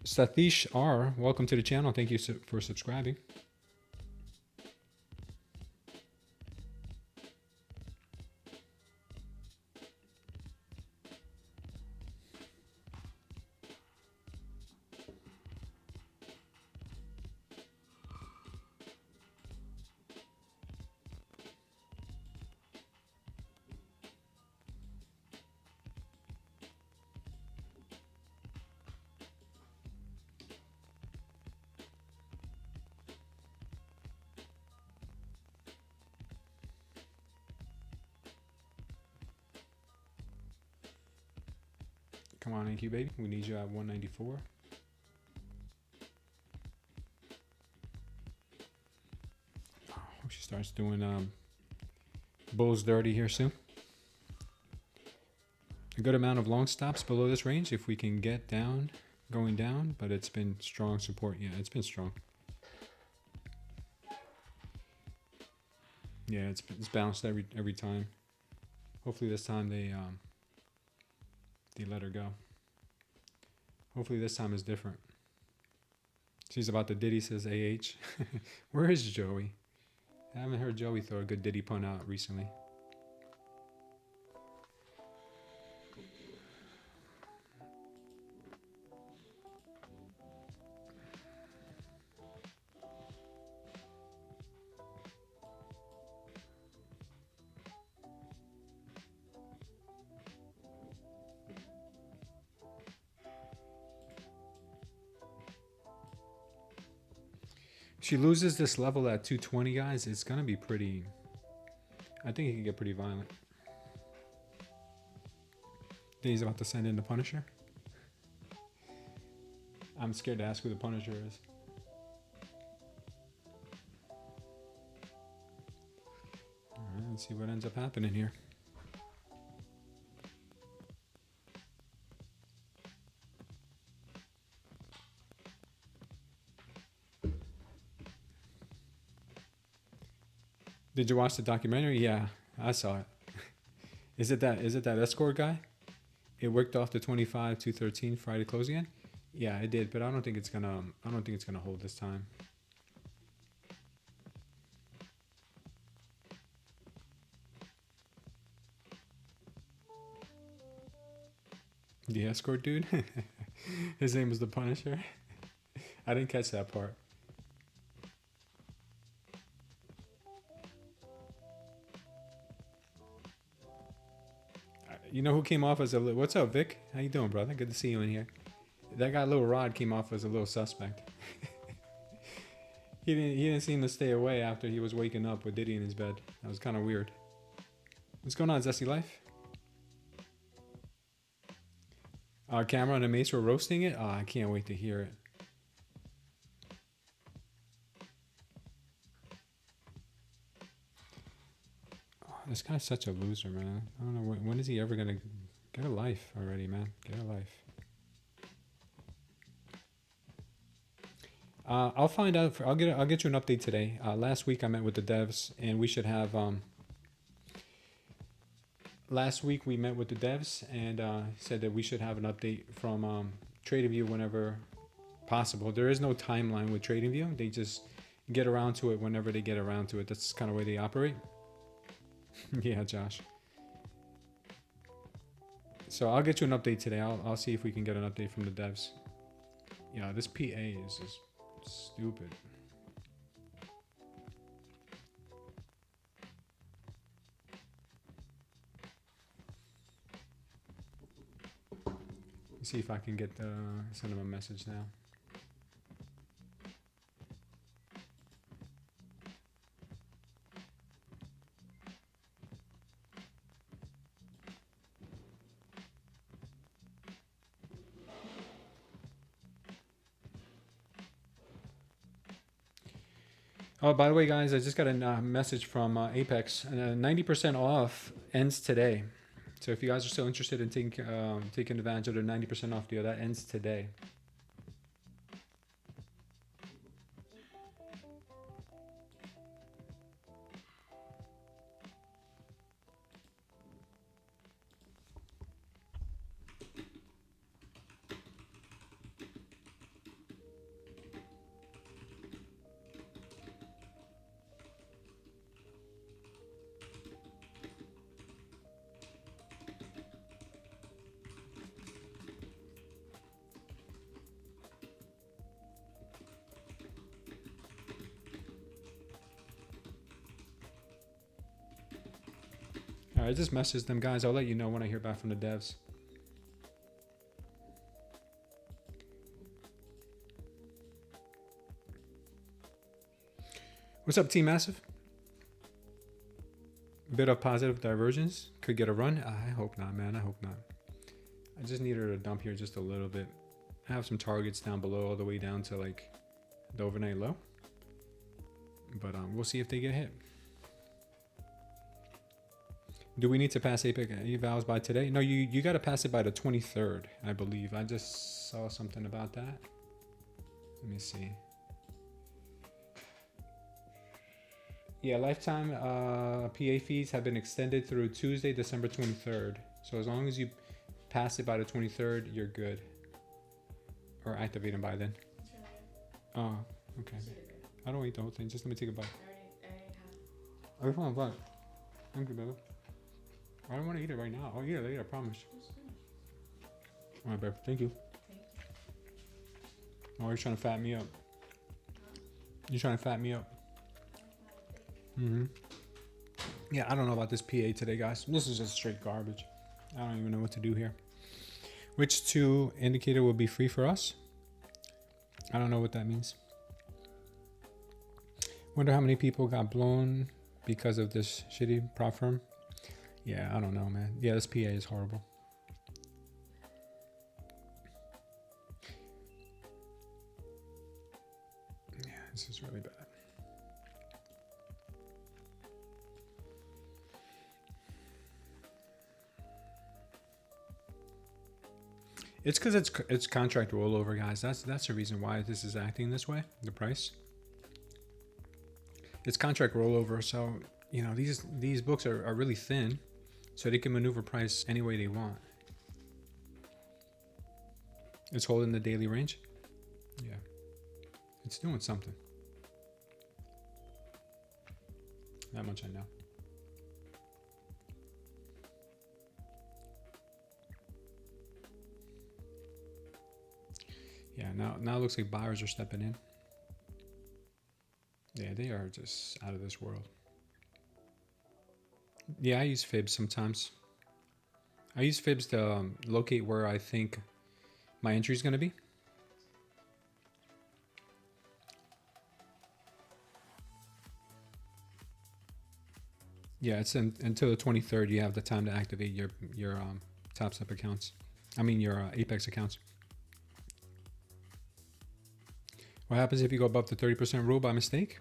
Satish R, welcome to the channel. Thank you for subscribing. Come on, NQ baby. We need you at 194. Hope she starts doing bulls dirty here soon. A good amount of long stops below this range if we can get down, going down, but it's been strong support. Yeah, it's been strong. Yeah, it's bounced every time. Hopefully this time they let her go. Hopefully this time is different. She's about to Diddy, says AH. Where is Joey? I haven't heard Joey throw a good Diddy pun out recently. She loses this level at 220, guys. It's gonna be pretty. I think it can get pretty violent. He's about to send in the Punisher. I'm scared to ask who the Punisher is. All right, let's see what ends up happening here. Did you watch the documentary? Yeah, I saw it. Is it that escort guy? It worked off the 25 to 13 Friday close again? Yeah, it did, but I don't think it's gonna hold this time. The escort dude? His name was the Punisher. I didn't catch that part. You know who came off as a little... What's up, Vic? How you doing, brother? Good to see you in here. That guy, Lil Rod, came off as a little suspect. He didn't seem to stay away after he was waking up with Diddy in his bed. That was kind of weird. What's going on, Zesty Life? Cameron and Mace were roasting it? Oh, I can't wait to hear it. This guy's such a loser, man. I don't know, when is he ever gonna get a life already, man? Get a life. I'll find out. I'll get you an update today. Last week I met with the devs, and we should have. Last week we met with the devs and said that we should have an update from TradingView whenever possible. There is no timeline with TradingView. They just get around to it whenever they get around to it. That's kind of the way they operate. Yeah, Josh. So I'll get you an update today. I'll see if we can get an update from the devs. Yeah, this PA is just stupid. Let's see if I can get send him a message now. Oh, by the way, guys, I just got a message from Apex. 90% off ends today. So if you guys are still interested in taking advantage of their 90% off deal, that ends today. All right, I just messaged them, guys. I'll let you know when I hear back from the devs. What's up, Team Massive? Bit of positive divergence. Could get a run. I hope not, man. I hope not. I just needed to dump here just a little bit. I have some targets down below all the way down to like the overnight low. But we'll see if they get hit. Do we need to pass APEC evals by today? No, you got to pass it by the 23rd, I believe. I just saw something about that. Let me see. Yeah, lifetime PA fees have been extended through Tuesday, December 23rd. So as long as you pass it by the 23rd, you're good. Or activate them by then. Oh, okay. I don't eat the whole thing. Just let me take a bite. I already have. I want a bite. Thank you, baby. I don't want to eat it right now. I'll eat it later, I promise. All right, babe. Thank you. Oh, you're trying to fatten me up. You're trying to fatten me up. Yeah, I don't know about this PA today, guys. This is just straight garbage. I don't even know what to do here. Which two indicator will be free for us? I don't know what that means. Wonder how many people got blown because of this shitty prop firm. Yeah, I don't know, man. Yeah, this PA is horrible. Yeah, this is really bad. It's because it's contract rollover, guys. That's the reason why this is acting this way. The price. It's contract rollover, so you know these books are really thin, so they can maneuver price any way they want. It's holding the daily range. Yeah, it's doing something. That much I know. Yeah, now it looks like buyers are stepping in. Yeah, they are just out of this world. Yeah, I use fibs sometimes. I use fibs to locate where I think my entry is going to be. Yeah, it's until the 23rd. You have the time to activate your TopStep accounts. I mean your Apex accounts. What happens if you go above the 30% rule by mistake?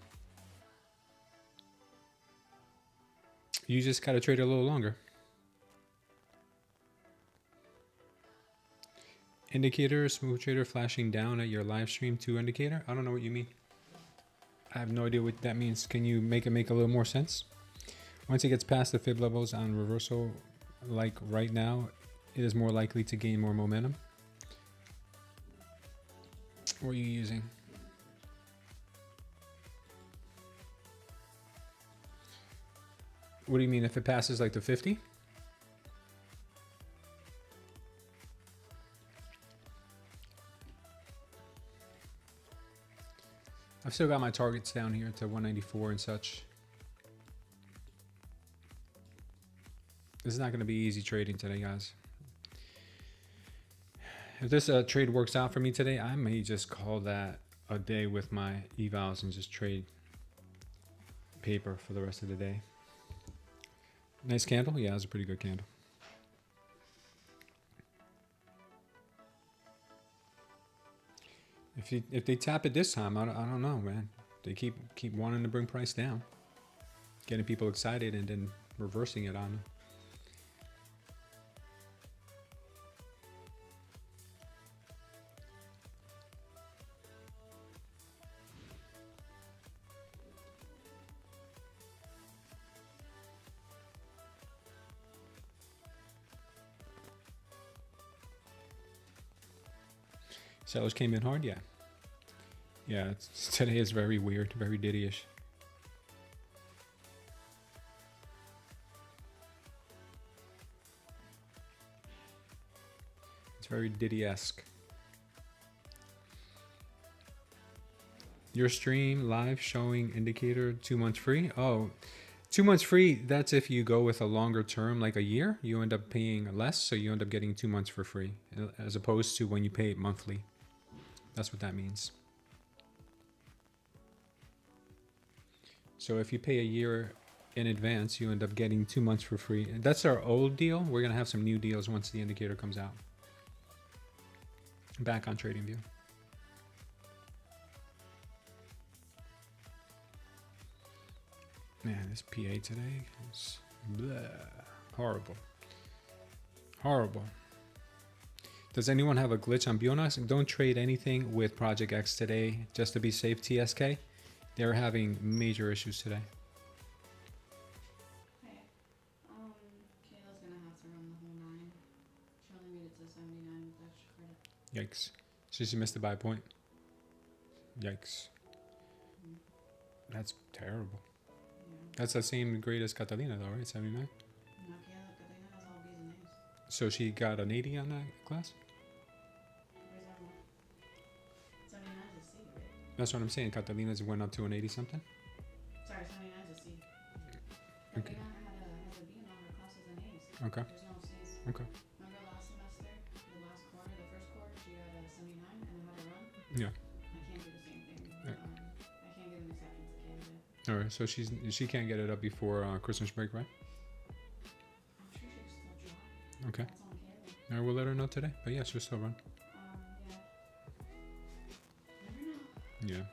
You just gotta trade a little longer. Indicator, smooth trader flashing down at your live stream 2 indicator. I don't know what you mean. I have no idea what that means. Can you make a little more sense? Once it gets past the fib levels on reversal, like right now, it is more likely to gain more momentum. What are you using? What do you mean if it passes like the 50? I've still got my targets down here to 194 and such. This is not going to be easy trading today, guys. If this trade works out for me today, I may just call that a day with my evals and just trade paper for the rest of the day. Nice candle? Yeah, it's a pretty good candle. If they tap it this time, I don't know, man. They keep wanting to bring price down, getting people excited and then reversing it on them. Sellers came in hard, yeah. Yeah, today is very weird, very Diddy-ish. It's very Diddy-esque. Your stream live showing indicator 2 months free. Oh, 2 months free. That's if you go with a longer term, like a year, you end up paying less. So you end up getting 2 months for free as opposed to when you pay it monthly. That's what that means. So if you pay a year in advance, you end up getting 2 months for free. And that's our old deal. We're going to have some new deals once the indicator comes out. Back on TradingView. Man, this PA today is horrible. Horrible. Does anyone have a glitch on Bulenox? Don't trade anything with Project X today, just to be safe. TSK, they're having major issues today. Hey, Kayla's gonna have to run the whole 9. She only made it to 79 with extra credit. Yikes. She missed it by a point. Yikes. That's terrible. Yeah. That's the same grade as Catalina though, right? 79? No, Catalina has all B's and A's. So she got an 80 on that class? Where's that one? 79 is a C, right? That's what I'm saying. Catalina's went up to an 80 something? Sorry, 79 is a C. Okay. Catalina has a B in all her classes and A's. Okay. There's no C's. Okay. Remember last semester, the last quarter, the first quarter, she got a 79 and had a run? Yeah. I can't do the same thing. Yeah. I can't get an acceptance to candidate. All right. So she can't get it up before Christmas break, right? I'm sure she can still try. Okay. That's on Kayla. All right. We'll let her know today. But yeah, she'll still run. Yeah. Never know. Yeah.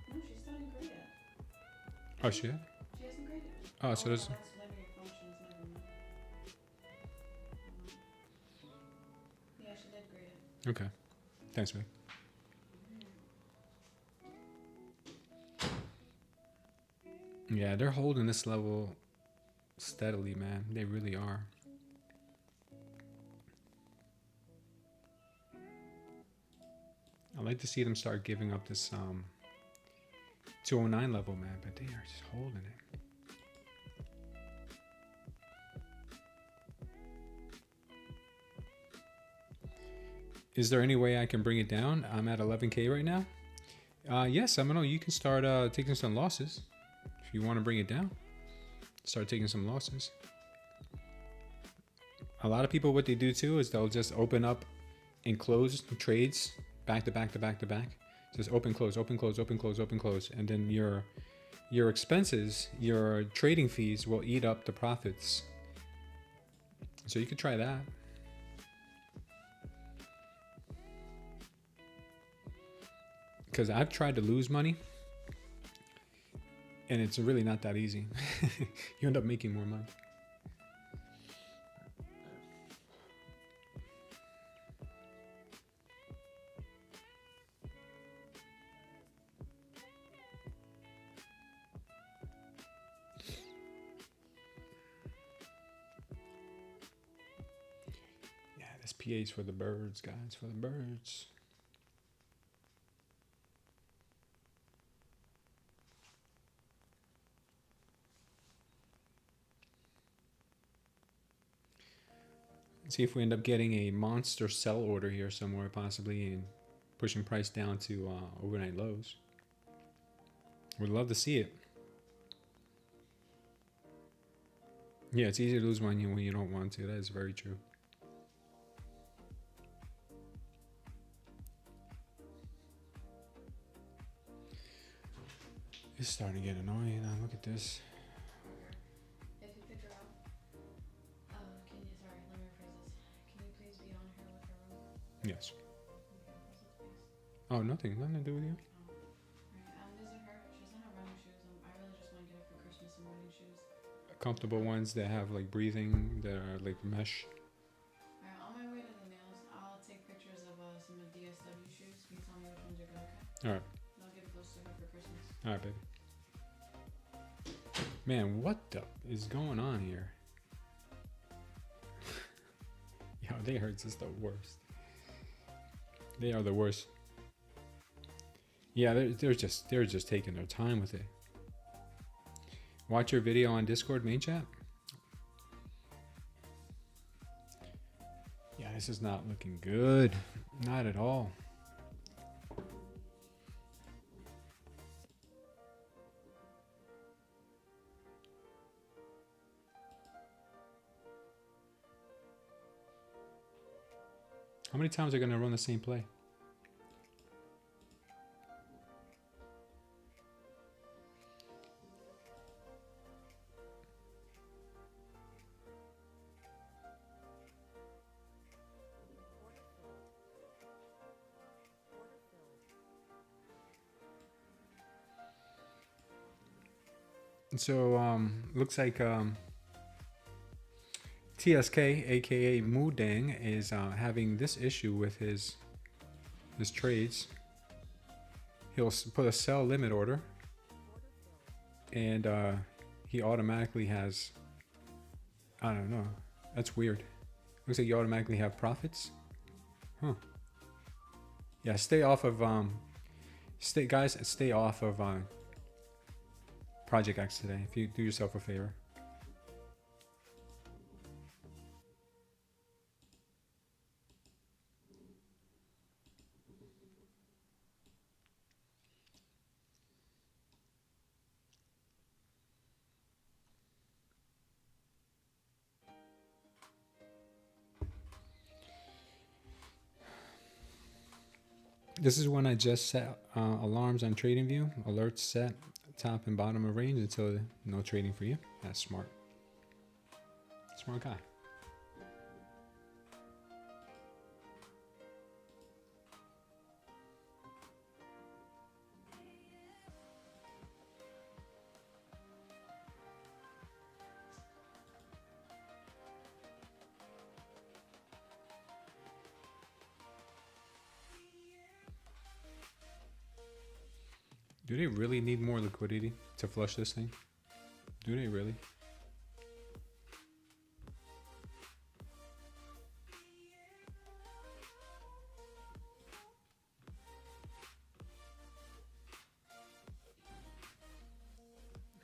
No, she's studying great yet. Oh, she had? She hasn't graded. Oh, so there's. That's linear functions, never mind. Yeah, she did grade it. Okay. Thanks, man. Yeah, they're holding this level steadily, man. They really are. I'd like to see them start giving up this 209 level, man, but they are just holding it. Is there any way I can bring it down? I'm at 11K right now. Yes, I know you can start taking some losses if you want to bring it down. Start taking some losses. A lot of people, what they do too is they'll just open up and close trades back to back to back to back. Just open, close, open, close, open, close, open, close, and then your expenses, your trading fees will eat up the profits. So you could try that. Because I've tried to lose money, and it's really not that easy. You end up making more money. Yeah, this PA's for the birds, guys, for the birds. See if we end up getting a monster sell order here somewhere possibly and pushing price down to overnight lows. Would love to see it. Yeah, it's easy to lose money when you don't want to. That is very true. It's starting to get annoying. Now look at this. If you pick her up, can you, sorry, let me rephrase this. Can you please be on here with her room? Yes. Okay, what's the space? Oh, nothing to do with you. Right, is it her? She doesn't have running shoes. I really just want to get her for Christmas some running shoes. Comfortable ones that have like breathing, that are like mesh. Alright, on my way to the nails, I'll take pictures of some of DSW shoes. You tell me which ones are good, okay? All right. And I'll give those to her for Christmas. All right, baby. Man, what the is going on here? Yo, they are just the worst. They are the worst. Yeah, they're just taking their time with it. Watch your video on Discord main chat. Yeah, this is not looking good. Not at all. How many times are they going to run the same play? So looks like TSK, aka Moodang, is having this issue with his trades. He'll put a sell limit order, and he automatically has, I don't know, that's weird. Looks like you automatically have profits. Huh. Yeah, stay off of stay off of Project X today if you do yourself a favor. This is when I just set alarms on TradingView. Alerts set top and bottom of range until no trading for you. That's smart. Smart guy. Do they really need more liquidity to flush this thing? Do they really?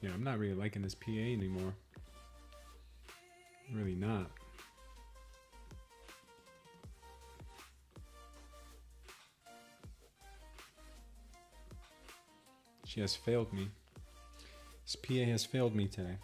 Yeah, I'm not really liking this PA anymore. Really not. She has failed me. This PA has failed me today.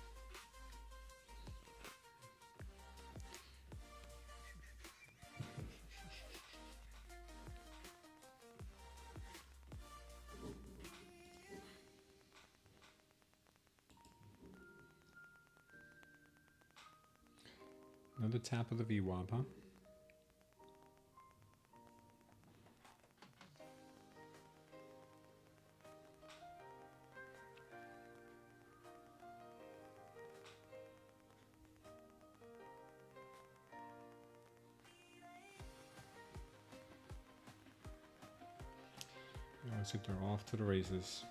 Another tap of the VWAP, huh? Looks like they're off to the races.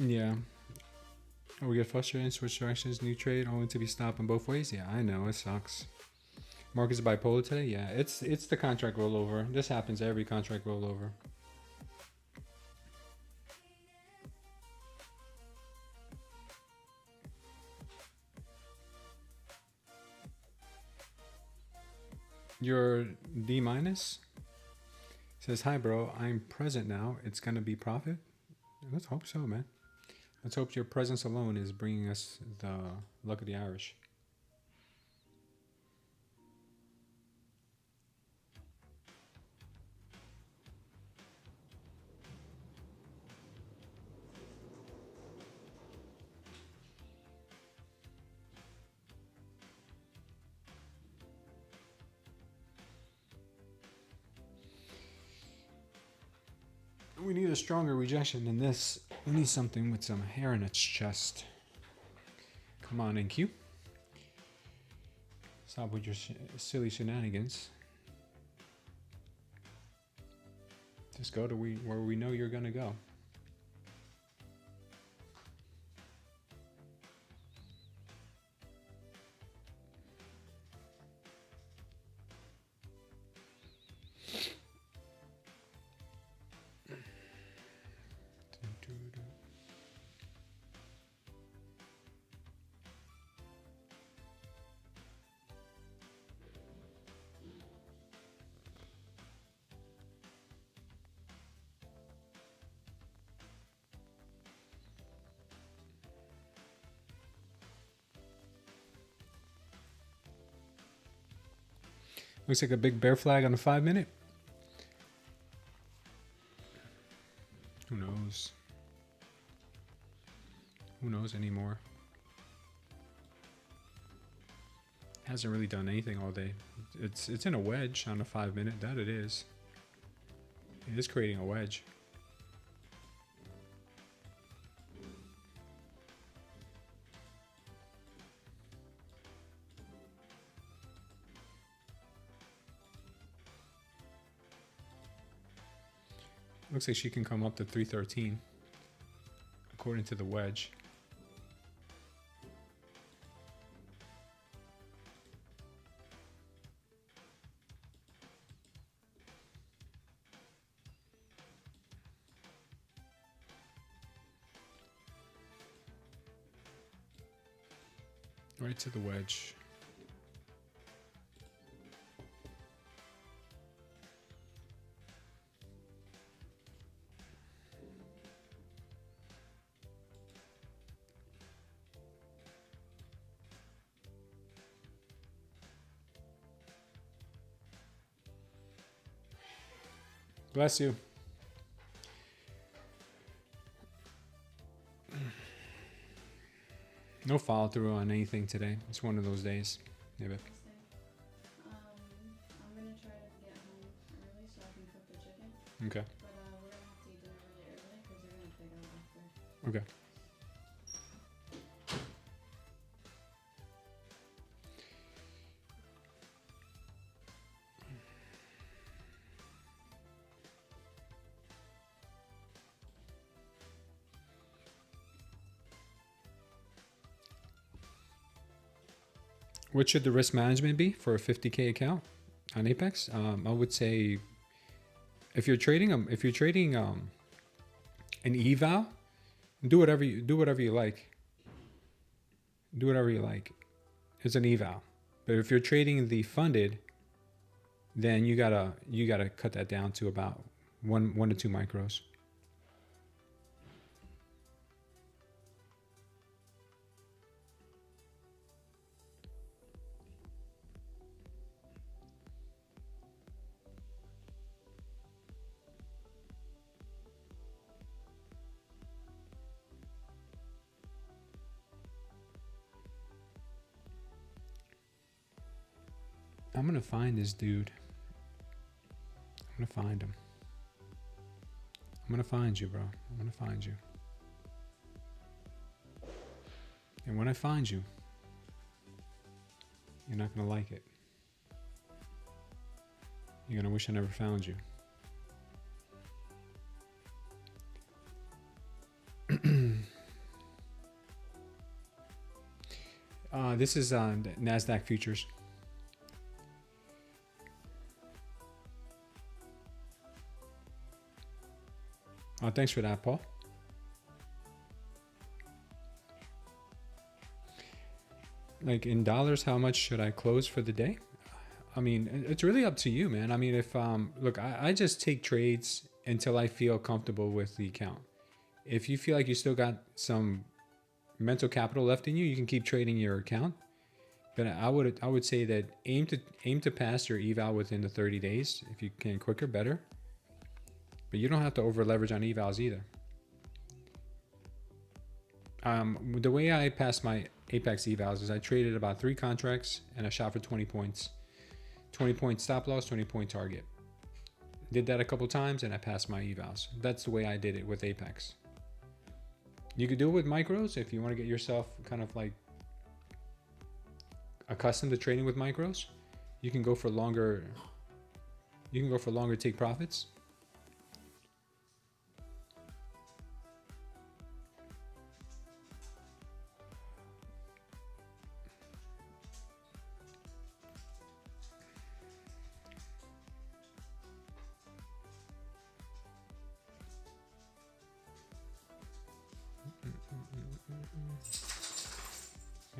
Yeah. Oh, we get frustrated and switch directions, new trade, only to be stopped in both ways. Yeah, I know, it sucks. Market's bipolar today. Yeah, it's the contract rollover. This happens every contract rollover. Your D minus says, "Hi, bro. I'm present now. It's gonna be profit. Let's hope so, man. Let's hope your presence alone is bringing us the luck of the Irish." We need a stronger rejection than this. We need something with some hair in its chest. Come on, NQ. Stop with your silly shenanigans. Just go to where we know you're gonna go. Looks like a big bear flag on the 5-minute. Who knows? Who knows anymore? Hasn't really done anything all day. It's in a wedge on the 5-minute. That it is. It is creating a wedge. Looks like she can come up to 313 according to the wedge. Right to the wedge. Bless you. No follow through on anything today. It's one of those days. Yeah, babe. I'm gonna try to get home early so I can cook the chicken. Okay. But we're gonna have to eat dinner really early because they're gonna pick up after. Okay. What should the risk management be for a 50K account on Apex? I would say if you're trading an eval, do whatever you like. Do whatever you like. It's an eval. But if you're trading the funded, then you gotta cut that down to about 1 to 2 micros. I'm gonna find this dude. I'm gonna find him. I'm gonna find you, bro. I'm gonna find you. And when I find you, you're not gonna like it. You're gonna wish I never found you. This is Nasdaq Futures. Thanks for that, Paul. Like in dollars, how much should I close for the day? I mean, it's really up to you, man. I mean, if look, I just take trades until I feel comfortable with the account. If you feel like you still got some mental capital left in you, you can keep trading your account. But I would say that aim to pass your eval within the 30 days. If you can quicker, better. But you don't have to over leverage on evals either. The way I passed my Apex evals is I traded about 3 contracts and I shot for 20 points. 20 point stop loss, 20 point target. Did that a couple times and I passed my evals. That's the way I did it with Apex. You could do it with micros if you want to get yourself kind of like accustomed to trading with micros. You can go for longer. You can go for longer take profits.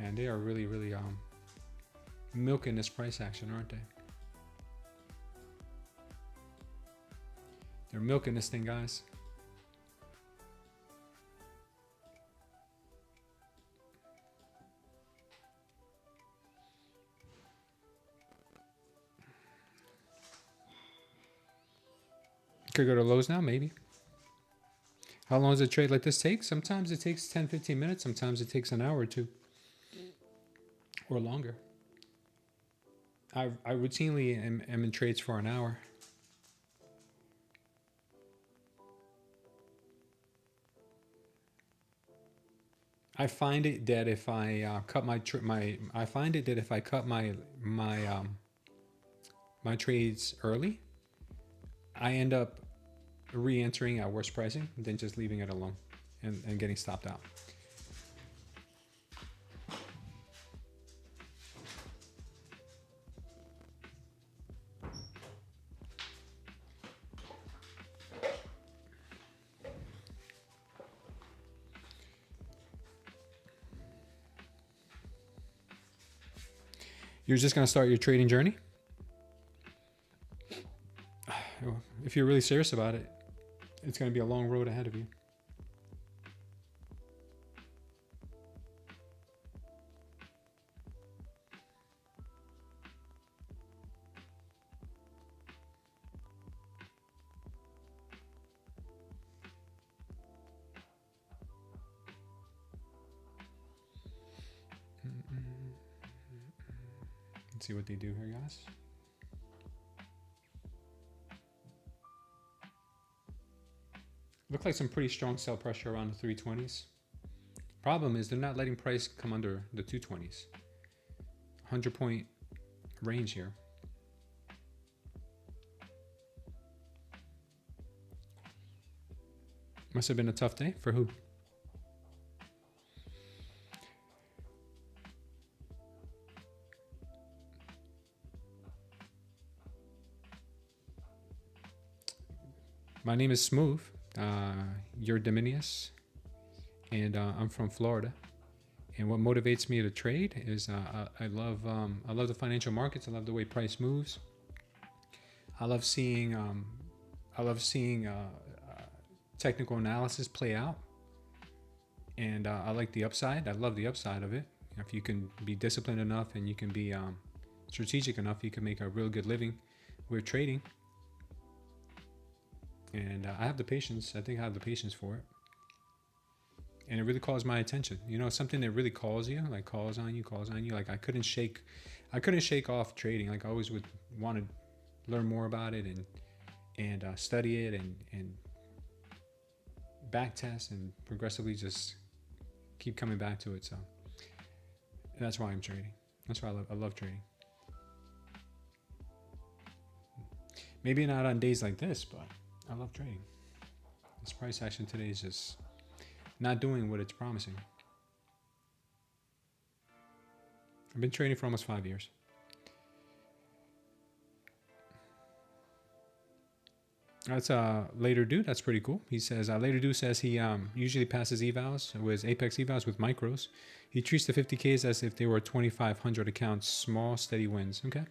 And they are really milking this price action, aren't they? They're milking this thing, guys. Could go to lows now, maybe. How long does a trade like this take? Sometimes it takes 10, 15 minutes. Sometimes it takes an hour or two or longer. I routinely am in trades for an hour. I find it that if I cut my my trades early, I end up re-entering at worse pricing than just leaving it alone and getting stopped out. You're just going to start your trading journey? If you're really serious about it, it's going to be a long road ahead of you. Let's see what they do here, guys. Look like some pretty strong sell pressure around the 320s. Problem is they're not letting price come under the 220s. 100-point range here. Must have been a tough day for who? My name is Smooth. You're Dominius, and I'm from Florida. And what motivates me to trade is I love the financial markets. I love the way price moves. I love seeing technical analysis play out, and I like the upside. I love the upside of it. If you can be disciplined enough and you can be strategic enough, you can make a real good living with trading. And I have the patience. I think I have the patience for it. And it really calls my attention. You know, something that really calls you, like calls on you. Like I couldn't shake off trading. Like I always would want to learn more about it and study it and back test and progressively just keep coming back to it. So that's why I'm trading. That's why I love trading. Maybe not on days like this, but I love trading. This price action today is just not doing what it's promising. I've been trading for almost 5 years. That's Later Dude. That's pretty cool. He says, Later Dude says he usually passes evals with Apex evals with micros. He treats the 50Ks as if they were 2,500 accounts, small, steady wins. Okay.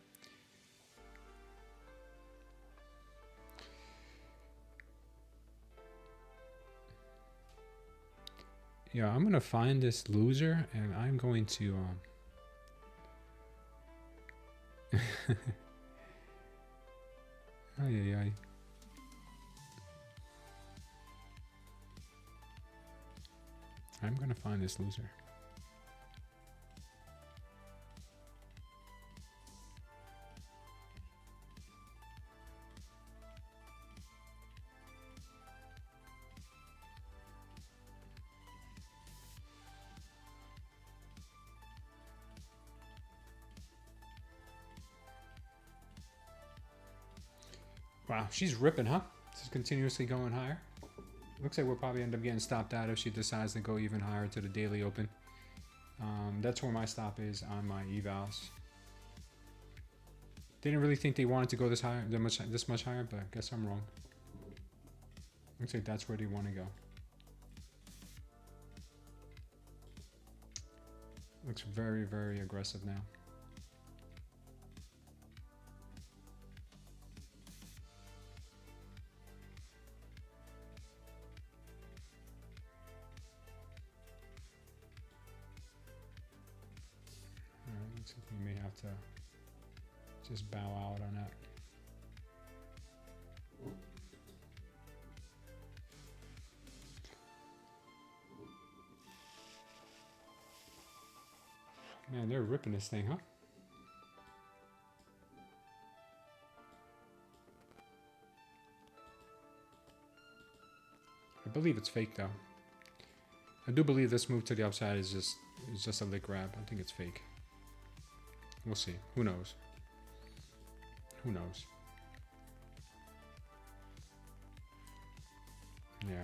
Yeah, I'm gonna find this loser and I'm going to ay, ay, ay. I'm gonna find this loser. Wow, she's ripping, huh? She's continuously going higher. Looks like we'll probably end up getting stopped out if she decides to go even higher to the daily open. That's where my stop is on my evals. Didn't really think they wanted to go this higher, this much higher, but I guess I'm wrong. Looks like that's where they want to go. Looks very, very aggressive now. Looks like we may have to just bow out on that. Man, they're ripping this thing, huh? I believe it's fake though. I do believe this move to the upside is just a lick grab. I think it's fake. We'll see. Who knows? Who knows? Yeah.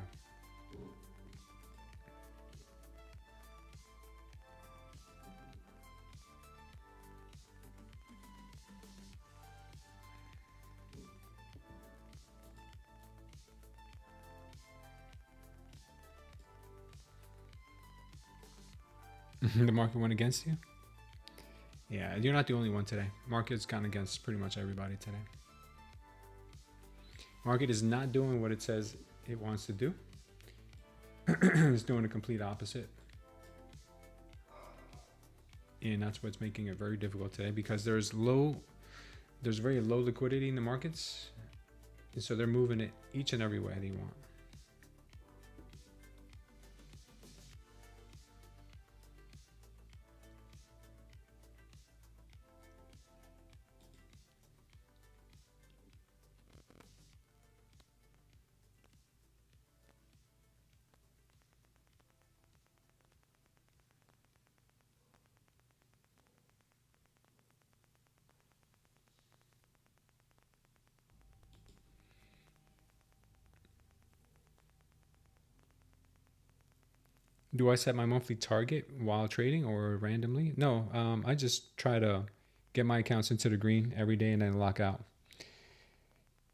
The market went against you? Yeah, you're not the only one today. Market's gone against pretty much everybody today. Market is not doing what it says it wants to do. It's doing the complete opposite. And that's what's making it very difficult today, because there's very low liquidity in the markets. And so they're moving it each and every way they want. Do I set my monthly target while trading or randomly? No, I just try to get my accounts into the green every day and then lock out.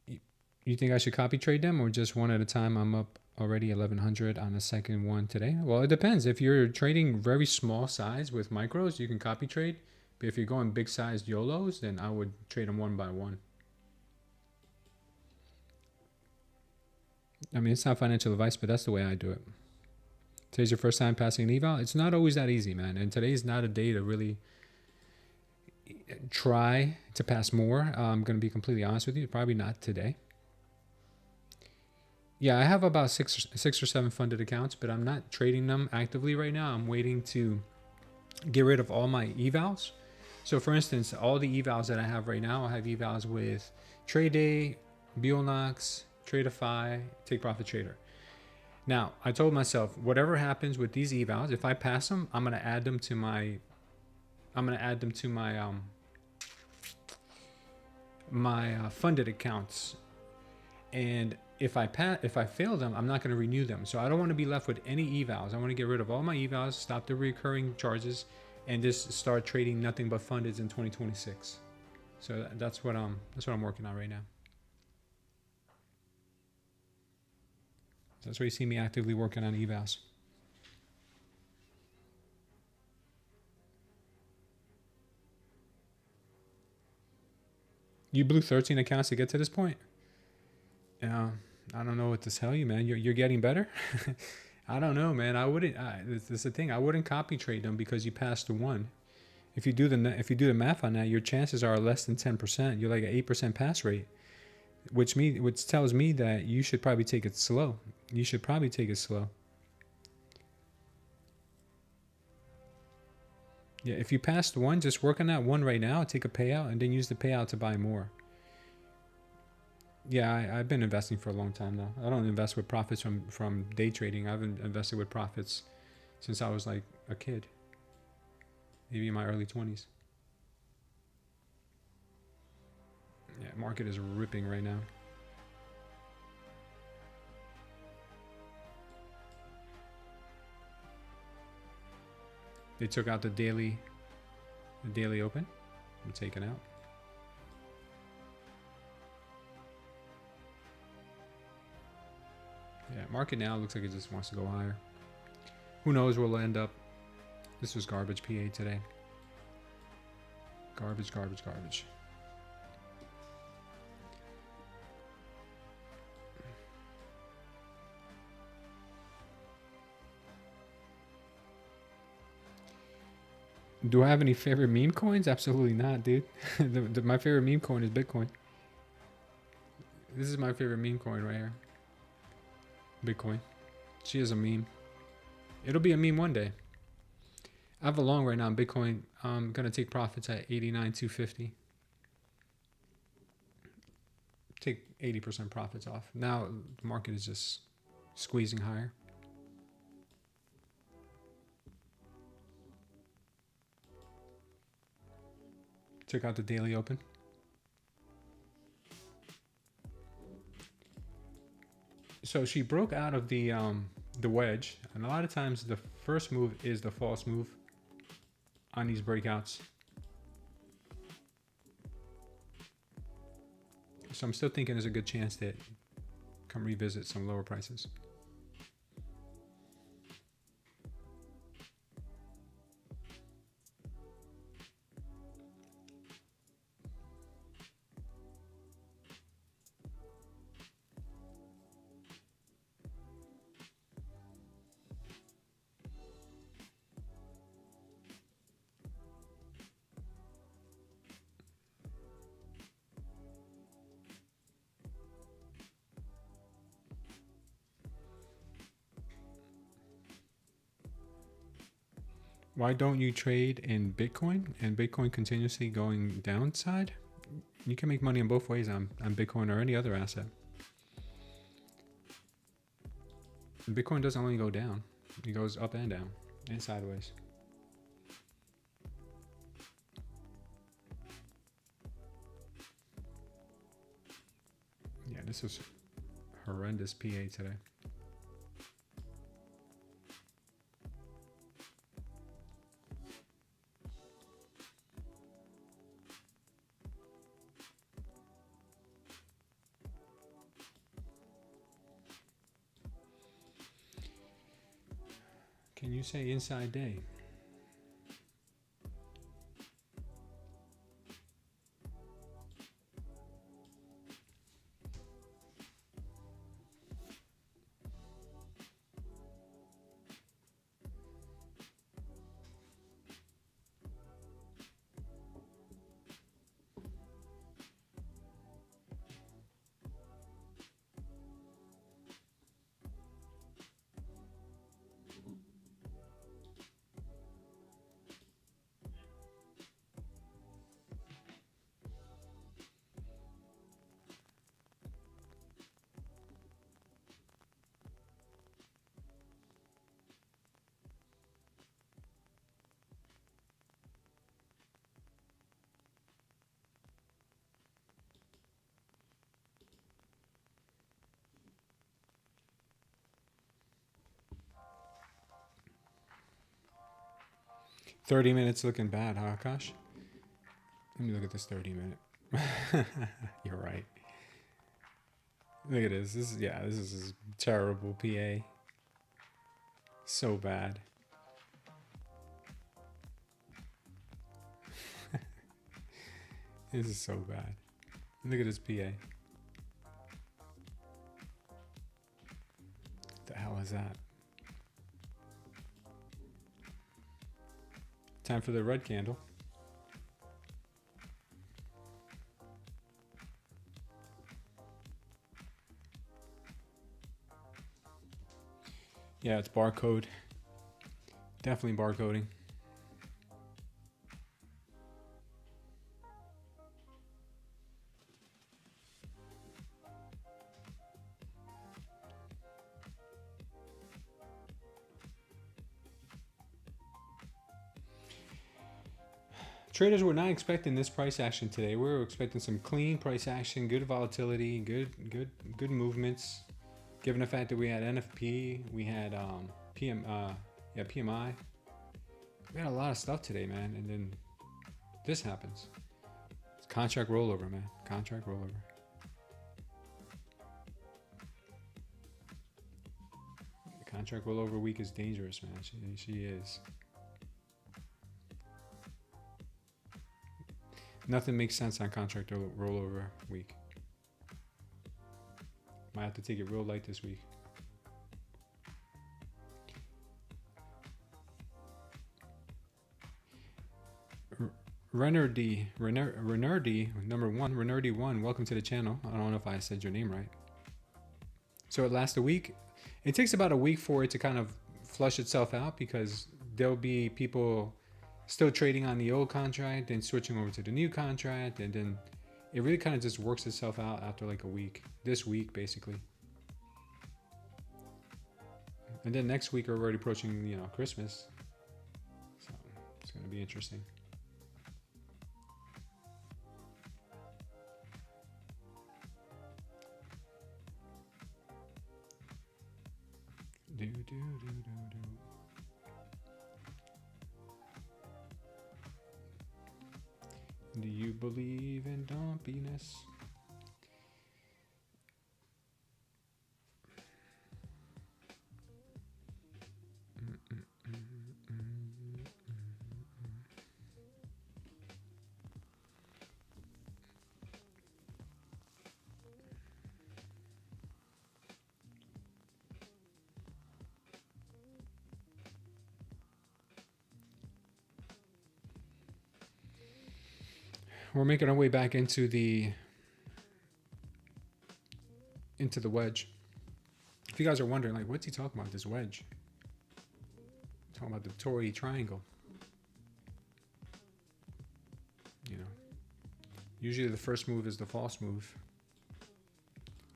You think I should copy trade them or just one at a time? I'm up already 1100 on the second one today. Well, it depends. If you're trading very small size with micros, you can copy trade. But if you're going big sized YOLOs, then I would trade them one by one. I mean, it's not financial advice, but that's the way I do it. Today's your first time passing an eval. It's not always that easy, man. And today's not a day to really try to pass more. I'm going to be completely honest with you. Probably not today. Yeah, I have about six or seven funded accounts, but I'm not trading them actively right now. I'm waiting to get rid of all my evals. So for instance, all the evals that I have right now, I have evals with Tradeday, Bulenox, Tradeify, Take Profit Trader. Now, I told myself, whatever happens with these evals, if I pass them, I'm gonna add them to my funded accounts. And if I fail them, I'm not gonna renew them. So I don't want to be left with any evals. I want to get rid of all my evals, stop the recurring charges, and just start trading nothing but fundeds in 2026. So that's what I'm working on right now. That's where you see me actively working on evals. You blew 13 accounts to get to this point? Yeah, I don't know what to tell you, man. You're getting better? I don't know, man. I wouldn't. This is the thing. I wouldn't copy trade them because you passed the one. If you do the math on that, your chances are less than 10%. You're like an 8% pass rate, which tells me that you should probably take it slow. You should probably take it slow. Yeah, if you passed one, just work on that one right now, take a payout, and then use the payout to buy more. Yeah, I've been investing for a long time now. I don't invest with profits from day trading. I've invested with profits since I was like a kid, maybe in my early 20s. Yeah, market is ripping right now. They took out the daily open. I'm taken out. Yeah, market now looks like it just wants to go higher. Who knows where we'll end up. This was garbage PA today. Garbage, garbage, garbage. Do I have any favorite meme coins? Absolutely not, dude. My favorite meme coin is Bitcoin. This is my favorite meme coin right here. Bitcoin. She is a meme. It'll be a meme one day. I have a long right now in Bitcoin. I'm going to take profits at 89,250. Take 80% profits off. Now the market is just squeezing higher. Check out the daily open. So she broke out of the wedge, and a lot of times the first move is the false move on these breakouts. So I'm still thinking there's a good chance that come revisit some lower prices. Why don't you trade in Bitcoin and Bitcoin continuously going downside? You can make money in both ways on Bitcoin or any other asset. Bitcoin doesn't only go down, it goes up and down and sideways. Yeah, this was horrendous PA today. Can you say inside day? $30 minutes looking bad, huh, Akash? Let me look at this 30-minute. You're right. Look at this. This is terrible PA. So bad. This is so bad. Look at this PA. What the hell is that? Time for the red candle. Yeah, it's barcode. Definitely barcoding. Traders were not expecting this price action today. We were expecting some clean price action, good volatility, good movements. Given the fact that we had NFP, we had PMI. We had a lot of stuff today, man. And then this happens. It's contract rollover, man. Contract rollover. The contract rollover week is dangerous, man. She is. Nothing makes sense on contract rollover week. Might have to take it real light this week. Renardy, number one, Renardy1, welcome to the channel. I don't know if I said your name right. So it lasts a week. It takes about a week for it to kind of flush itself out because there'll be people still trading on the old contract, then switching over to the new contract, and then it really kind of just works itself out after like a week. This week, basically. And then next week, we're already approaching, you know, Christmas. So it's going to be interesting. Do you believe in dumpiness? We're making our way back into the wedge. If you guys are wondering, like, what's he talking about, this wedge? Talking about the Tory triangle. You know, usually the first move is the false move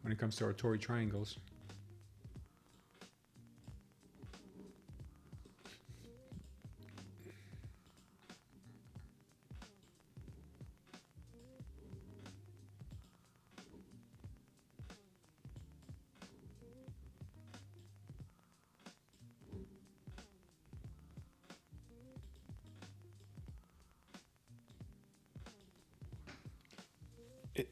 when it comes to our Tory triangles.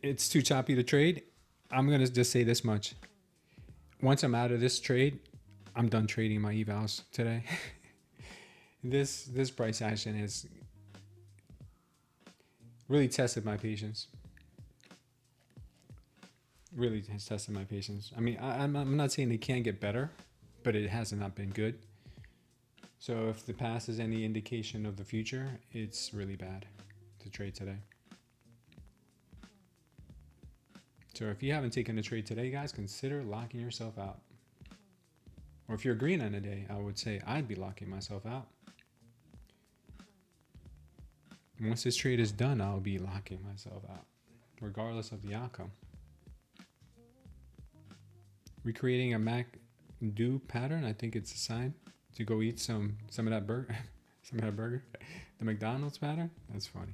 It's too choppy to trade. I'm going to just say this much. Once I'm out of this trade, I'm done trading my evals today. This price action has really tested my patience. Really has tested my patience. I mean, I'm not saying it can't get better, but it has not been good. So if the past is any indication of the future, it's really bad to trade today. So if you haven't taken a trade today, guys, consider locking yourself out. Or if you're green on a day, I would say I'd be locking myself out. And once this trade is done, I'll be locking myself out, regardless of the outcome. Recreating a MACD pattern, I think it's a sign to go eat some of that burger. Some of that burger. The McDonald's pattern? That's funny.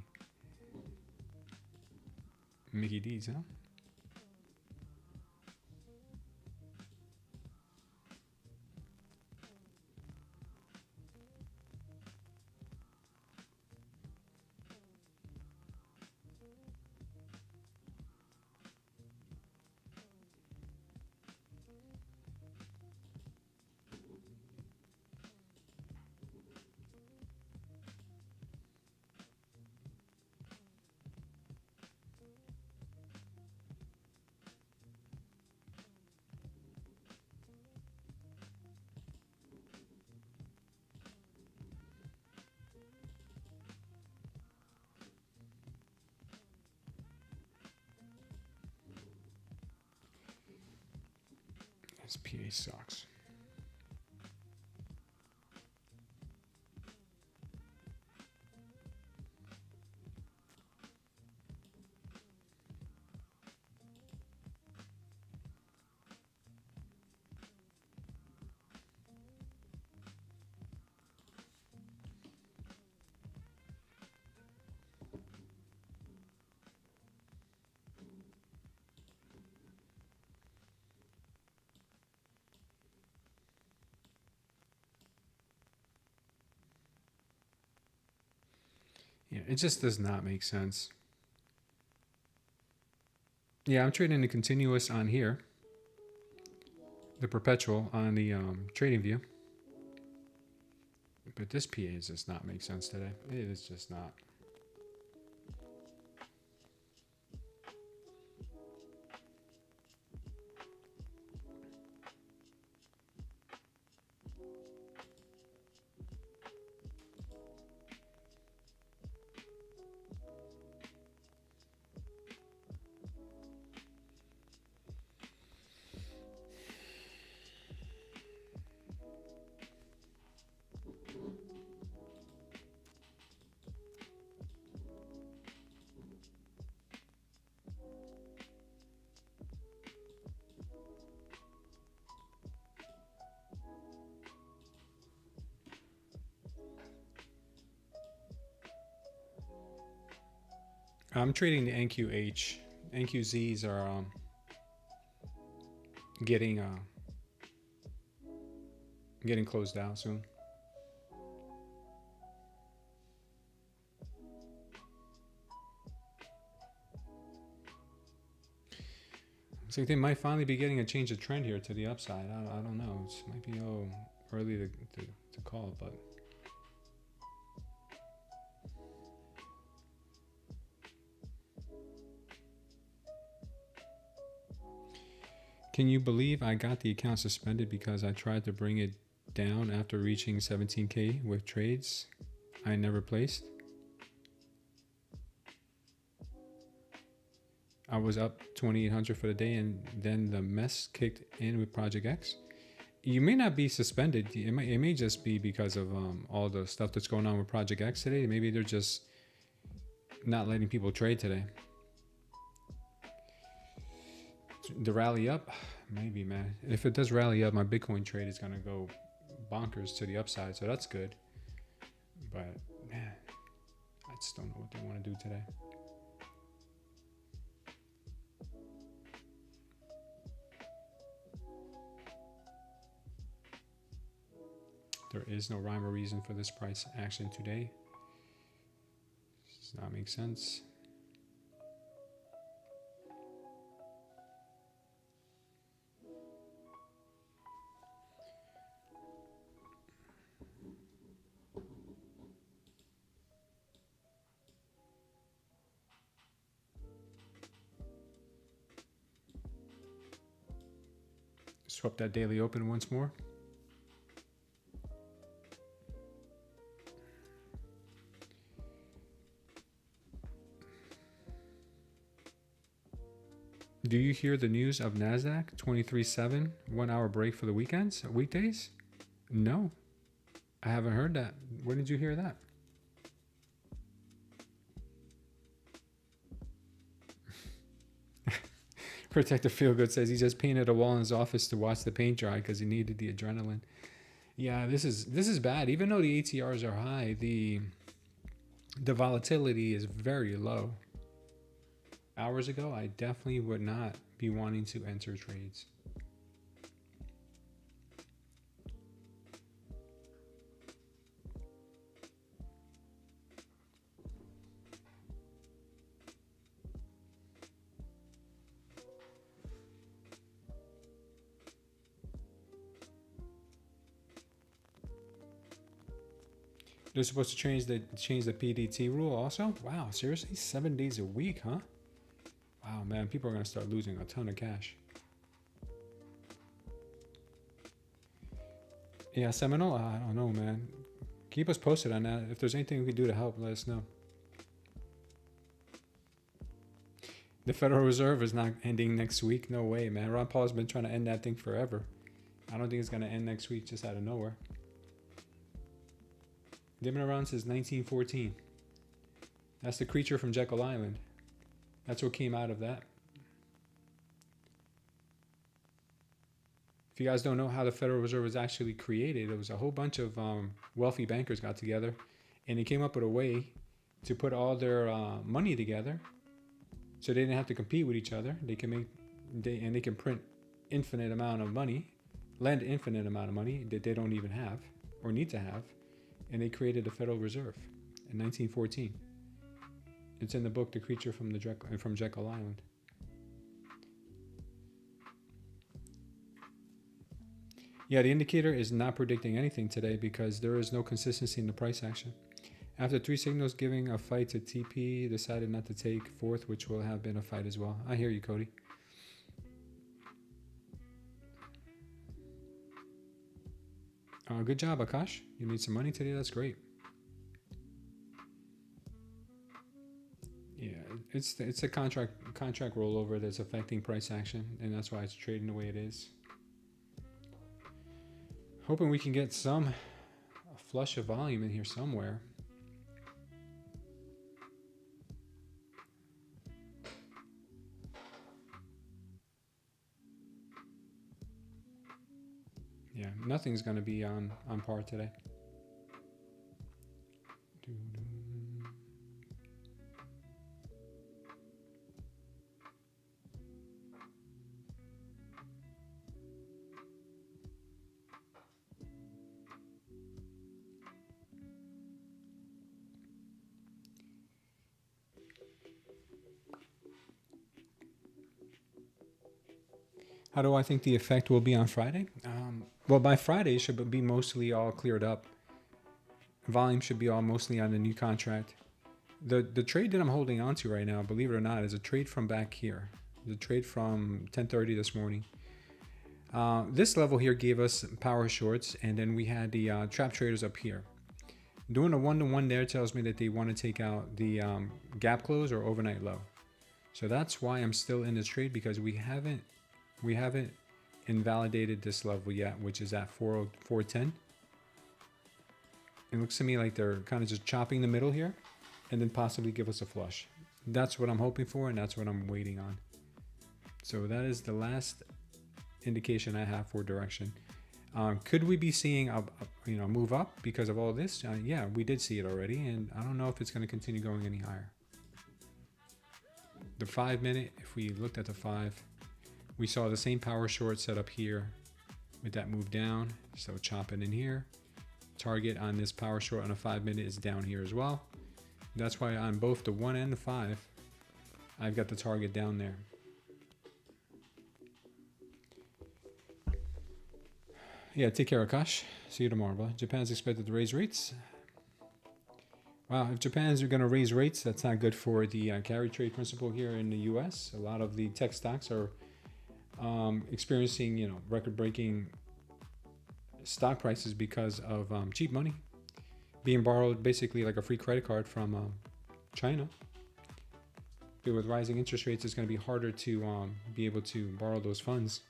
Mickey D's, huh? This PA sucks. Yeah, it just does not make sense. Yeah, I'm trading the continuous on here. The perpetual on the trading view. But this PA does not make sense today. It is just not. I'm trading the NQH. NQZs are getting closed out soon. Looks like they might finally be getting a change of trend here to the upside. I don't know. It might be early to call, but can you believe I got the account suspended because I tried to bring it down after reaching 17K with trades I never placed? I was up 2,800 for the day, and then the mess kicked in with Project X. You may not be suspended. It may just be because of all the stuff that's going on with Project X today. Maybe they're just not letting people trade today. The rally up, maybe, man. If it does rally up, my Bitcoin trade is gonna go bonkers to the upside, so that's good. But man, I just don't know what they want to do today. There is no rhyme or reason for this price action today. Does not make sense. Swap that daily open once more. Do you hear the news of Nasdaq 23/7 1 hour break for the weekdays? No, I haven't heard that. When did you hear that? Protector Feelgood says he just painted a wall in his office to watch the paint dry because he needed the adrenaline. Yeah, this is bad. Even though the ATRs are high, the volatility is very low. Hours ago, I definitely would not be wanting to enter trades. They're supposed to change the PDT rule also? Wow, seriously? 7 days a week, huh? Wow, man, people are going to start losing a ton of cash. Yeah, Seminole? I don't know, man. Keep us posted on that. If there's anything we can do to help, let us know. The Federal Reserve is not ending next week. No way, man. Ron Paul's been trying to end that thing forever. I don't think it's going to end next week just out of nowhere. They've been around since 1914. That's the creature from Jekyll Island. That's what came out of that. If you guys don't know how the Federal Reserve was actually created, it was a whole bunch of wealthy bankers got together, and they came up with a way to put all their money together, so they didn't have to compete with each other. They can they can print infinite amount of money, lend infinite amount of money that they don't even have or need to have. And they created the Federal Reserve in 1914. It's in the book, The Creature from Jekyll Island. Yeah, the indicator is not predicting anything today because there is no consistency in the price action. After 3 signals giving a fight to TP, decided not to take fourth, which will have been a fight as well. I hear you, Cody. Good job, Akash. You made some money today. That's great. Yeah, it's a contract rollover that's affecting price action, and that's why it's trading the way it is. Hoping we can get some flush of volume in here somewhere. Yeah, nothing's going to be on par today. How do I think the effect will be on Friday? Well, by Friday, it should be mostly all cleared up. Volume should be all mostly on the new contract. The trade that I'm holding on to right now, believe it or not, is a trade from back here. The trade from 10:30 this morning. This level here gave us power shorts, and then we had the trap traders up here. Doing a 1-to-1 there tells me that they want to take out the gap close or overnight low. So that's why I'm still in this trade, because we haven't invalidated this level yet, which is at 410. It looks to me like they're kind of just chopping the middle here and then possibly give us a flush. That's what I'm hoping for, and that's what I'm waiting on. So that is the last indication I have for direction. Could we be seeing a move up because of all this? Yeah, we did see it already, and I don't know if it's going to continue going any higher. The 5 minute, if we looked at the 5, we saw the same power short set up here with that move down. So chopping in here. Target on this power short on a 5 minute is down here as well. That's why on both the 1 and the 5, I've got the target down there. Yeah, take care, Akash. See you tomorrow, bro. Japan's expected to raise rates. Wow, if Japan's going to raise rates, that's not good for the carry trade principle here in the U.S. A lot of the tech stocks are experiencing, record-breaking stock prices because of cheap money being borrowed, basically like a free credit card from China. But with rising interest rates, it's going to be harder to be able to borrow those funds.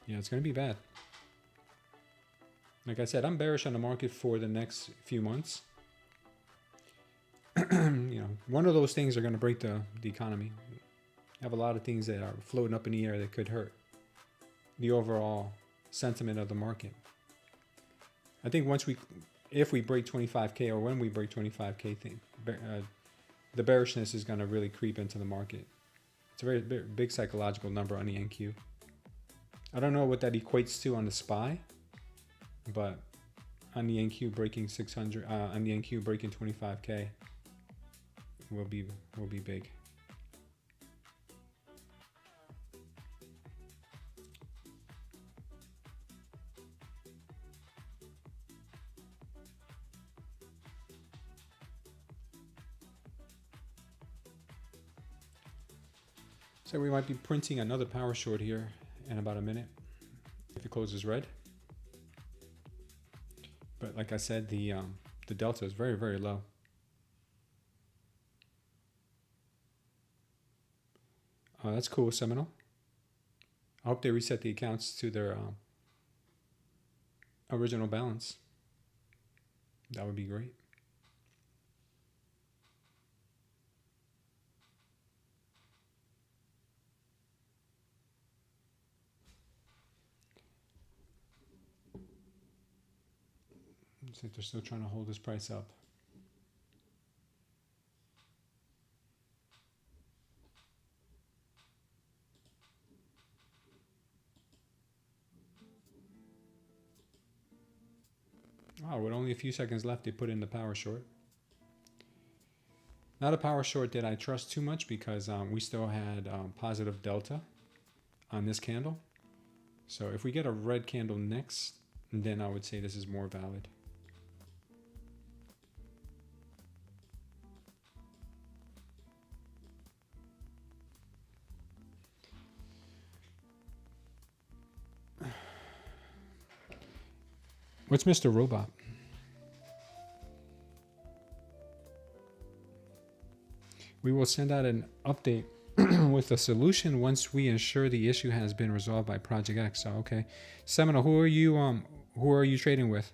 Yeah, it's going to be bad. Like I said, I'm bearish on the market for the next few months. One of those things are going to break the economy. You have a lot of things that are floating up in the air that could hurt the overall sentiment of the market. I think if we break 25K, or when we break 25K, the bearishness is going to really creep into the market. It's a very big psychological number on the NQ. I don't know what that equates to on the SPY, but on the NQ breaking 600, on the NQ breaking 25K will be big. So we might be printing another power short here in about a minute if it closes red. But like I said, the delta is very, very low. That's cool, Seminole. I hope they reset the accounts to their original balance. That would be great. Looks like they're still trying to hold this price up. Wow, with only a few seconds left, they put in the power short. Not a power short that I trust too much, because we still had positive delta on this candle. So if we get a red candle next, then I would say this is more valid. What's Mr. Robot? We will send out an update with a solution once we ensure the issue has been resolved by Project X. So, okay. Seminole, who are you trading with?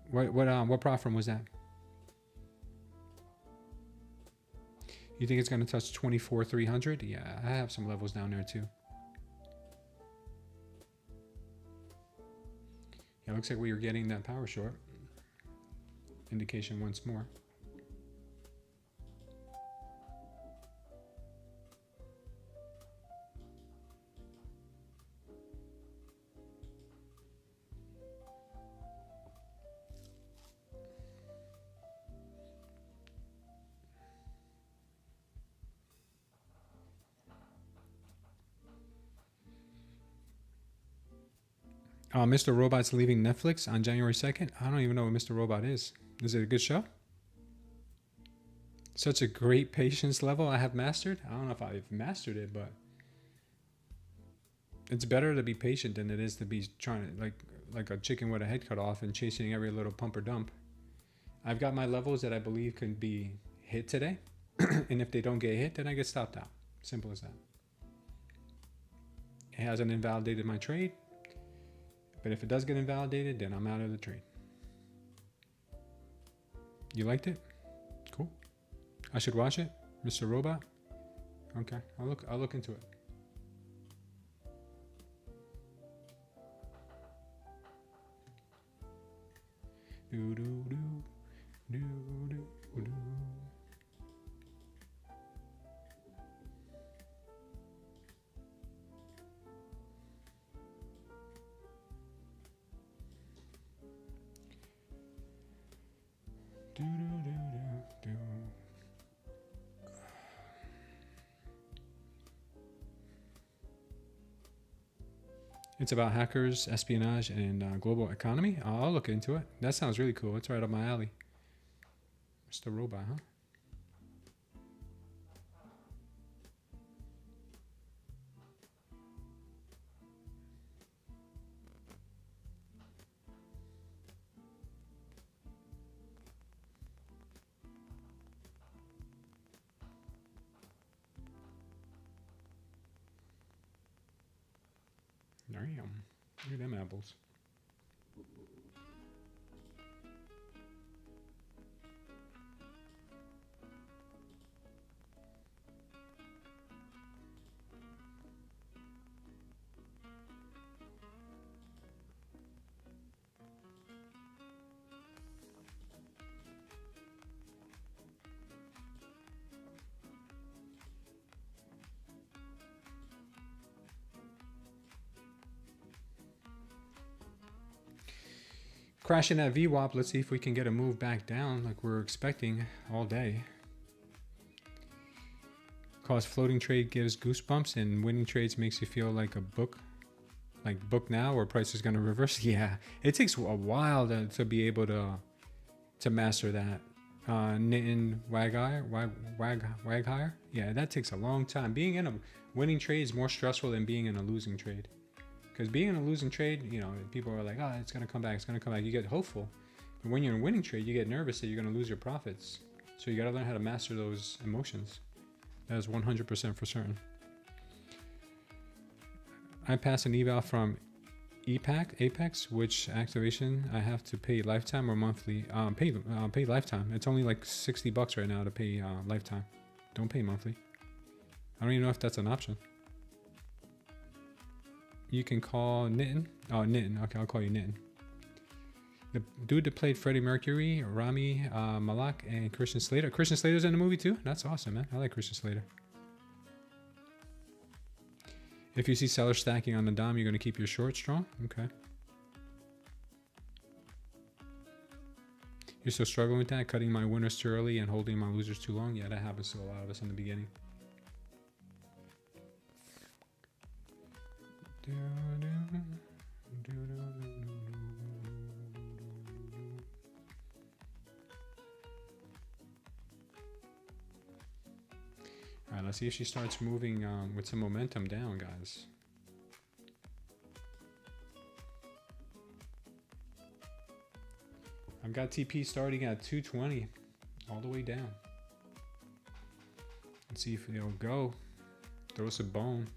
What prop firm was that? You think it's going to touch 24,300? Yeah, I have some levels down there too. Yeah, looks like we are getting that power short indication once more. Mr. Robot's leaving Netflix on January 2nd. I don't even know what Mr. Robot is. Is it a good show? Such a great patience level I have mastered. I don't know if I've mastered it, but it's better to be patient than it is to be trying to like a chicken with a head cut off and chasing every little pump or dump. I've got my levels that I believe can be hit today. And if they don't get hit, then I get stopped out. Simple as that. It hasn't invalidated my trade. But if it does get invalidated, then I'm out of the trade. You liked it? Cool. I should watch it, Mr. Robot. Okay, I'll look into it. Do do do do do do. Do, do, do, do, do. It's about hackers, espionage, and global economy. I'll look into it. That sounds really cool. It's right up my alley. Mr. Robot, huh? Damn. Look at them apples. Crashing that VWAP. Let's see if we can get a move back down like we're expecting all day. Cause floating trade gives goosebumps and winning trades makes you feel like a book. Like book now or price is going to reverse. Yeah, it takes a while to be able to master that. Knitting wag higher. Yeah, that takes a long time. Being in a winning trade is more stressful than being in a losing trade. Because being in a losing trade, you know, people are like, oh, it's going to come back, it's going to come back. You get hopeful. But when you're in a winning trade, you get nervous that you're going to lose your profits. So you got to learn how to master those emotions. That is 100% for certain. I pass an eval from Apex, which activation I have to pay lifetime or monthly. Pay lifetime. It's only like $60 right now to pay lifetime. Don't pay monthly. I don't even know if that's an option. You can call Nitin. Oh, Nitin. Okay, I'll call you Nitin. The dude that played Freddie Mercury, Rami Malek, and Christian Slater. Christian Slater's in the movie too? That's awesome, man. I like Christian Slater. If you see seller stacking on the dime, you're going to keep your short strong? Okay. You're still struggling with that? Cutting my winners too early and holding my losers too long? Yeah, that happens to a lot of us in the beginning. All right, let's see if she starts moving with some momentum down, guys. I've got TP starting at 220 all the way down. Let's see if it'll go. Throw us a bone.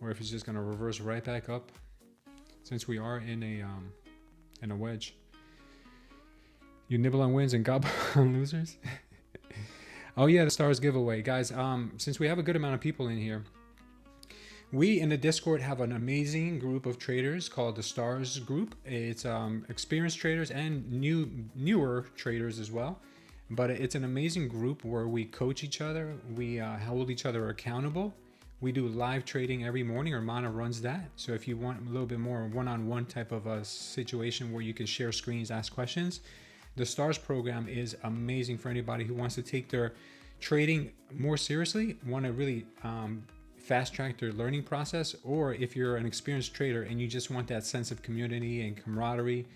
Or if it's just gonna reverse right back up, since we are in a wedge. You nibble on wins and gobble on losers. Oh yeah, the stars giveaway, guys. Since we have a good amount of people in here, we in the Discord have an amazing group of traders called the Stars Group. It's experienced traders and newer traders as well. But it's an amazing group where we coach each other. We hold each other accountable. We do live trading every morning. Armana runs that. So if you want a little bit more one-on-one type of a situation where you can share screens, ask questions, the STARS program is amazing for anybody who wants to take their trading more seriously, want to really fast track their learning process, or if you're an experienced trader and you just want that sense of community and camaraderie,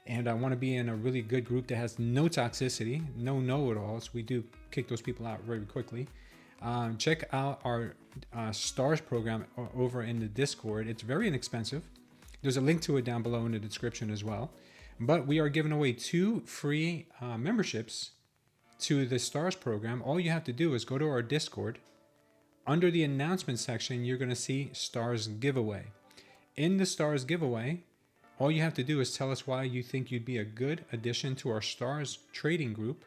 and I want to be in a really good group that has no toxicity, no know-it-alls. We do kick those people out very quickly. Check out our STARS program over in the Discord. It's very inexpensive. There's a link to it down below in the description as well. But we are giving away 2 free memberships to the STARS program. All you have to do is go to our Discord. Under the announcement section, you're going to see STARS giveaway. In the STARS giveaway, all you have to do is tell us why you think you'd be a good addition to our STARS trading group.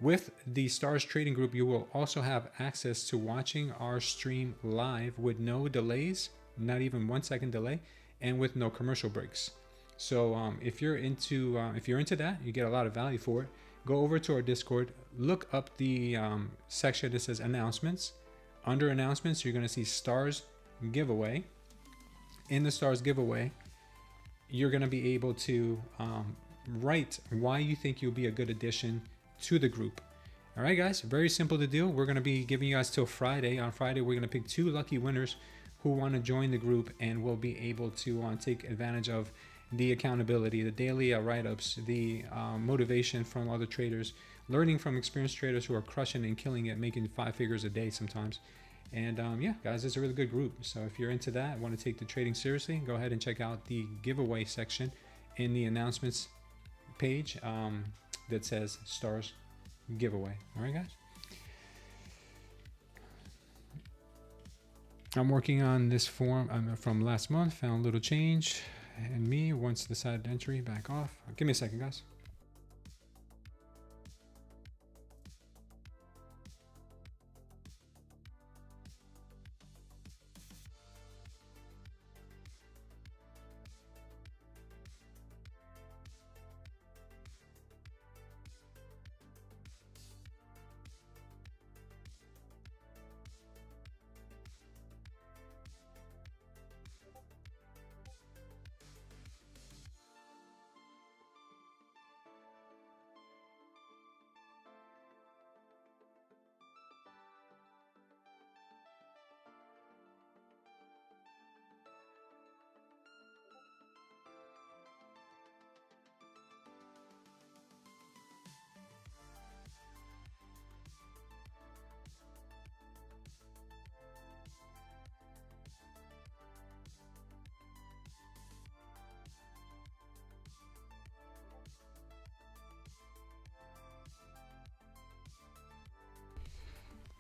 With the STARS trading group, you will also have access to watching our stream live with no delays, not even 1 second delay, and with no commercial breaks. So if you're into that, you get a lot of value for it. Go over to our Discord, look up the section that says announcements. Under announcements, you're going to see STARS giveaway. In the STARS giveaway, you're going to be able to write why you think you'll be a good addition to the group. All right, guys, very simple to do. We're going to be giving you guys till Friday. On Friday, we're going to pick 2 lucky winners who want to join the group, and will be able to take advantage of the accountability, the daily write-ups, the motivation from other traders, learning from experienced traders who are crushing and killing it, making 5 figures a day sometimes. And yeah, guys, it's a really good group. So if you're into that, want to take the trading seriously, go ahead and check out the giveaway section in the announcements page that says STARS giveaway. All right, guys. I'm working on this form from last month. Found a little change in me. Once decided entry, back off. Give me a second, guys.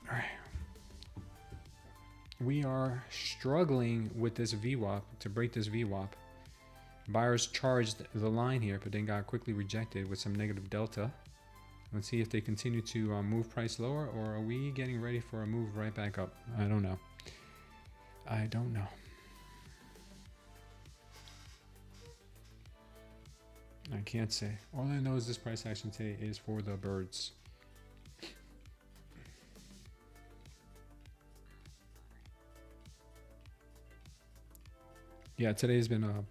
All right. We are struggling with this VWAP to break this VWAP. Buyers charged the line here, but then got quickly rejected with some negative delta. Let's see if they continue to move price lower, or are we getting ready for a move right back up? I don't know. I don't know. I can't say. All I know is this price action today is for the birds. Yeah, today's been a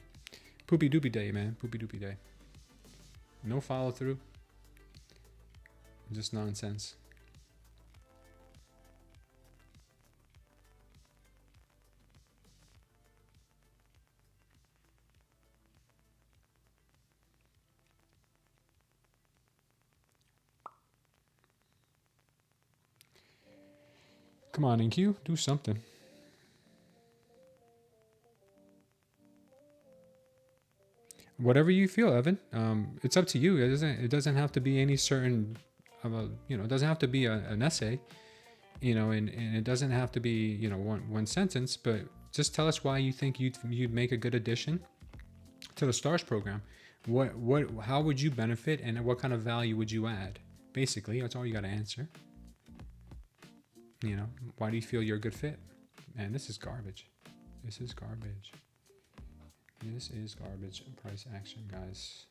poopy doopy day, man. Poopy doopy day. No follow through. Just nonsense. Come on, NQ, do something. Whatever you feel, Evan. It's up to you. It doesn't have to be any certain it doesn't have to be an essay, and it doesn't have to be, one sentence, but just tell us why you think you'd make a good addition to the STARS program. How would you benefit, and what kind of value would you add? Basically, that's all you got to answer. Why do you feel you're a good fit? Man, this is garbage. This is garbage. This is garbage price action, guys.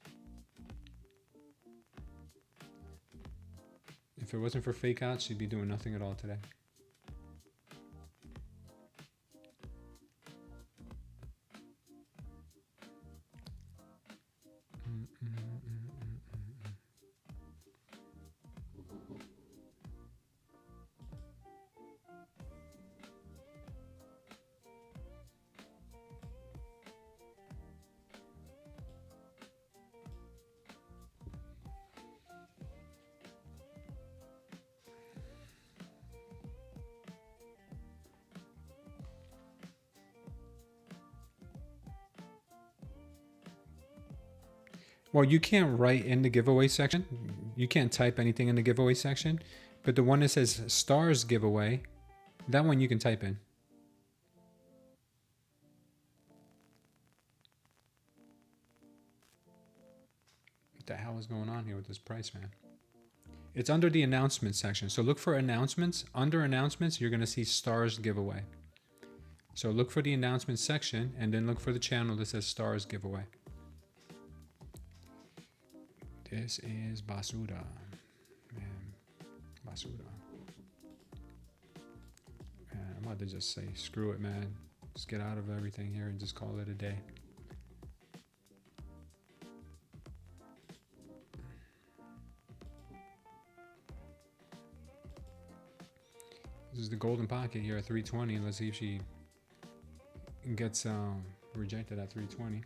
If it wasn't for fake outs, you'd be doing nothing at all today. Well, you can't write in the giveaway section. You can't type anything in the giveaway section. But the one that says stars giveaway, that one you can type in. What the hell is going on here with this price, man? It's under the announcement section. So look for announcements. Under announcements, you're going to see stars giveaway. So look for the announcement section and then look for the channel that says stars giveaway. This is basura. Man, basura. Man, I'm about to just say, screw it, man. Just get out of everything here and just call it a day. This is the golden pocket here at 320. Let's see if she gets rejected at 320.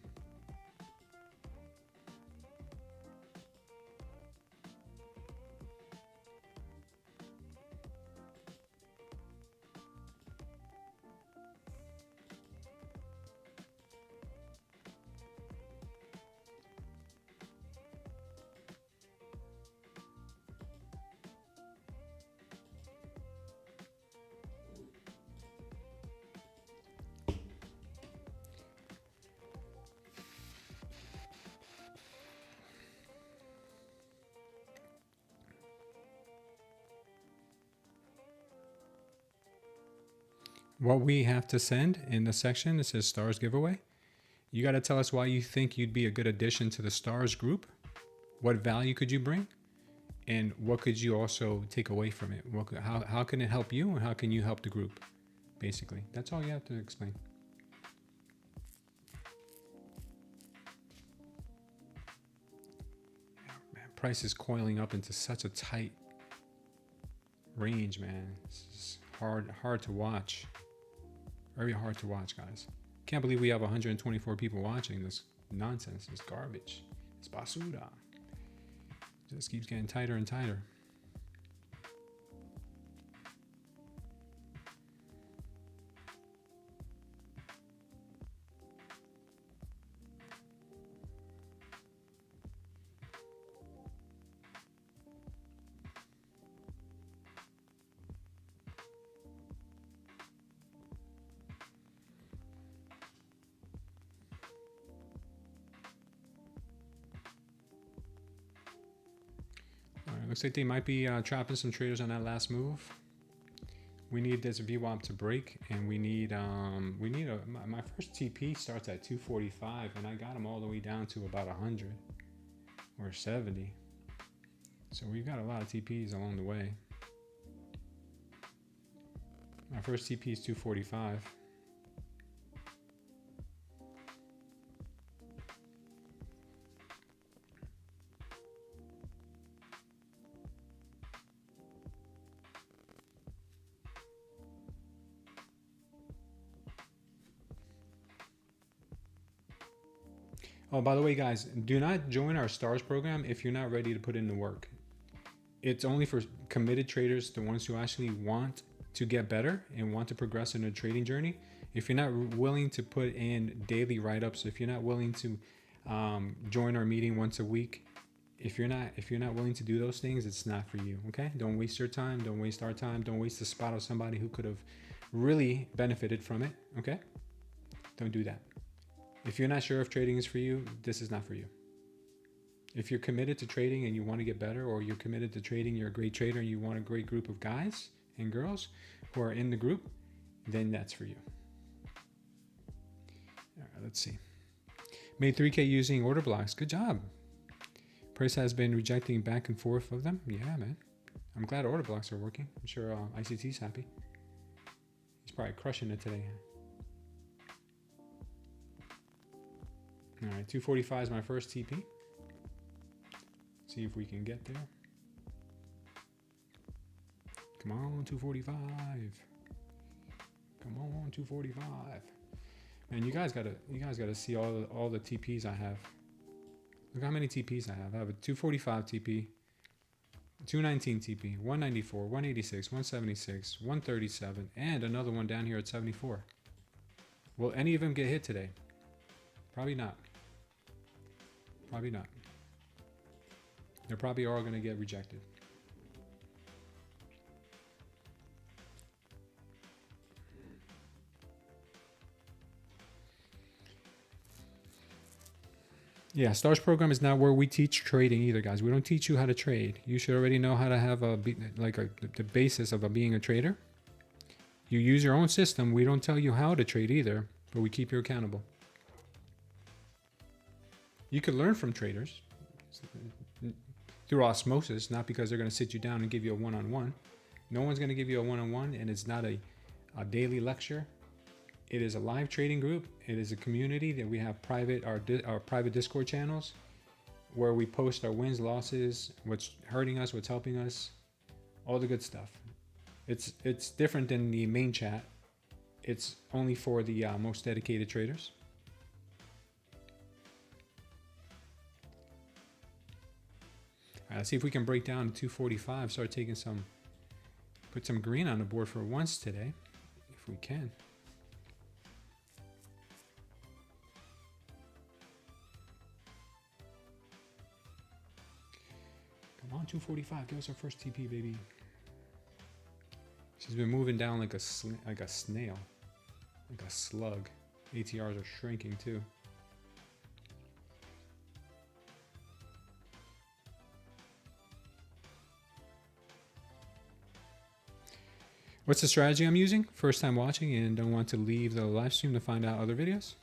What we have to send in the section that says stars giveaway, you got to tell us why you think you'd be a good addition to the stars group. What value could you bring? And what could you also take away from it? How can it help you and how can you help the group? Basically, that's all you have to explain. Man, price is coiling up into such a tight range, man. It's hard to watch. Very hard to watch, guys. Can't believe we have 124 people watching this nonsense, this garbage. It's basura. Just keeps getting tighter and tighter. Looks like they might be trapping some traders on that last move. We need this VWAP to break, and we need my first TP starts at 245, and I got them all the way down to about 100 or 70. So we've got a lot of TPs along the way. My first TP is 245. Oh, by the way, guys, do not join our stars program if you're not ready to put in the work. It's only for committed traders, the ones who actually want to get better and want to progress in their trading journey. If you're not willing to put in daily write-ups, if you're not willing to join our meeting once a week, if you're not willing to do those things, it's not for you. Okay? Don't waste your time. Don't waste our time. Don't waste the spot of somebody who could have really benefited from it. Okay? Don't do that. If you're not sure if trading is for you, this is not for you. If you're committed to trading and you want to get better, or you're committed to trading, you're a great trader and you want a great group of guys and girls who are in the group, then that's for you. All right, let's see. Made 3K using order blocks. Good job. Price has been rejecting back and forth of them. Yeah, man. I'm glad order blocks are working. I'm sure ICT's happy. He's probably crushing it today. All right, 245 is my first TP. See if we can get there. Come on, 245. Come on, 245. Man, you guys gotta see all the TPs I have. Look how many TPs I have. I have a 245 TP, 219 TP, 194, 186, 176, 137, and another one down here at 74. Will any of them get hit today? Probably not. Probably not. They're probably all going to get rejected. Yeah, STARS program is not where we teach trading either, guys. We don't teach you how to trade. You should already know how to have the basis of being a trader. You use your own system. We don't tell you how to trade either, but we keep you accountable. You could learn from traders through osmosis, not because they're going to sit you down and give you a one-on-one. No one's going to give you a one-on-one, and it's not a daily lecture. It is a live trading group. It is a community that we have our private Discord channels where we post our wins, losses, what's hurting us, what's helping us, all the good stuff. It's different than the main chat. It's only for the most dedicated traders. All right, let's see if we can break down to 245. Start taking put some green on the board for once today, if we can. Come on, 245. Give us our first TP, baby. She's been moving down like a snail, like a slug. ATRs are shrinking too. What's the strategy I'm using? First time watching and don't want to leave the live stream to find out other videos?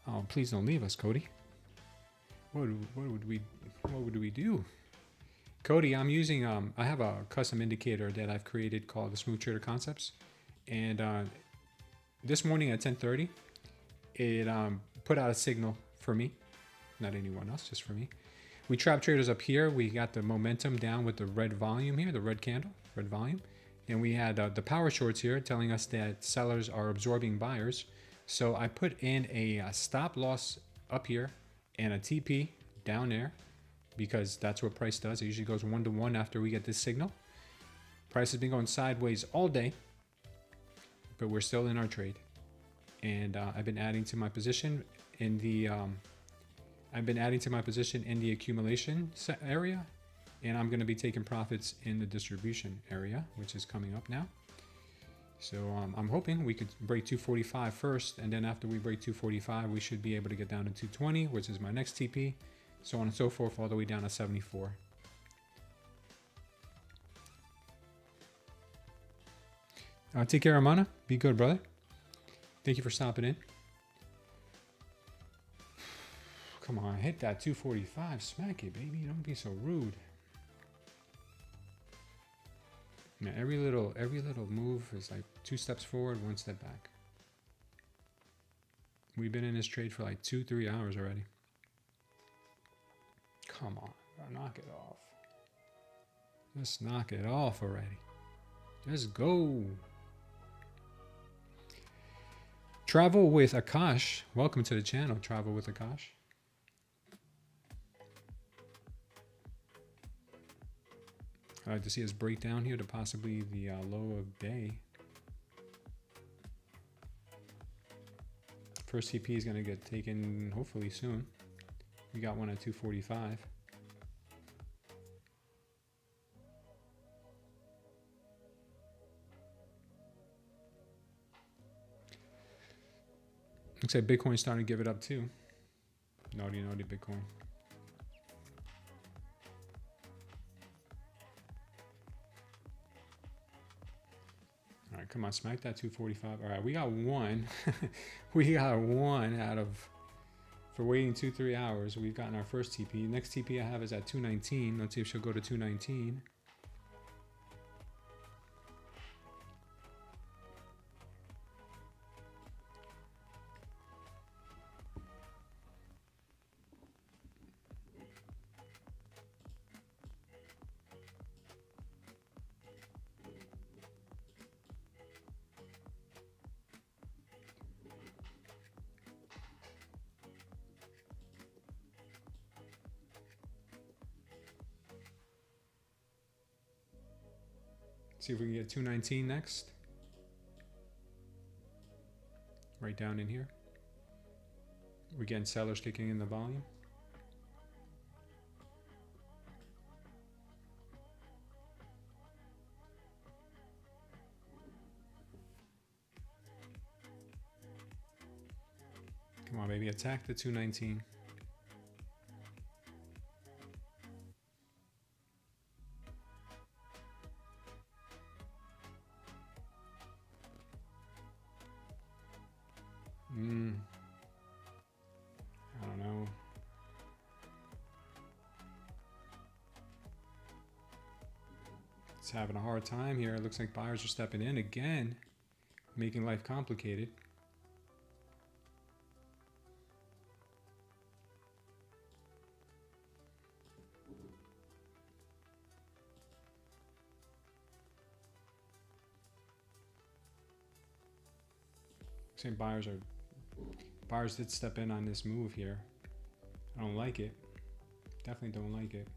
Oh, please don't leave us, Cody. What would we do? Cody, I'm using, I have a custom indicator that I've created called the Smooth Trader Concepts. And this morning at 10:30, it put out a signal for me, not anyone else, just for me. We trap traders up here. We got the momentum down with the red volume here, the red candle, red volume. And we had the power shorts here telling us that sellers are absorbing buyers. So I put in a stop loss up here and a TP down there, because that's what price does. It usually goes 1-to-1 after we get this signal. Price has been going sideways all day, but we're still in our trade. And I've been adding to my position in the accumulation area, and I'm going to be taking profits in the distribution area, which is coming up now. So I'm hoping we could break 245 first, and then after we break 245, we should be able to get down to 220, which is my next TP. So on and so forth, all the way down to 74. Take care, Amana. Be good, brother. Thank you for stopping in. Come on, hit that 245. Smack it, baby. Don't be so rude. Yeah, every little move is like 2 steps forward, 1 step back. We've been in this trade for like 2-3 hours already. Come on, knock it off. Just knock it off already. Just go. Travel with Akash. Welcome to the channel, Travel with Akash. I'd like to see us break down here to possibly the low of day. First TP is going to get taken hopefully soon. We got one at 245. Looks like Bitcoin's starting to give it up too. Naughty, naughty Bitcoin. All right, come on, smack that 245. All right, we got one. We got one out of, for waiting 2-3 hours. We've gotten our first TP. Next TP I have is at 219. Let's see if she'll go to 219. See if we can get 219 next. Right down in here. We're getting sellers kicking in the volume. Come on, baby, attack the 219. I don't know. It's having a hard time here. It looks like buyers are stepping in again, making life complicated. Saying buyers did step in on this move here. I don't like it. Definitely don't like it.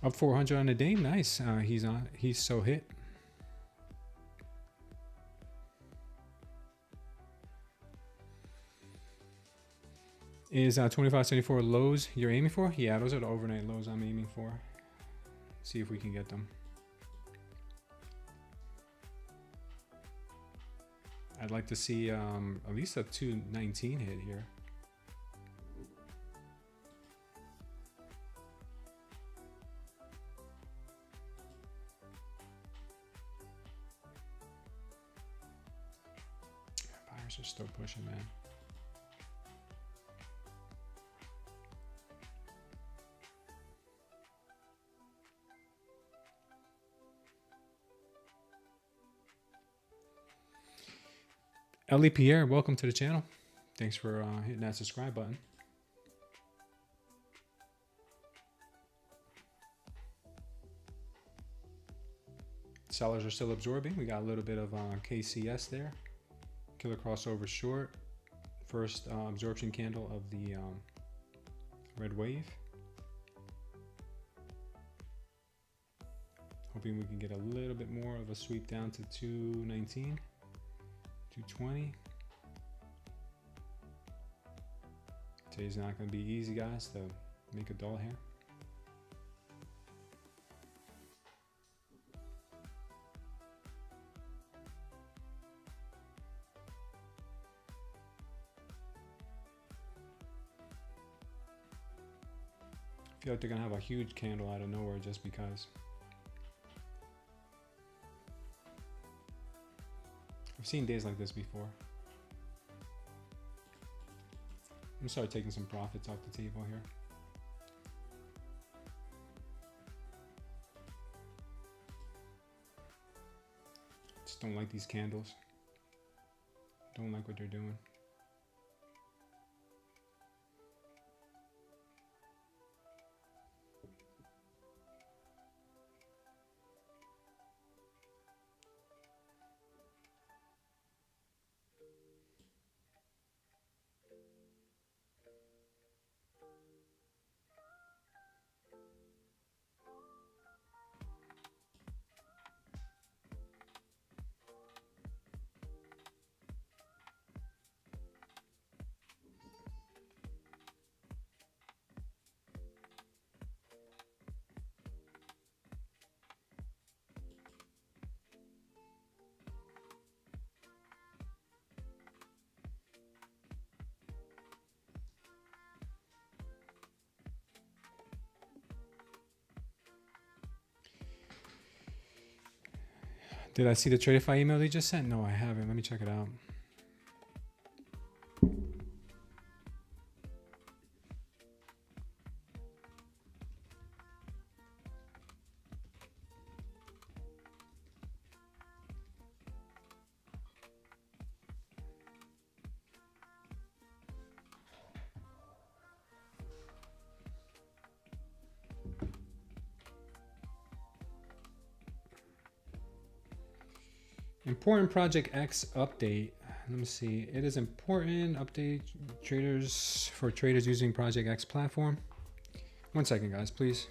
Up 400 on the day. Nice. He's so hit. Is 2574 lows you're aiming for? Yeah, those are the overnight lows I'm aiming for. See if we can get them. I'd like to see at least a 219 hit here. Buyers are still pushing, man. Ellie Pierre, welcome to the channel. Thanks for hitting that subscribe button. Sellers are still absorbing. We got a little bit of KCS there. Killer crossover short. First absorption candle of the red wave. Hoping we can get a little bit more of a sweep down to 219. 220. Today's not going to be easy, guys, to make a doll here. I feel like they're going to have a huge candle out of nowhere just because. I've seen days like this before. I'm gonna start taking some profits off the table here. Just don't like these candles. Don't like what they're doing. Did I see the Tradeify email they just sent? No, I haven't. Let me check it out. Important Project X update. Let me see. It is important. Update traders for traders using Project X platform. 1 second, guys, please.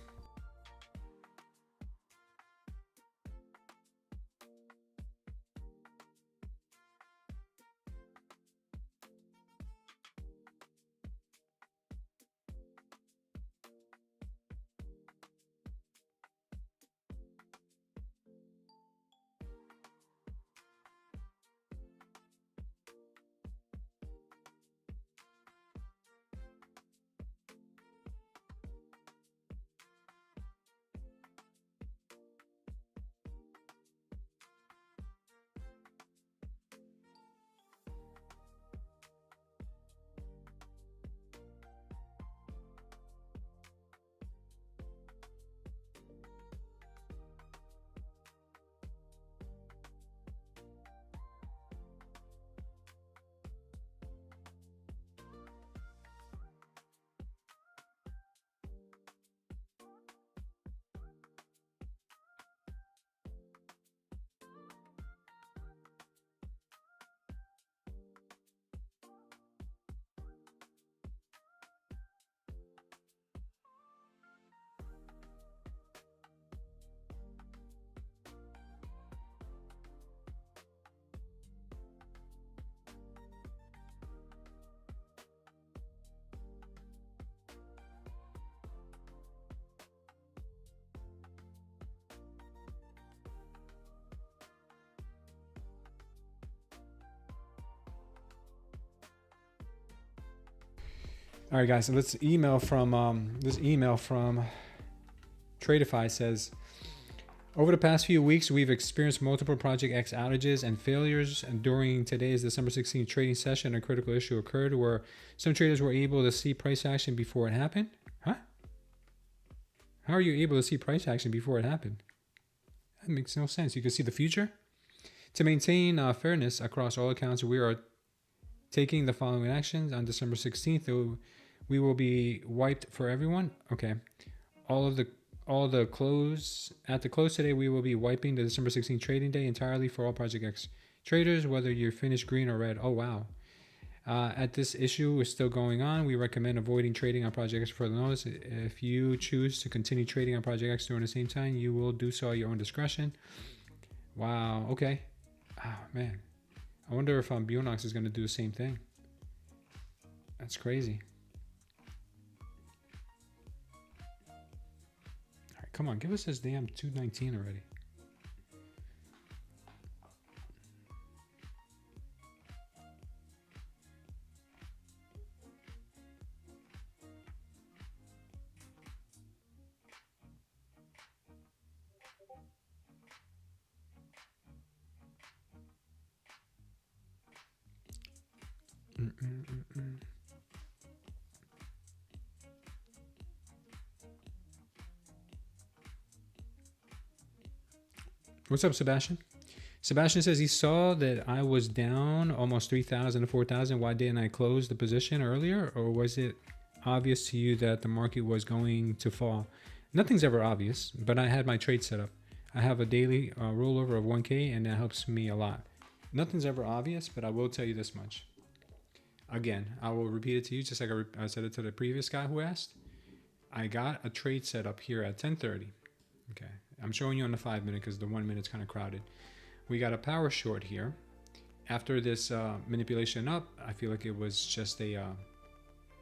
All right, guys. So let's email from this email from Tradeify says, over the past few weeks, we've experienced multiple Project X outages and failures. And during today's December 16th trading session, a critical issue occurred where some traders were able to see price action before it happened. Huh? How are you able to see price action before it happened? That makes no sense. You can see the future. To maintain fairness across all accounts, we are taking the following actions. On December 16th, we will be wiped for everyone. Okay. All the close at the close today, we will be wiping the December 16th trading day entirely for all Project X traders, whether you're finished green or red. Oh, wow. At this issue is still going on, we recommend avoiding trading on Project X for the notice. If you choose to continue trading on Project X during the same time, you will do so at your own discretion. Wow. Okay. Oh, man. I wonder if Bulenox is going to do the same thing. That's crazy. All right, come on. Give us this damn 219 already. What's up, Sebastian? Sebastian says he saw that I was down almost 3,000 to 4,000. Why didn't I close the position earlier? Or was it obvious to you that the market was going to fall? Nothing's ever obvious, but I had my trade set up. I have a daily rollover of 1K, and that helps me a lot. Nothing's ever obvious, but I will tell you this much. Again, I will repeat it to you just like I said it to the previous guy who asked. I got a trade set up here at 10:30. Okay, I'm showing you on the 5-minute because the 1 minute's kind of crowded. We got a power short here. After this manipulation up, I feel like it was just a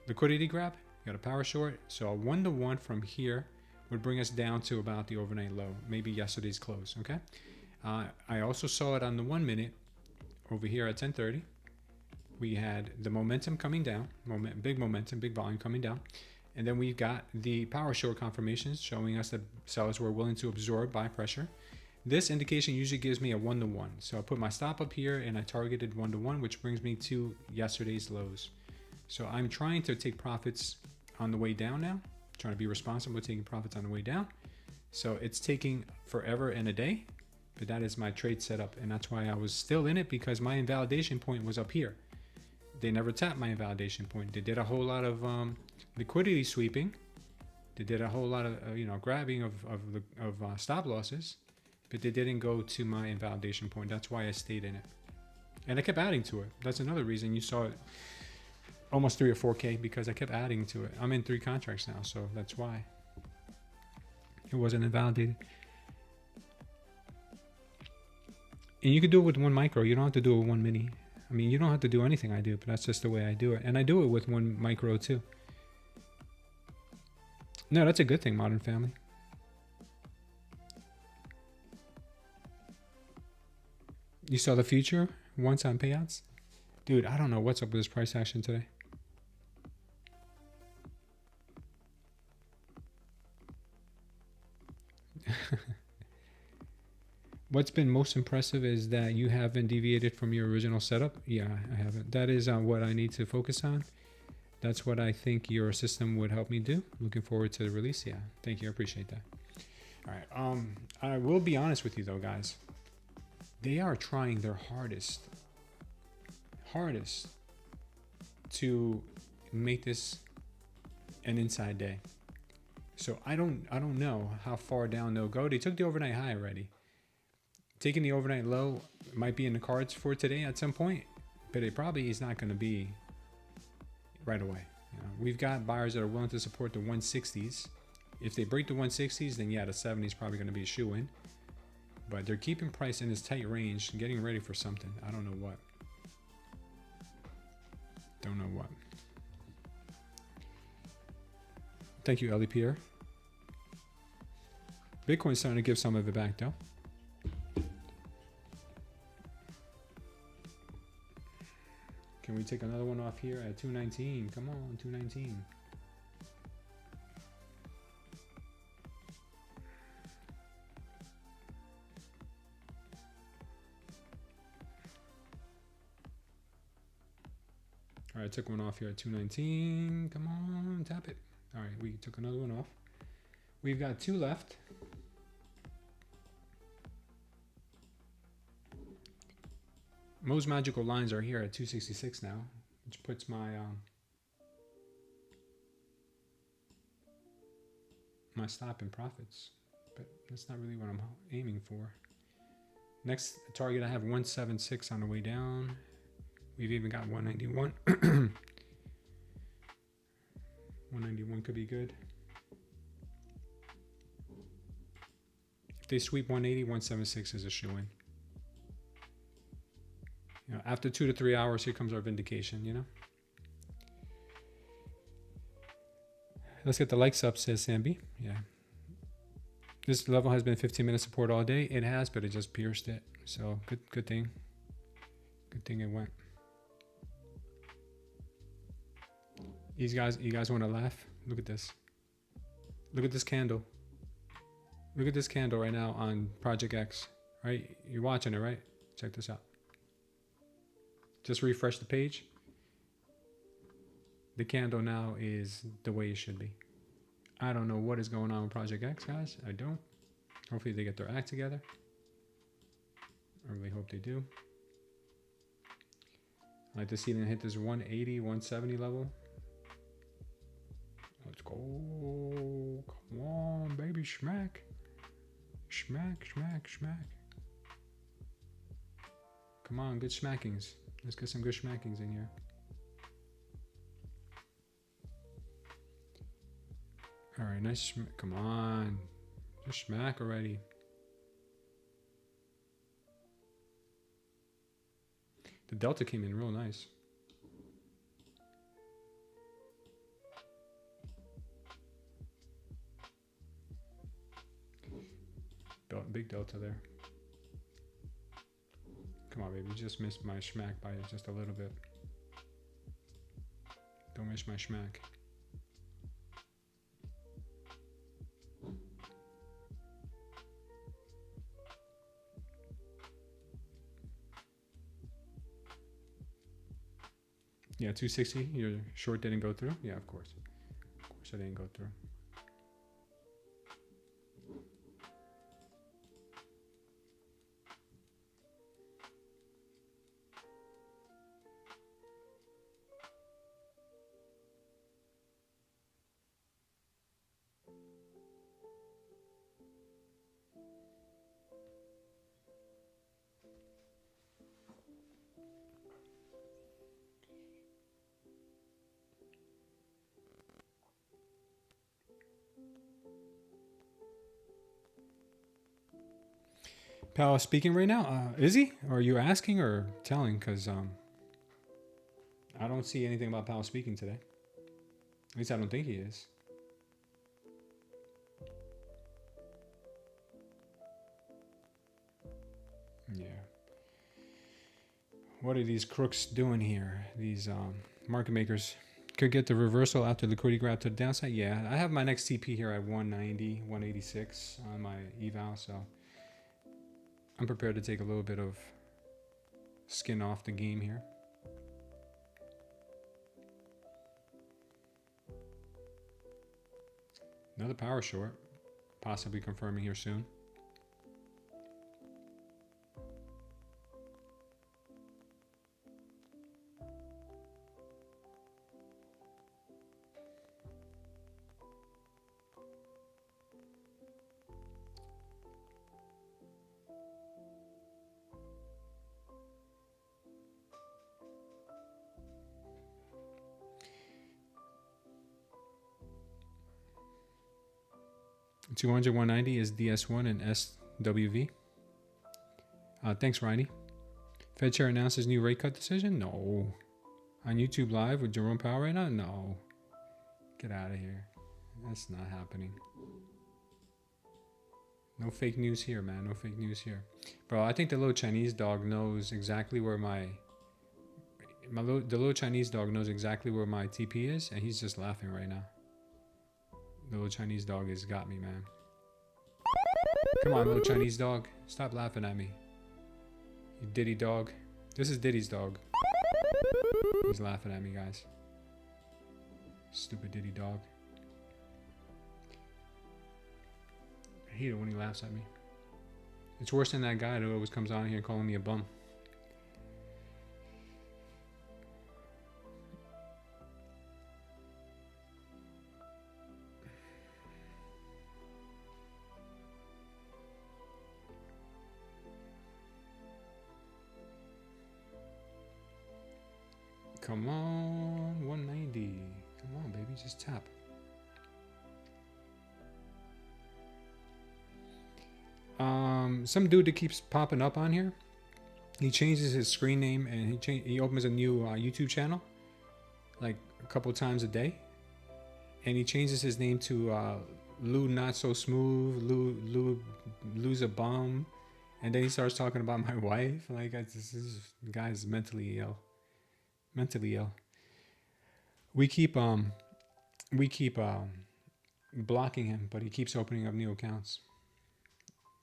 liquidity grab. Got a power short. So a 1-to-1 from here would bring us down to about the overnight low, maybe yesterday's close. Okay. I also saw it on the 1 minute over here at 10:30. We had the momentum coming down, big momentum, big volume coming down. And then we've got the power short confirmations showing us that sellers were willing to absorb buy pressure. This indication usually gives me a 1-to-1. So I put my stop up here and I targeted 1-to-1, which brings me to yesterday's lows. So I'm trying to take profits on the way down now, trying to be responsible with taking profits on the way down. So it's taking forever and a day, but that is my trade setup. And that's why I was still in it, because my invalidation point was up here. They never tapped my invalidation point. They did a whole lot of liquidity sweeping. They did a whole lot of grabbing of stop losses, but they didn't go to my invalidation point. That's why I stayed in it, and I kept adding to it. That's another reason you saw it almost 3 or 4K, because I kept adding to it. I'm in 3 contracts now, so that's why it wasn't invalidated. And you could do it with 1 micro. You don't have to do it with 1 mini. I mean, you don't have to do anything I do, but that's just the way I do it. And I do it with 1 micro too. No, that's a good thing, Modern Family. You saw the future one-time payouts? Dude, I don't know what's up with this price action today. What's been most impressive is that you haven't deviated from your original setup. Yeah, I haven't. That is what I need to focus on. That's what I think your system would help me do. Looking forward to the release. Yeah, thank you. I appreciate that. All right. I will be honest with you though, guys. They are trying their hardest to make this an inside day. So I don't know how far down they'll go. They took the overnight high already. Taking the overnight low might be in the cards for today at some point, but it probably is not going to be right away. We've got buyers that are willing to support the 160s. If they break the 160s, then yeah, the 70 is probably going to be a shoe in. But they're keeping price in this tight range, getting ready for something. I don't know what. Don't know what. Thank you, Ellie Pierre. Bitcoin's starting to give some of it back though. Can we we take another one off here at 219. Come on, 219. All right, took one off here at 219. Come on, tap it. All right, we took another one off. We've got 2 left. Most magical lines are here at 266 now, which puts my my stop in profits, but that's not really what I'm aiming for. Next target, I have 176 on the way down. We've even got 191. 191 could be good. If they sweep 180, 176 is a shoo-in. You know, after 2 to 3 hours, here comes our vindication, you know? Let's get the likes up, says Sambi. Yeah. This level has been 15-minute support all day. It has, but it just pierced it. So good thing. Good thing it went. You guys want to laugh? Look at this. Look at this candle. Look at this candle right now on Project X. Right? You're watching it, right? Check this out. Just refresh the page. The candle now is the way it should be. I don't know what is going on with Project X, guys. I don't. Hopefully they get their act together. I really hope they do. I'd like to see them hit this 180, 170 level. Let's go. Come on, baby. Smack. Smack, smack, smack. Come on, good smackings. Let's get some good smackings in here. All right, nice. Come on. Just smack already. The delta came in real nice. Big delta there. Come on, baby. You just missed my schmack by just a little bit. Don't miss my schmack. Yeah, 260. Your short didn't go through? Yeah, of course. Of course it didn't go through. Powell speaking right now. Is he? Or are you asking or telling? Because I don't see anything about Powell speaking today. At least I don't think he is. Yeah. What are these crooks doing here? These market makers could get the reversal after liquidity grab to the downside. Yeah, I have my next TP here at 190, 186 on my eval, so I'm prepared to take a little bit of skin off the game here. Another power short, possibly confirming here soon. $200, 190 is DS1 and SWV. Thanks, Riney. Fed chair announces new rate cut decision? No. On YouTube Live with Jerome Powell right now? No. Get out of here. That's not happening. No fake news here, man. No fake news here. Bro, I think the little Chinese dog knows exactly where my The little Chinese dog knows exactly where my TP is, and he's just laughing right now. The little Chinese dog has got me, man. Come on, little Chinese dog. Stop laughing at me. You Diddy dog. This is Diddy's dog. He's laughing at me, guys. Stupid Diddy dog. I hate it when he laughs at me. It's worse than that guy that always comes on here calling me a bum. Come on, 190. Come on, baby, just tap. Some dude that keeps popping up on here. He changes his screen name and he opens a new YouTube channel, like a couple times a day, and he changes his name to Lou Not So Smooth, Lou's a Bum, and then he starts talking about my wife. Like, this guy's mentally ill. Mentally ill. We keep blocking him, but he keeps opening up new accounts.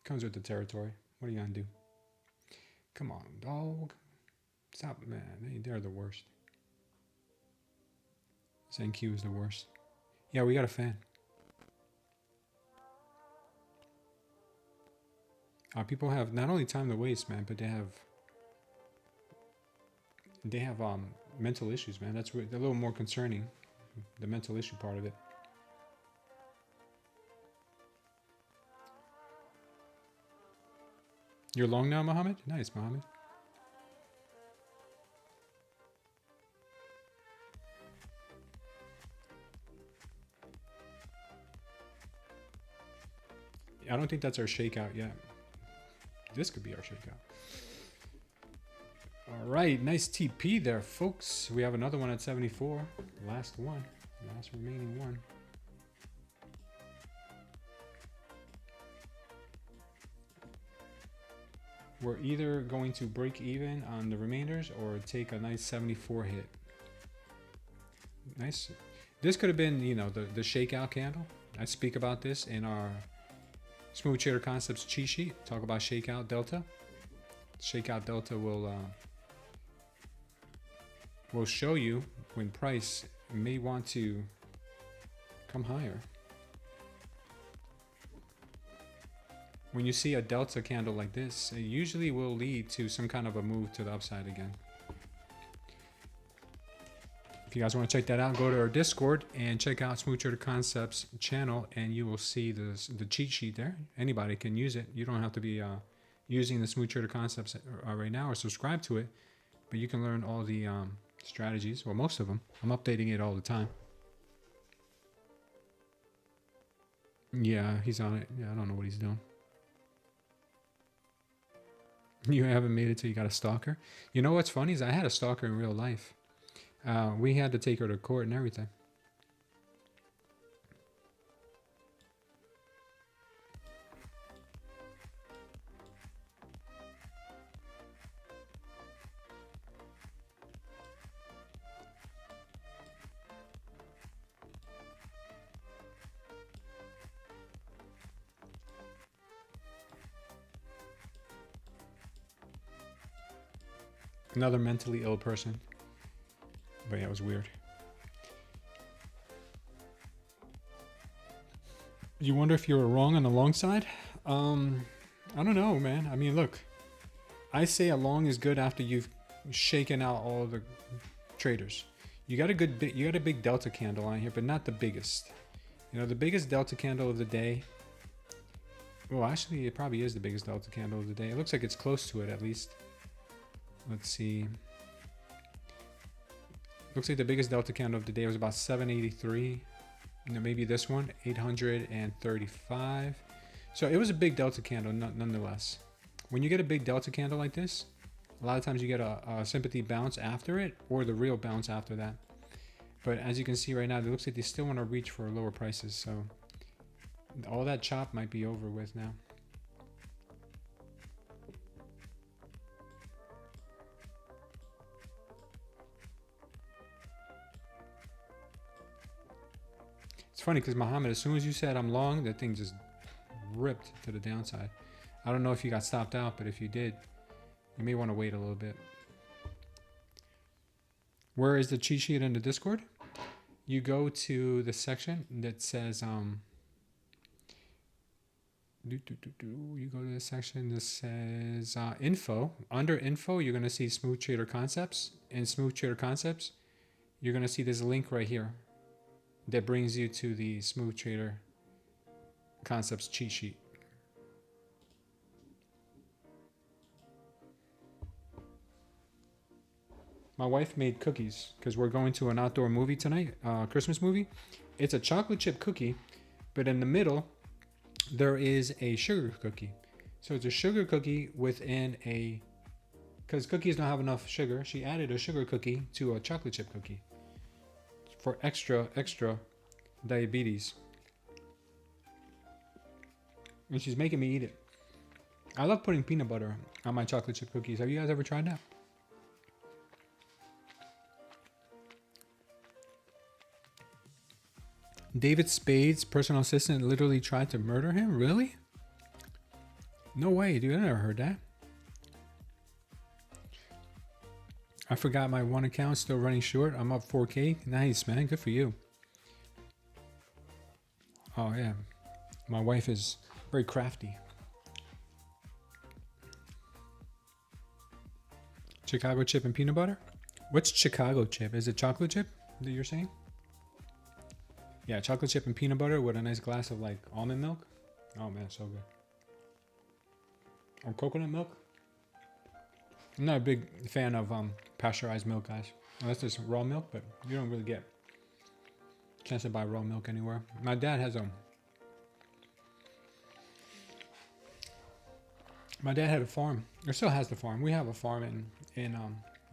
Comes with the territory. What are you gonna do? Come on, dog. Stop, man. They're the worst. ZenQ is the worst. Yeah, we got a fan. People have not only time to waste, man, but they have mental issues, man. That's a little more concerning, the mental issue part of it. You're long now, Mohammed? Nice, Mohammed. I don't think that's our shakeout yet. This could be our shakeout. All right, nice TP there, folks. We have another one at 74. Last one, last remaining one. We're either going to break even on the remainders or take a nice 74 hit. Nice. This could have been, you know, the shakeout candle. I speak about this in our Smooth Trader Concepts cheat sheet. Talk about shakeout delta. Shakeout delta will show you when price may want to come higher. When you see a delta candle like this, it usually will lead to some kind of a move to the upside again. If you guys want to check that out, go to our Discord and check out Smooth Trader Concepts channel, and you will see the cheat sheet there. Anybody can use it. You don't have to be using the Smooth Trader Concepts right now or subscribe to it, but you can learn all the strategies, well, most of them. I'm updating it all the time. Yeah, he's on it. Yeah, I don't know what he's doing. You haven't made it till you got a stalker. You know what's funny is I had a stalker in real life. We had to take her to court and everything. Another mentally ill person. But yeah, it was weird. You wonder if you were wrong on the long side? I don't know, man. I mean, look, I say a long is good after you've shaken out all the traders. You got a big delta candle on here, but not the biggest. You know, the biggest delta candle of the day. Well, actually, it probably is the biggest delta candle of the day. It looks like it's close to it, at least. Let's see. Looks like the biggest delta candle of the day was about 783. You know, maybe this one, 835. So it was a big delta candle, nonetheless. When you get a big delta candle like this, a lot of times you get a sympathy bounce after it, or the real bounce after that. But as you can see right now, it looks like they still want to reach for lower prices. So all that chop might be over with now. It's funny because Muhammad, as soon as you said I'm long, that thing just ripped to the downside. I don't know if you got stopped out, but if you did, you may want to wait a little bit. Where is the cheat sheet in the Discord? You go to the section that says you go to the section that says info. Under info, you're going to see Smooth Trader Concepts. In Smooth Trader Concepts, you're going to see this link right here that brings you to the Smooth Trader Concepts cheat sheet. My wife made cookies because we're going to an outdoor movie tonight, Christmas movie. It's a chocolate chip cookie, but in the middle, there is a sugar cookie. So it's a sugar cookie within a, because cookies don't have enough sugar, she added a sugar cookie to a chocolate chip cookie for extra diabetes. And she's making me eat it. I love putting peanut butter on my chocolate chip cookies. Have you guys ever tried that? David Spade's personal assistant literally tried to murder him? Really? No way, dude. I never heard that. I forgot my one account still running short. I'm up 4K. Nice, man. Good for you. Oh, yeah. My wife is very crafty. Chicago chip and peanut butter? What's Chicago chip? Is it chocolate chip that you're saying? Yeah, chocolate chip and peanut butter with a nice glass of like almond milk. Oh man, so good. Or coconut milk. I'm not a big fan of pasteurized milk, guys. Unless it's raw milk, but you don't really get a chance to buy raw milk anywhere. My dad has my dad had a farm, or still has the farm. We have a farm in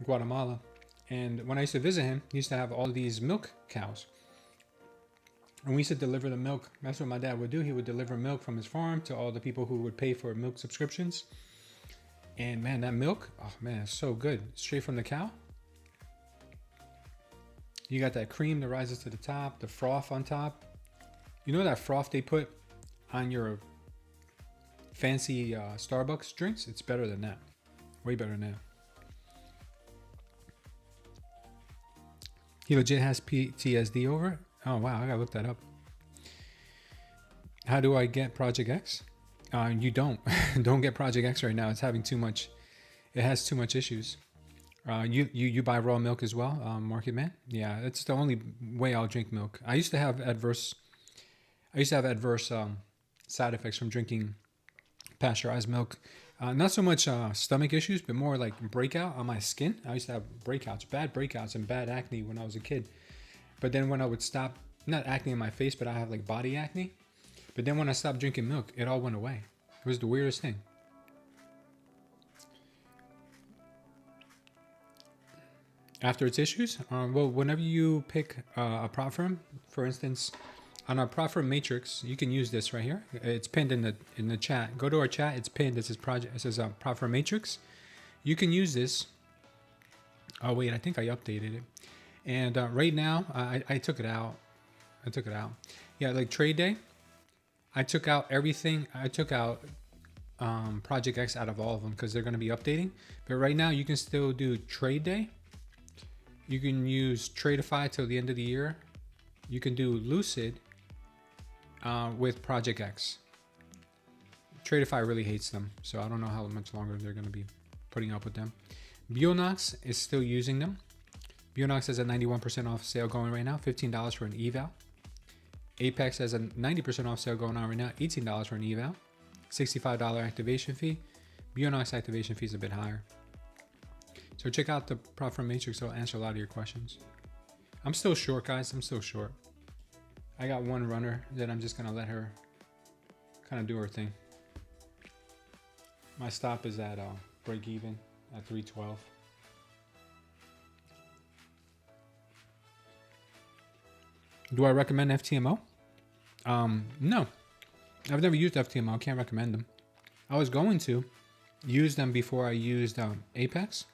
Guatemala, and when I used to visit him, he used to have all these milk cows. And we used to deliver the milk. That's what my dad would do. He would deliver milk from his farm to all the people who would pay for milk subscriptions. And man, that milk, oh man, it's so good. Straight from the cow. You got that cream that rises to the top, the froth on top. You know that froth they put on your fancy Starbucks drinks? It's better than that. Way better than that. He legit has PTSD over it? Oh wow, I gotta look that up. How do I get Project X? You don't. Don't get Project X right now. It's having too much. It has too much issues. You buy raw milk as well, Market Man? Yeah, that's the only way I'll drink milk. I used to have adverse side effects from drinking pasteurized milk. Not so much stomach issues, but more like breakout on my skin. I used to have breakouts, bad breakouts and bad acne when I was a kid. But then when I would stop, not acne in my face, but I have like body acne. But then when I stopped drinking milk, it all went away. It was the weirdest thing. After its issues, well, whenever you pick a prop firm, for instance, on our prop firm matrix, you can use this right here. It's pinned in the chat. Go to our chat. It's pinned. This is project. It says prop firm matrix. You can use this. Oh wait, I think I updated it. And right now, I took it out. Yeah, like Tradeday, I took out everything. I took out Project X out of all of them because they're going to be updating. But right now, you can still do Tradeday. You can use Tradeify till the end of the year. You can do Lucid with Project X. Tradeify really hates them, so I don't know how much longer they're going to be putting up with them. Bulenox is still using them. Bulenox has a 91% off sale going right now, $15 for an eval. Apex has a 90% off sale going on right now, $18 for an eval. $65 activation fee. Bulenox activation fee is a bit higher. So check out the prop firm matrix. It'll answer a lot of your questions. I'm still short, guys. I'm still short. I got one runner that I'm just going to let her kind of do her thing. My stop is at break even at 312. Do I recommend FTMO? No. I've never used FTMO. I can't recommend them. I was going to use them before I used Apex,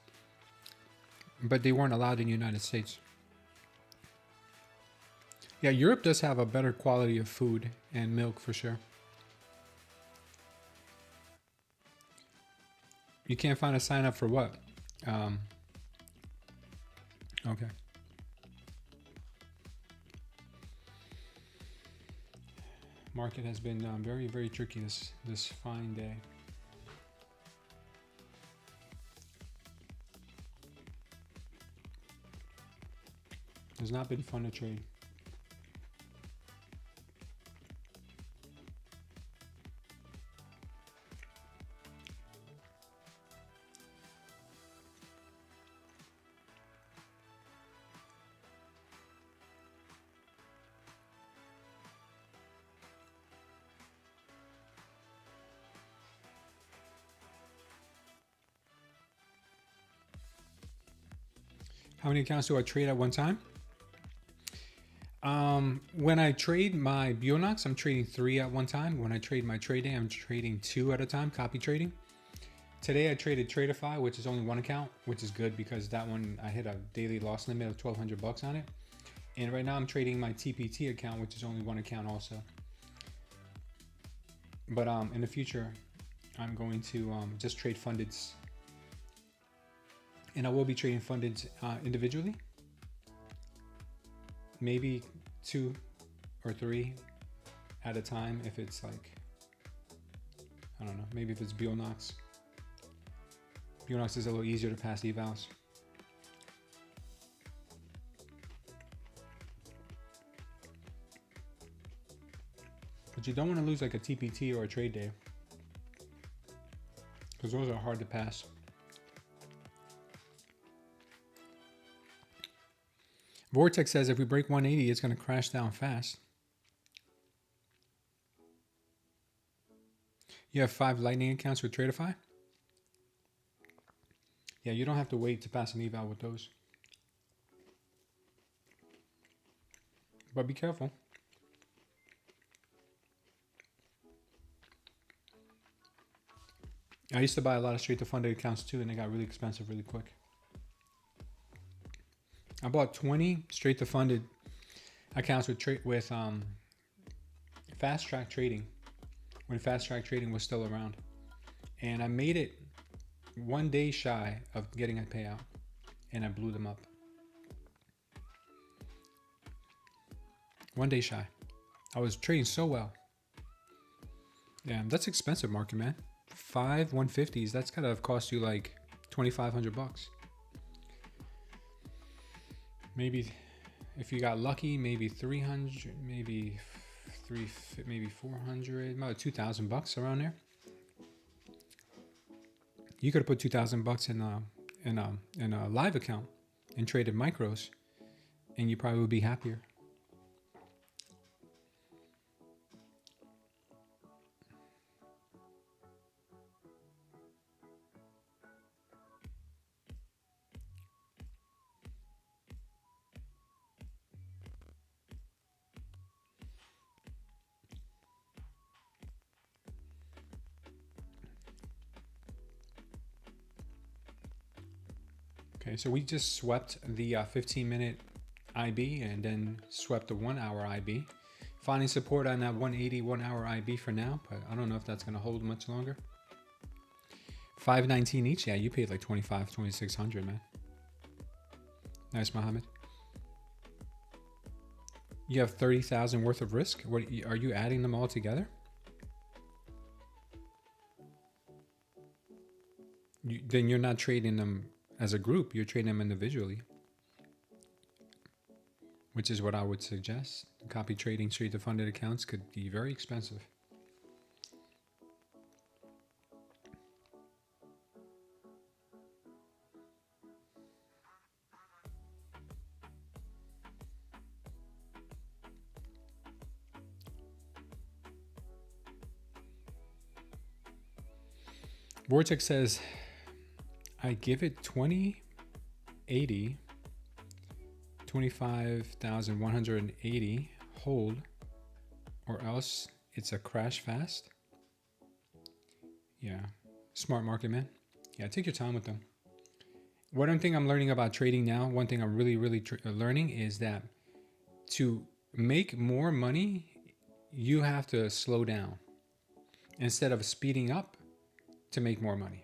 but they weren't allowed in the United States. Yeah, Europe does have a better quality of food and milk for sure. You can't find a sign up for what? Okay. Market has been very, very tricky this fine day. It's not been fun to trade. How many accounts do I trade at one time? When I trade my Bulenox, I'm trading 3 at one time. When I trade my Tradeday, I'm trading 2 at a time, copy trading. Today I traded Tradeify, which is only 1 account, which is good because that one I hit a daily loss limit of 1,200 bucks on it. And right now I'm trading my TPT account, which is only 1 account also. But in the future, I'm going to just trade fundeds. And I will be trading fundeds individually. Maybe 2 or 3 at a time if it's like, I don't know, maybe if it's Bulenox. Bulenox is a little easier to pass evals. But you don't want to lose like a TPT or a Tradeday, because those are hard to pass. Vortex says if we break 180, it's going to crash down fast. You have 5 Lightning accounts with Tradeify? Yeah, you don't have to wait to pass an eval with those. But be careful. I used to buy a lot of straight to funded accounts too, and they got really expensive really quick. I bought 20 straight to funded accounts with fast track trading when fast track trading was still around, and I made it 1 day shy of getting a payout, and I blew them up. 1 day shy. I was trading so well. Yeah, that's expensive market, man. 5 150s. That's gotta have cost you like 2,500 bucks. Maybe if you got lucky, maybe 300, maybe 400, about 2,000 bucks around there. You could have put 2,000 bucks in a live account and traded micros, and you probably would be happier. Okay, so we just swept the 15-minute IB and then swept the 1 hour IB. Finding support on that 180 1 hour IB for now, but I don't know if that's going to hold much longer. 519 each. Yeah, you paid like 2,600, man. Nice, Mohammed. You have 30,000 worth of risk. What are you adding them all together? Then you're not trading them as a group, you're trading them individually, which is what I would suggest. Copy trading straight to funded accounts could be very expensive. Vortex says, I give it 2080, 25,180 hold, or else it's a crash fast. Yeah, smart market, man. Yeah, take your time with them. One thing I'm learning about trading now, one thing I'm really learning is that to make more money, you have to slow down instead of speeding up to make more money.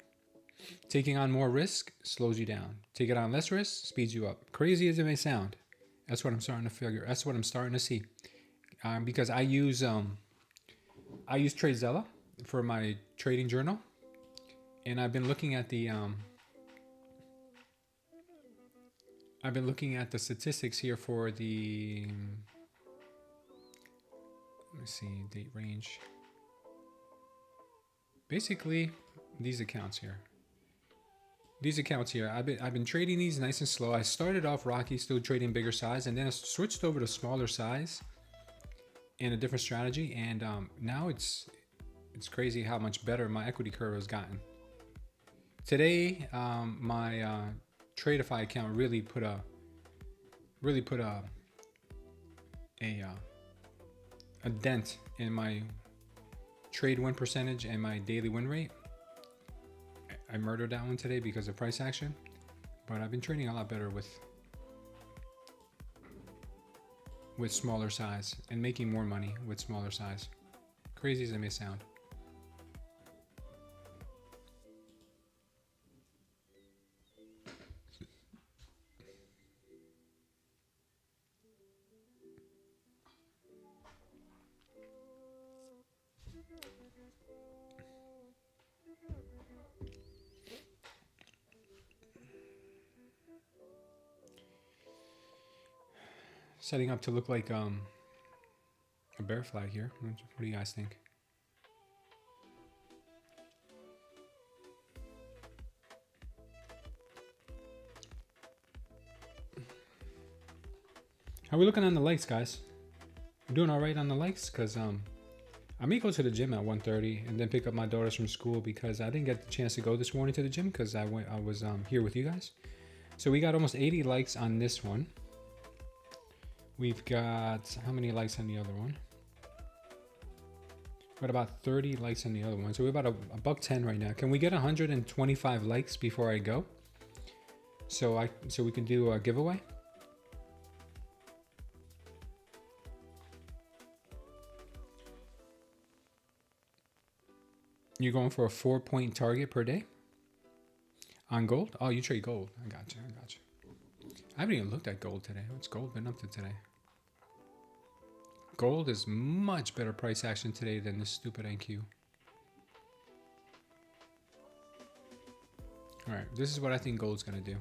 Taking on more risk slows you down. Taking on less risk speeds you up. Crazy as it may sound, that's what I'm starting to figure. That's what I'm starting to see. Because I use Tradezella for my trading journal, and I've been looking at the statistics here for the let me see, date range. Basically, these accounts here. I've been trading these nice and slow. I started off rocky, still trading bigger size, and then I switched over to smaller size and a different strategy. And now it's crazy how much better my equity curve has gotten. Today, my Tradeify account really put a dent in my trade win percentage and my daily win rate. I murdered that one today because of price action, but I've been trading a lot better with smaller size and making more money with smaller size. Crazy as it may sound. Setting up to look like a bear flag here. What do you guys think? How are we looking on the likes, guys? We're doing all right on the likes, because I may go to the gym at 1:30 and then pick up my daughters from school, because I didn't get the chance to go this morning to the gym because I was here with you guys. So we got almost 80 likes on this one. We've got, how many likes on the other one? Got about 30 likes on the other one. So we're about a $1.10 right now. Can we get 125 likes before I go? So we can do a giveaway. You're going for a 4-point target per day on gold? Oh, you trade gold. I got you. I haven't even looked at gold today. What's gold been up to today? Gold is much better price action today than this stupid NQ. All right, this is what I think gold's gonna do.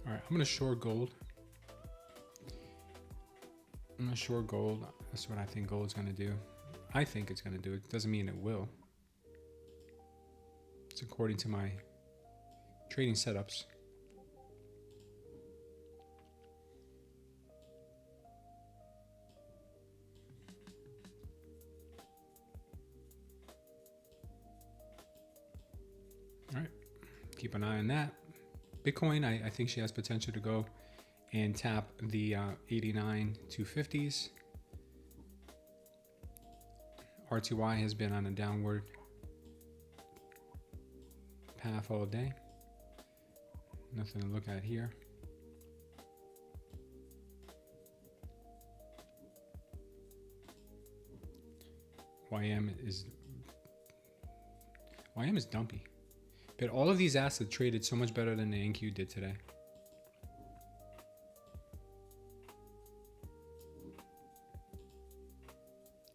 All right, I'm gonna short gold. That's what I think gold's gonna do. I think it's gonna do it. Doesn't mean it will. It's according to my trading setups. All right, keep an eye on that. Bitcoin, I think she has potential to go and tap the 89 250s. RTY has been on a downward path all day. Nothing to look at here. YM is dumpy. But all of these assets traded so much better than the NQ did today.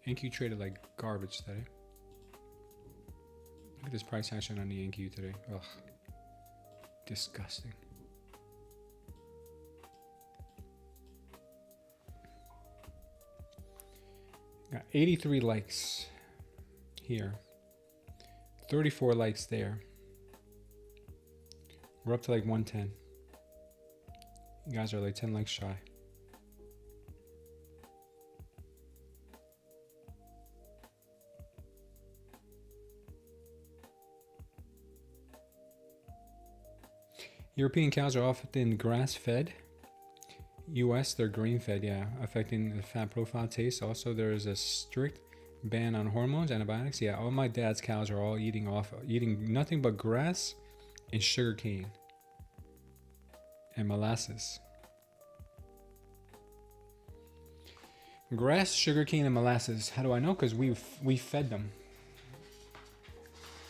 NQ traded like garbage today. Look at this price action on the NQ today. Ugh. Disgusting. Got 83 likes here. 34 likes there. We're up to like 110. You guys are like 10 likes shy. European cows are often grass-fed. US, they're grain-fed, yeah, affecting the fat profile taste. Also, there is a strict ban on hormones, antibiotics. Yeah, all my dad's cows are all eating nothing but grass and sugar cane and molasses. Grass, sugar cane, and molasses. How do I know? Because we fed them.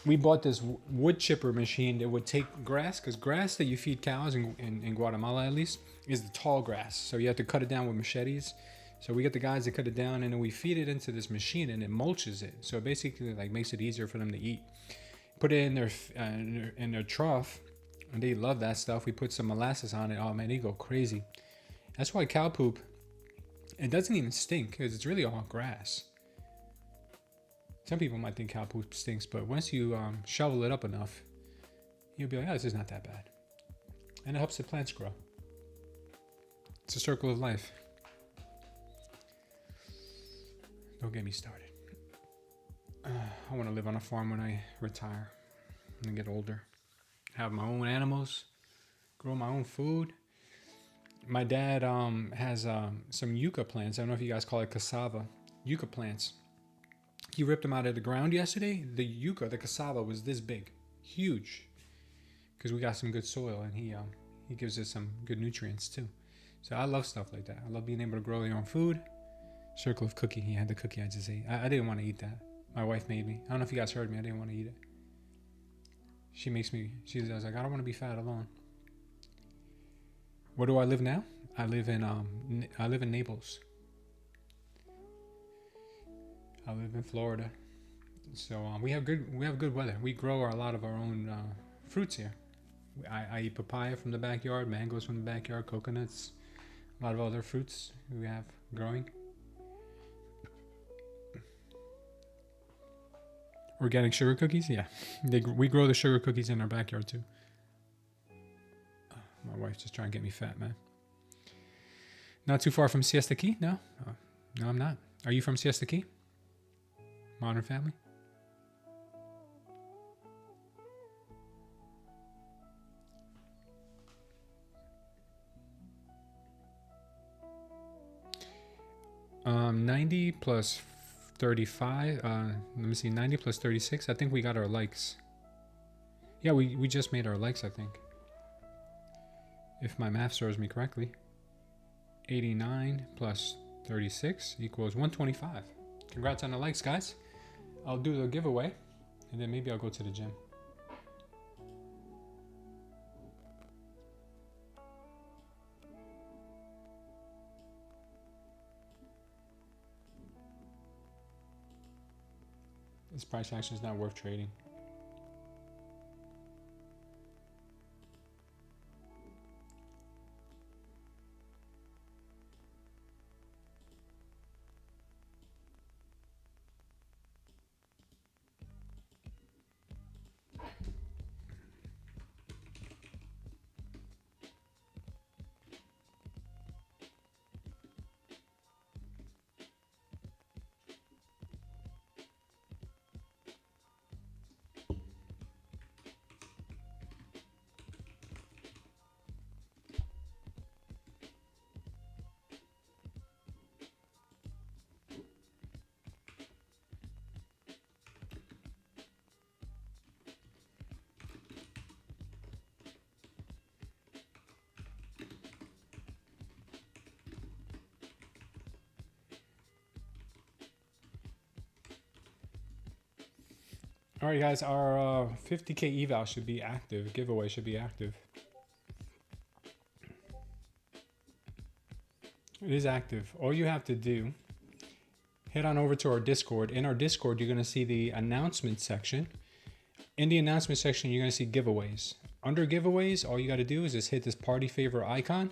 We bought this wood chipper machine that would take grass, because grass that you feed cows in Guatemala at least is the tall grass. So you have to cut it down with machetes. So we get the guys that cut it down, and then we feed it into this machine, and it mulches it. So it basically like makes it easier for them to eat. Put it in their trough, and they love that stuff. We put some molasses on it. Oh man, they go crazy. That's why cow poop, it doesn't even stink, because it's really all grass. Some people might think cow poop stinks, but once you shovel it up enough, you'll be like, oh, this is not that bad. And it helps the plants grow. It's a circle of life. Don't get me started. I want to live on a farm when I retire and get older. Have my own animals, grow my own food. My dad has some yucca plants. I don't know if you guys call it cassava. Yucca plants. He ripped them out of the ground yesterday. The yucca, the cassava, was this big, huge, because we got some good soil, and he gives us some good nutrients too. So I love stuff like that. I love being able to grow your own food. Circle of cookie. He had the cookie I just ate. I didn't want to eat that. My wife made me. I don't know if you guys heard me. I didn't want to eat it. She makes me. I was like, I don't want to be fat alone. Where do I live now? I live in Naples. I live in Florida, so we have good weather. We grow a lot of our own fruits here. I eat papaya from the backyard, mangoes from the backyard, coconuts, a lot of other fruits we have growing. Organic sugar cookies, yeah. We grow the sugar cookies in our backyard too. My wife's just trying to get me fat, man. Not too far from Siesta Key? No? No, I'm not. Are you from Siesta Key? Modern Family? Um, 90 plus 35. Let me see, 90 plus 36. I think we got our likes. Yeah, we just made our likes, I think. If my math serves me correctly. 89 plus 36 equals 125. Congrats on the likes, guys. I'll do the giveaway, and then maybe I'll go to the gym. This price action is not worth trading. All right, guys, our 50K eval should be active. Giveaway should be active. It is active. All you have to do, head on over to our Discord. In our Discord, you're going to see the announcement section. In the announcement section, you're going to see giveaways. Under giveaways, all you got to do is just hit this party favor icon.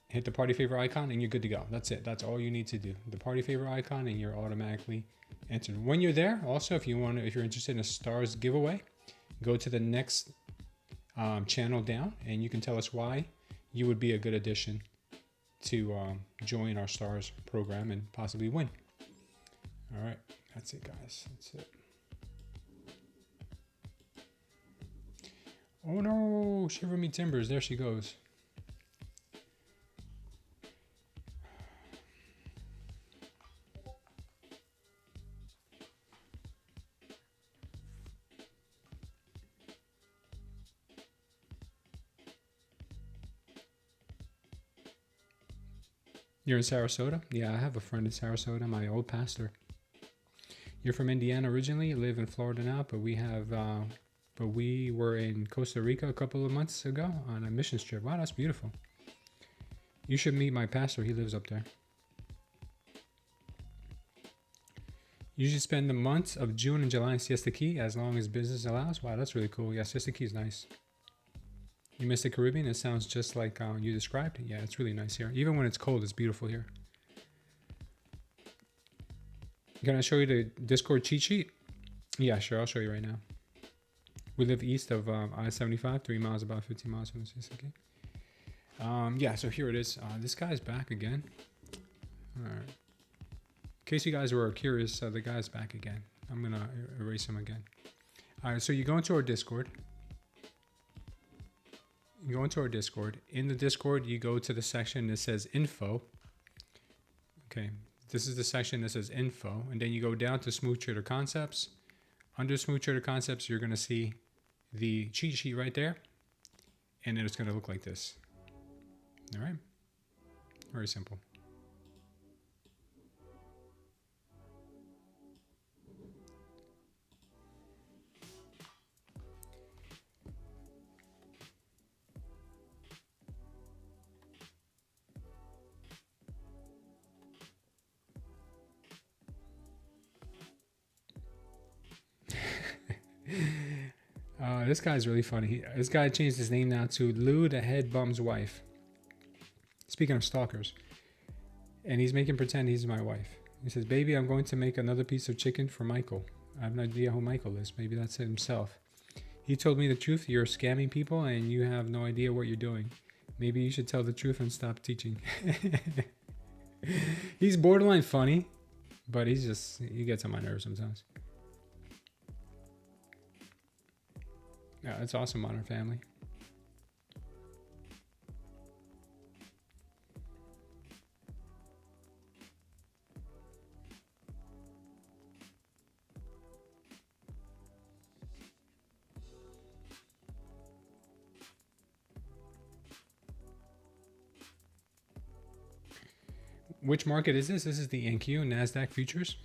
Hit the party favor icon and you're good to go. That's it. That's all you need to do. The party favor icon and you're automatically entered. When you're there, also, if you're interested in a stars giveaway, go to the next channel down and you can tell us why you would be a good addition to join our stars program and possibly win. All right, that's it, guys. That's it. Oh no, shiver me timbers. There she goes. You're in Sarasota? Yeah, I have a friend in Sarasota, my old pastor. You're from Indiana originally, you live in Florida now, but we were in Costa Rica a couple of months ago on a mission trip. Wow, that's beautiful. You should meet my pastor, he lives up there. You should spend the months of June and July in Siesta Key as long as business allows. Wow, that's really cool. Yeah, Siesta Key is nice. You missed the Caribbean? It sounds just like you described. Yeah, it's really nice here. Even when it's cold, it's beautiful here. Can I show you the Discord cheat sheet? Yeah, sure. I'll show you right now. We live east of I-75, 3 miles, about 15 miles from the City. Yeah, so here it is. This guy's back again. All right. In case you guys were curious, the guy's back again. I'm going to erase him again. All right, so you go into our Discord. You go into our Discord. In the Discord, you go to the section that says info. Okay. This is the section that says info, and then you go down to Smooth Trader Concepts. Under Smooth Trader Concepts, you're going to see the cheat sheet right there, and then it's going to look like this. All right. Very simple. This guy's really funny. This guy changed his name now to Lou the Head Bum's Wife. Speaking of stalkers. And he's making pretend he's my wife. He says, baby, I'm going to make another piece of chicken for Michael. I have no idea who Michael is. Maybe that's himself. He told me the truth. You're scamming people and you have no idea what you're doing. Maybe you should tell the truth and stop teaching. He's borderline funny, but he gets on my nerves sometimes. Yeah, it's awesome, Modern Family. Which market is this? This is the NQ, Nasdaq Futures.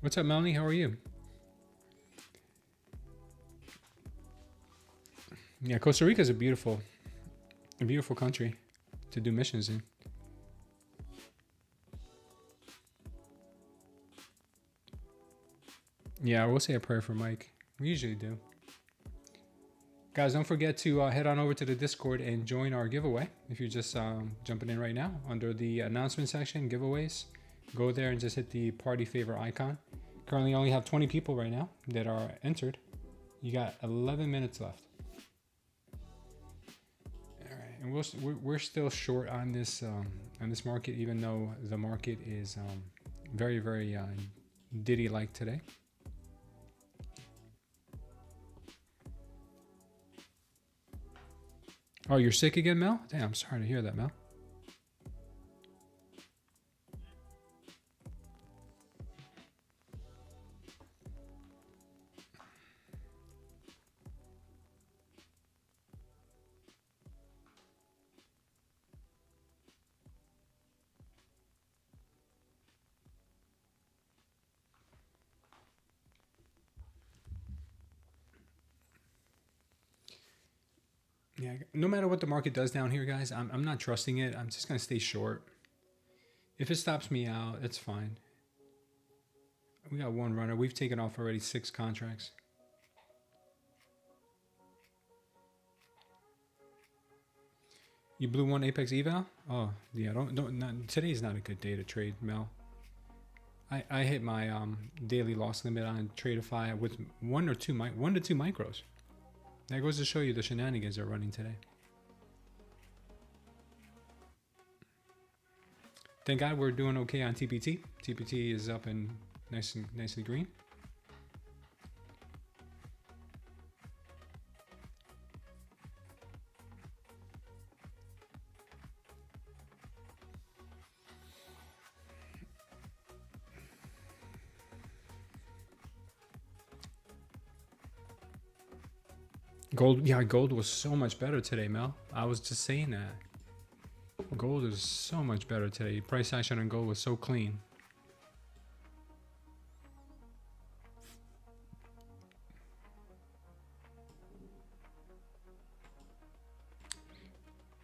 What's up, Melanie? How are you? Yeah, Costa Rica is a beautiful country to do missions in. Yeah, we'll say a prayer for Mike. We usually do. Guys, don't forget to head on over to the Discord and join our giveaway. If you're just jumping in right now, under the announcement section, giveaways, go there and just hit the party favor icon. Currently only have 20 people right now that are entered. You got 11 minutes left. All right, and we're still short on this market, even though the market is very, very Diddy-like today. Oh, you're sick again, Mel? Damn, I'm sorry to hear that, Mel. Yeah, no matter what the market does down here, guys, I'm not trusting it. I'm just going to stay short. If it stops me out, it's fine. We got one runner. We've taken off already 6 contracts. You blew one Apex eval? Oh, yeah, today's not a good day to trade, Mel. I hit my daily loss limit on Tradeify with 1 to 2 micros. That goes to show you the shenanigans they're running today. Thank God we're doing okay on TPT. TPT is up and nicely green. Gold, yeah, gold was so much better today, Mel. I was just saying that. Gold is so much better today. Price action on gold was so clean.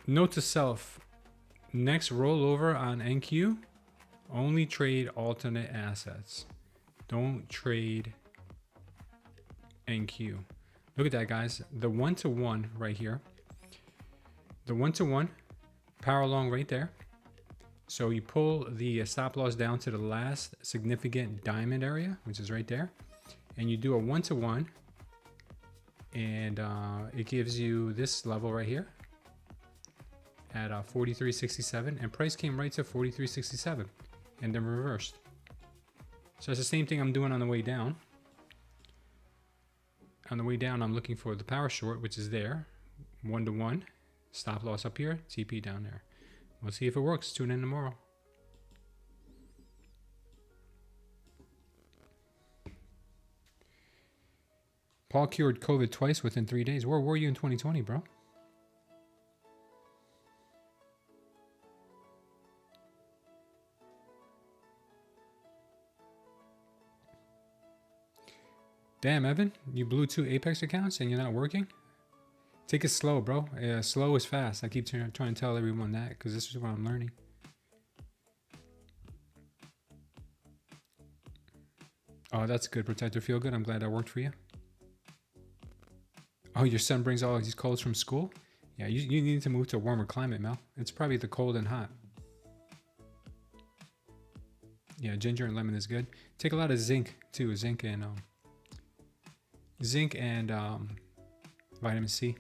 Note to self, next rollover on NQ, only trade alternate assets. Don't trade NQ. Look at that, guys. The 1-to-1 right here. The 1-to-1, power long right there. So you pull the stop loss down to the last significant diamond area, which is right there. And you do a 1-to-1. And it gives you this level right here at 43.67, and price came right to 43.67 and then reversed. So it's the same thing I'm doing on the way down. On the way down, I'm looking for the power short, which is there, 1-to-1, stop loss up here, TP down there. We'll see if it works. Tune in tomorrow. Paul cured COVID twice within 3 days. Where were you in 2020, bro? Damn, Evan, you blew 2 Apex accounts and you're not working? Take it slow, bro. Yeah, slow is fast. I keep trying to tell everyone that because this is what I'm learning. Oh, that's good, Protector. Feel good. I'm glad that worked for you. Oh, your son brings all these colds from school? Yeah, you need to move to a warmer climate, Mel. It's probably the cold and hot. Yeah, ginger and lemon is good. Take a lot of zinc, too. Zinc and vitamin C.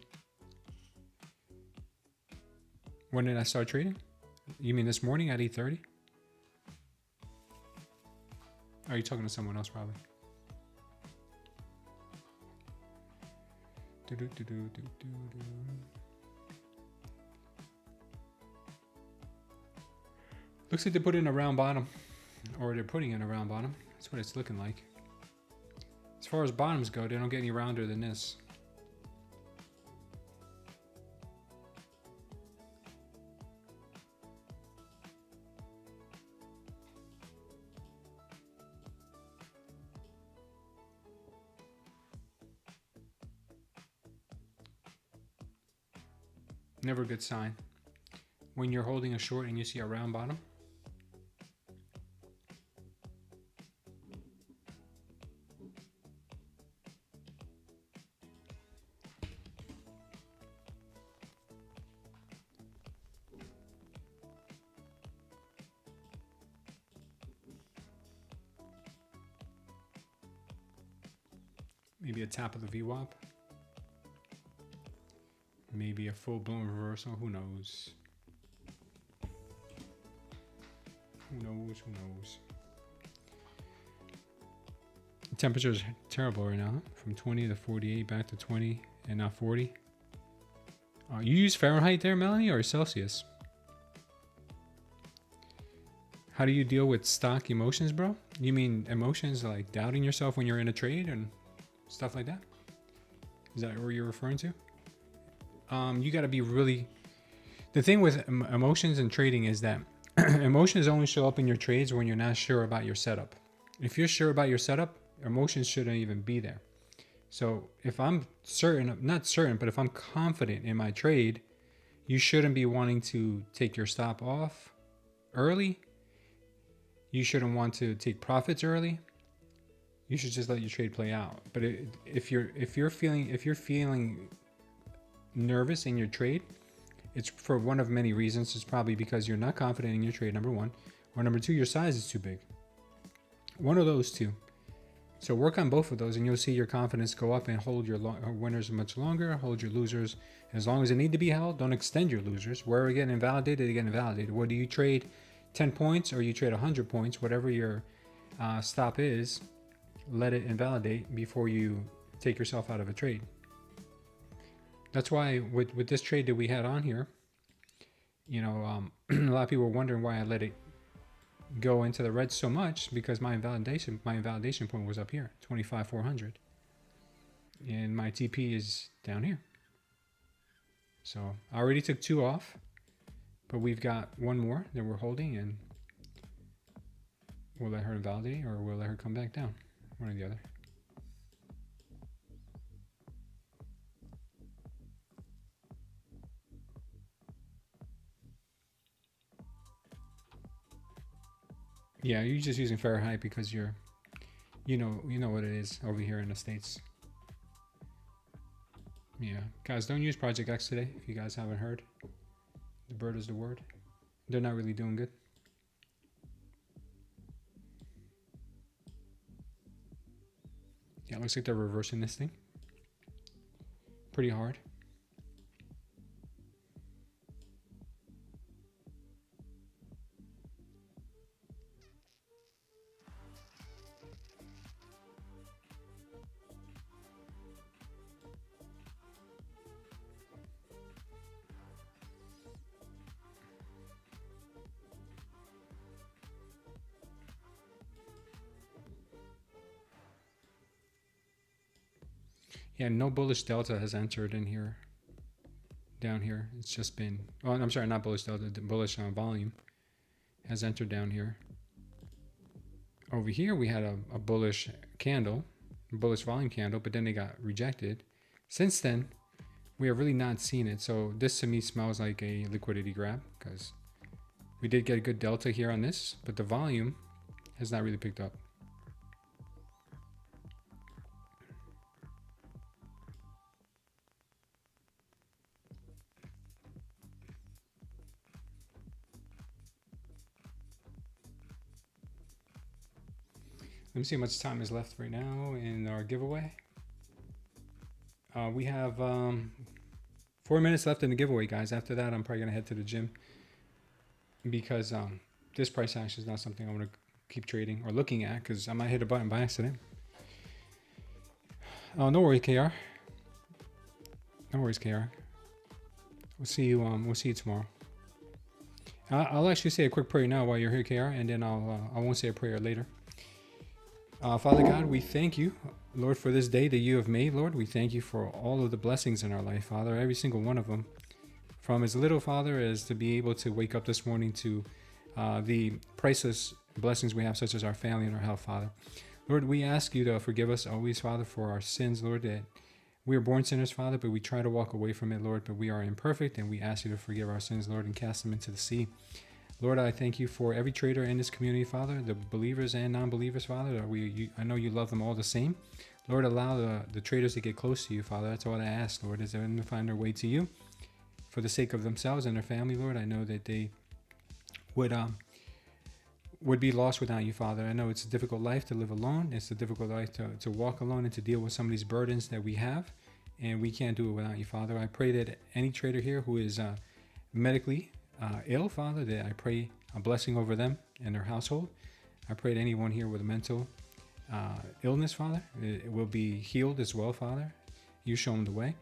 When did I start trading? You mean this morning at 8:30? Are you talking to someone else probably? Looks like they put in a round bottom, or they're putting in a round bottom. That's what it's looking like. As far as bottoms go, they don't get any rounder than this. Never a good sign. When you're holding a short and you see a round bottom. Maybe a tap of the VWAP. Maybe a full-blown reversal. Who knows? Who knows? Who knows? The temperature is terrible right now. From 20 to 48, back to 20, and now 40. You use Fahrenheit there, Melanie, or Celsius? How do you deal with stock emotions, bro? You mean emotions like doubting yourself when you're in a trade and stuff like that? Is that what you're referring to? You got to be really... The thing with emotions and trading is that emotions only show up in your trades when you're not sure about your setup. If you're sure about your setup, emotions shouldn't even be there. So if I'm certain, not certain, but if I'm confident in my trade, you shouldn't be wanting to take your stop off early. You shouldn't want to take profits early. You should just let your trade play out. But if you're feeling nervous in your trade, it's for one of many reasons. It's probably because you're not confident in your trade, number one, or number two, your size is too big. One of those two. So work on both of those and you'll see your confidence go up and hold your winners much longer, hold your losers as long as they need to be held. Don't extend your losers. Where are getting invalidated, they get invalidated. Whether you trade 10 points or you trade 100 points, whatever your stop is, let it invalidate before you take yourself out of a trade. That's why with this trade that we had on here, you know, a lot of people were wondering why I let it go into the red so much, because my invalidation point was up here, 25,400. And my TP is down here. So I already took 2 off, but we've got 1 more that we're holding, and we'll let her invalidate or we'll let her come back down. One or the other. Yeah, you're just using Fahrenheit because you're, you know what it is over here in the States. Yeah, guys, don't use Project X today if you guys haven't heard. The bird is the word. They're not really doing good. Yeah, it looks like they're reversing this thing pretty hard. Yeah, no bullish delta has entered in here, down here. It's just been, oh, I'm sorry, not bullish delta, the bullish volume has entered down here. Over here, we had a bullish candle, bullish volume candle, but then they got rejected. Since then, we have really not seen it. So this to me smells like a liquidity grab because we did get a good delta here on this, but the volume has not really picked up. Let me see how much time is left right now in our giveaway. We have 4 minutes left in the giveaway, guys. After that, I'm probably going to head to the gym because this price action is not something I want to keep trading or looking at because I might hit a button by accident. Oh, no worries, KR. No worries, KR. We'll see you tomorrow. I'll actually say a quick prayer now while you're here, KR, and then I won't say a prayer later. Father God, we thank you, Lord, for this day that you have made, Lord. We thank you for all of the blessings in our life, Father, every single one of them. From as little, Father, as to be able to wake up this morning to the priceless blessings we have, such as our family and our health, Father. Lord, we ask you to forgive us always, Father, for our sins, Lord, that we are born sinners, Father, but we try to walk away from it, Lord, but we are imperfect, and we ask you to forgive our sins, Lord, and cast them into the sea. Lord, I thank you for every trader in this community, Father, the believers and non-believers, Father. I know you love them all the same. Lord, allow the traders to get close to you, Father. That's all I ask, Lord, is them to find their way to you for the sake of themselves and their family, Lord. I know that they would be lost without you, Father. I know it's a difficult life to live alone. It's a difficult life to walk alone and to deal with some of these burdens that we have, and we can't do it without you, Father. I pray that any trader here who is medically ill, Father, that I pray a blessing over them and their household. I pray that anyone here with a mental illness, Father, it will be healed as well, Father. You show them the way.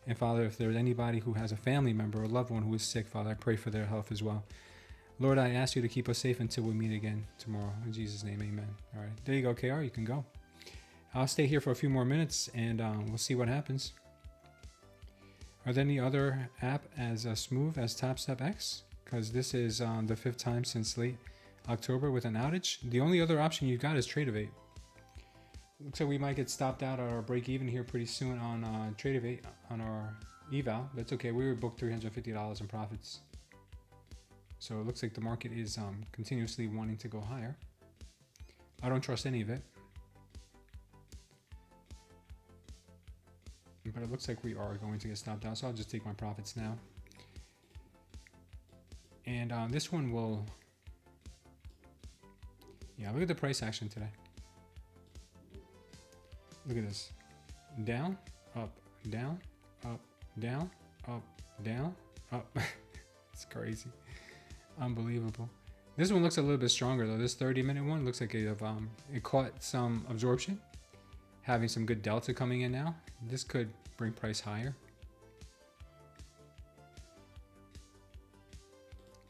And Father, if there's anybody who has a family member or loved one who is sick, Father, I pray for their health as well. Lord, I ask you to keep us safe until we meet again tomorrow. In Jesus' name, amen. All right, there you go, KR, you can go. I'll stay here for a few more minutes and we'll see what happens. Are there any other app as smooth as TopStep X? Because this is the 5th time since late October with an outage. The only other option you've got is Tradeify. Looks like we might get stopped out at our break even here pretty soon on Tradeify on our eval. But it's okay. We were booked $350 in profits. So it looks like the market is continuously wanting to go higher. I don't trust any of it. But it looks like we are going to get stopped out, so I'll just take my profits now. And this one will, yeah, look at the price action today. Look at this. Down, up, down, up, down, up, down, up. It's crazy. Unbelievable. This one looks a little bit stronger though. This 30-minute one looks like it caught some absorption. Having some good delta coming in now. This could bring price higher.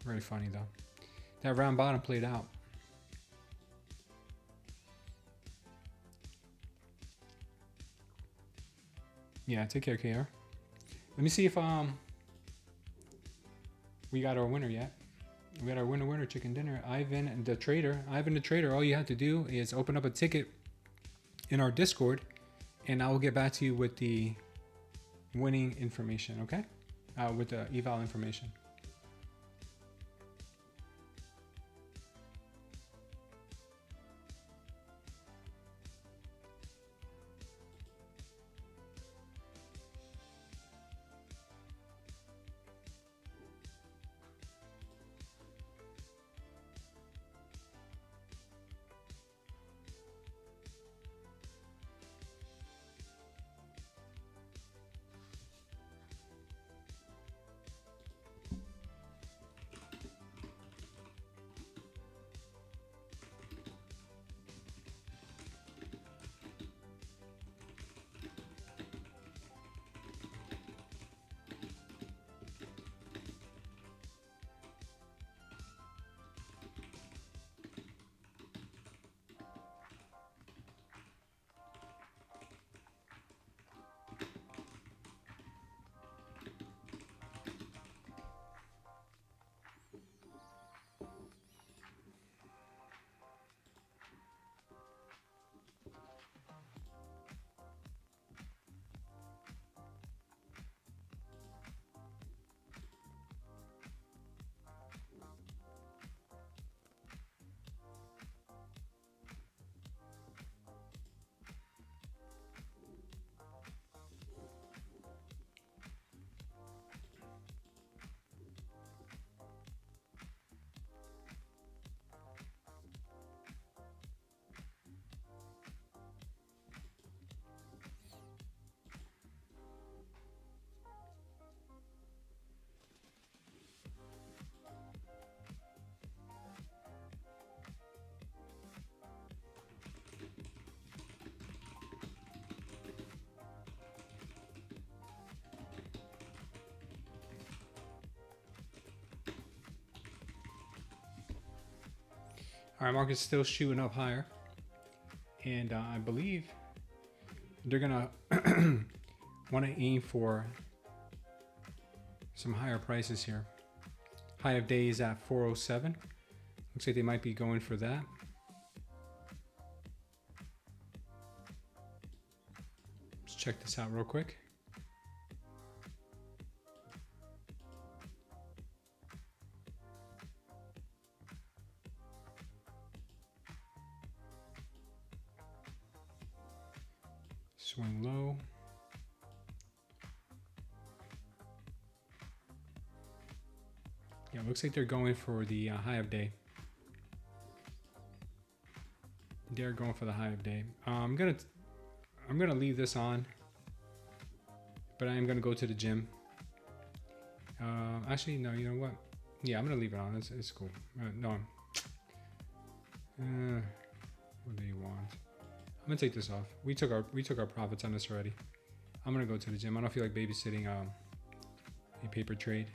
Very funny though. That round bottom played out. Yeah, take care, KR. Let me see if we got our winner yet. We got our winner chicken dinner. Ivan the trader. All you have to do is open up a ticket in our Discord, and I will get back to you with the winning information, okay? With the eval information. All right, market's still shooting up higher, and I believe they're gonna want to aim for some higher prices here. High of day is at 407. Looks like they might be going for that. Let's check this out real quick. Swing low. Yeah, looks like they're going for the high of day. They're going for the high of day. I'm gonna leave this on, but I am gonna go to the gym. Actually, no. You know what? Yeah, I'm gonna leave it on. It's cool. No. What do you want? I'm gonna take this off. We took our profits on this already. I'm gonna go to the gym. I don't feel like babysitting a paper trade.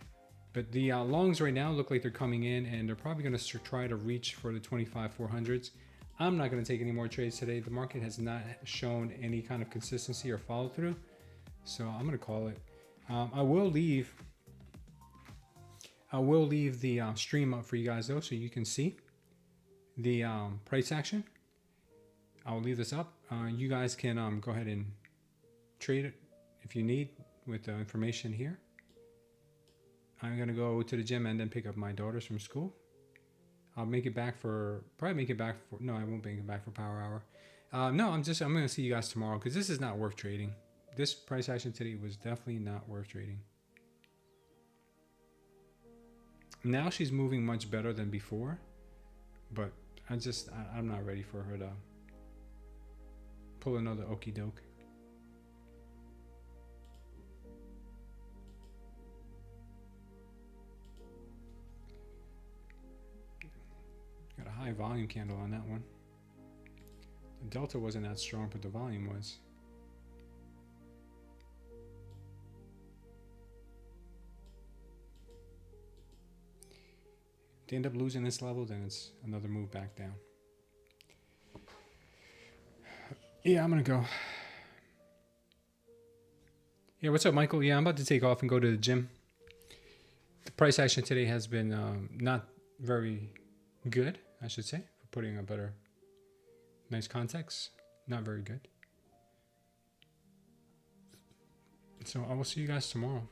But the longs right now look like they're coming in, and they're probably gonna try to reach for the 25-400s. I'm not gonna take any more trades today. The market has not shown any kind of consistency or follow through, so I'm gonna call it. I will leave the stream up for you guys though, so you can see the price action. I'll leave this up. You guys can go ahead and trade it if you need with the information here. I'm gonna go to the gym and then pick up my daughters from school. I'll make it back for, no, I won't make it back for power hour. No, I'm gonna see you guys tomorrow because this is not worth trading. This price action today was definitely not worth trading. Now she's moving much better than before, but I'm not ready for her to pull another okey doke. Got a high volume candle on that one. The delta wasn't that strong, but the volume was. If they end up losing this level, then it's another move back down. Yeah, I'm gonna go. Yeah, what's up, Michael? Yeah, I'm about to take off and go to the gym. The price action today has been not very good, I should say, for putting a better, nice context. Not very good. So I will see you guys tomorrow.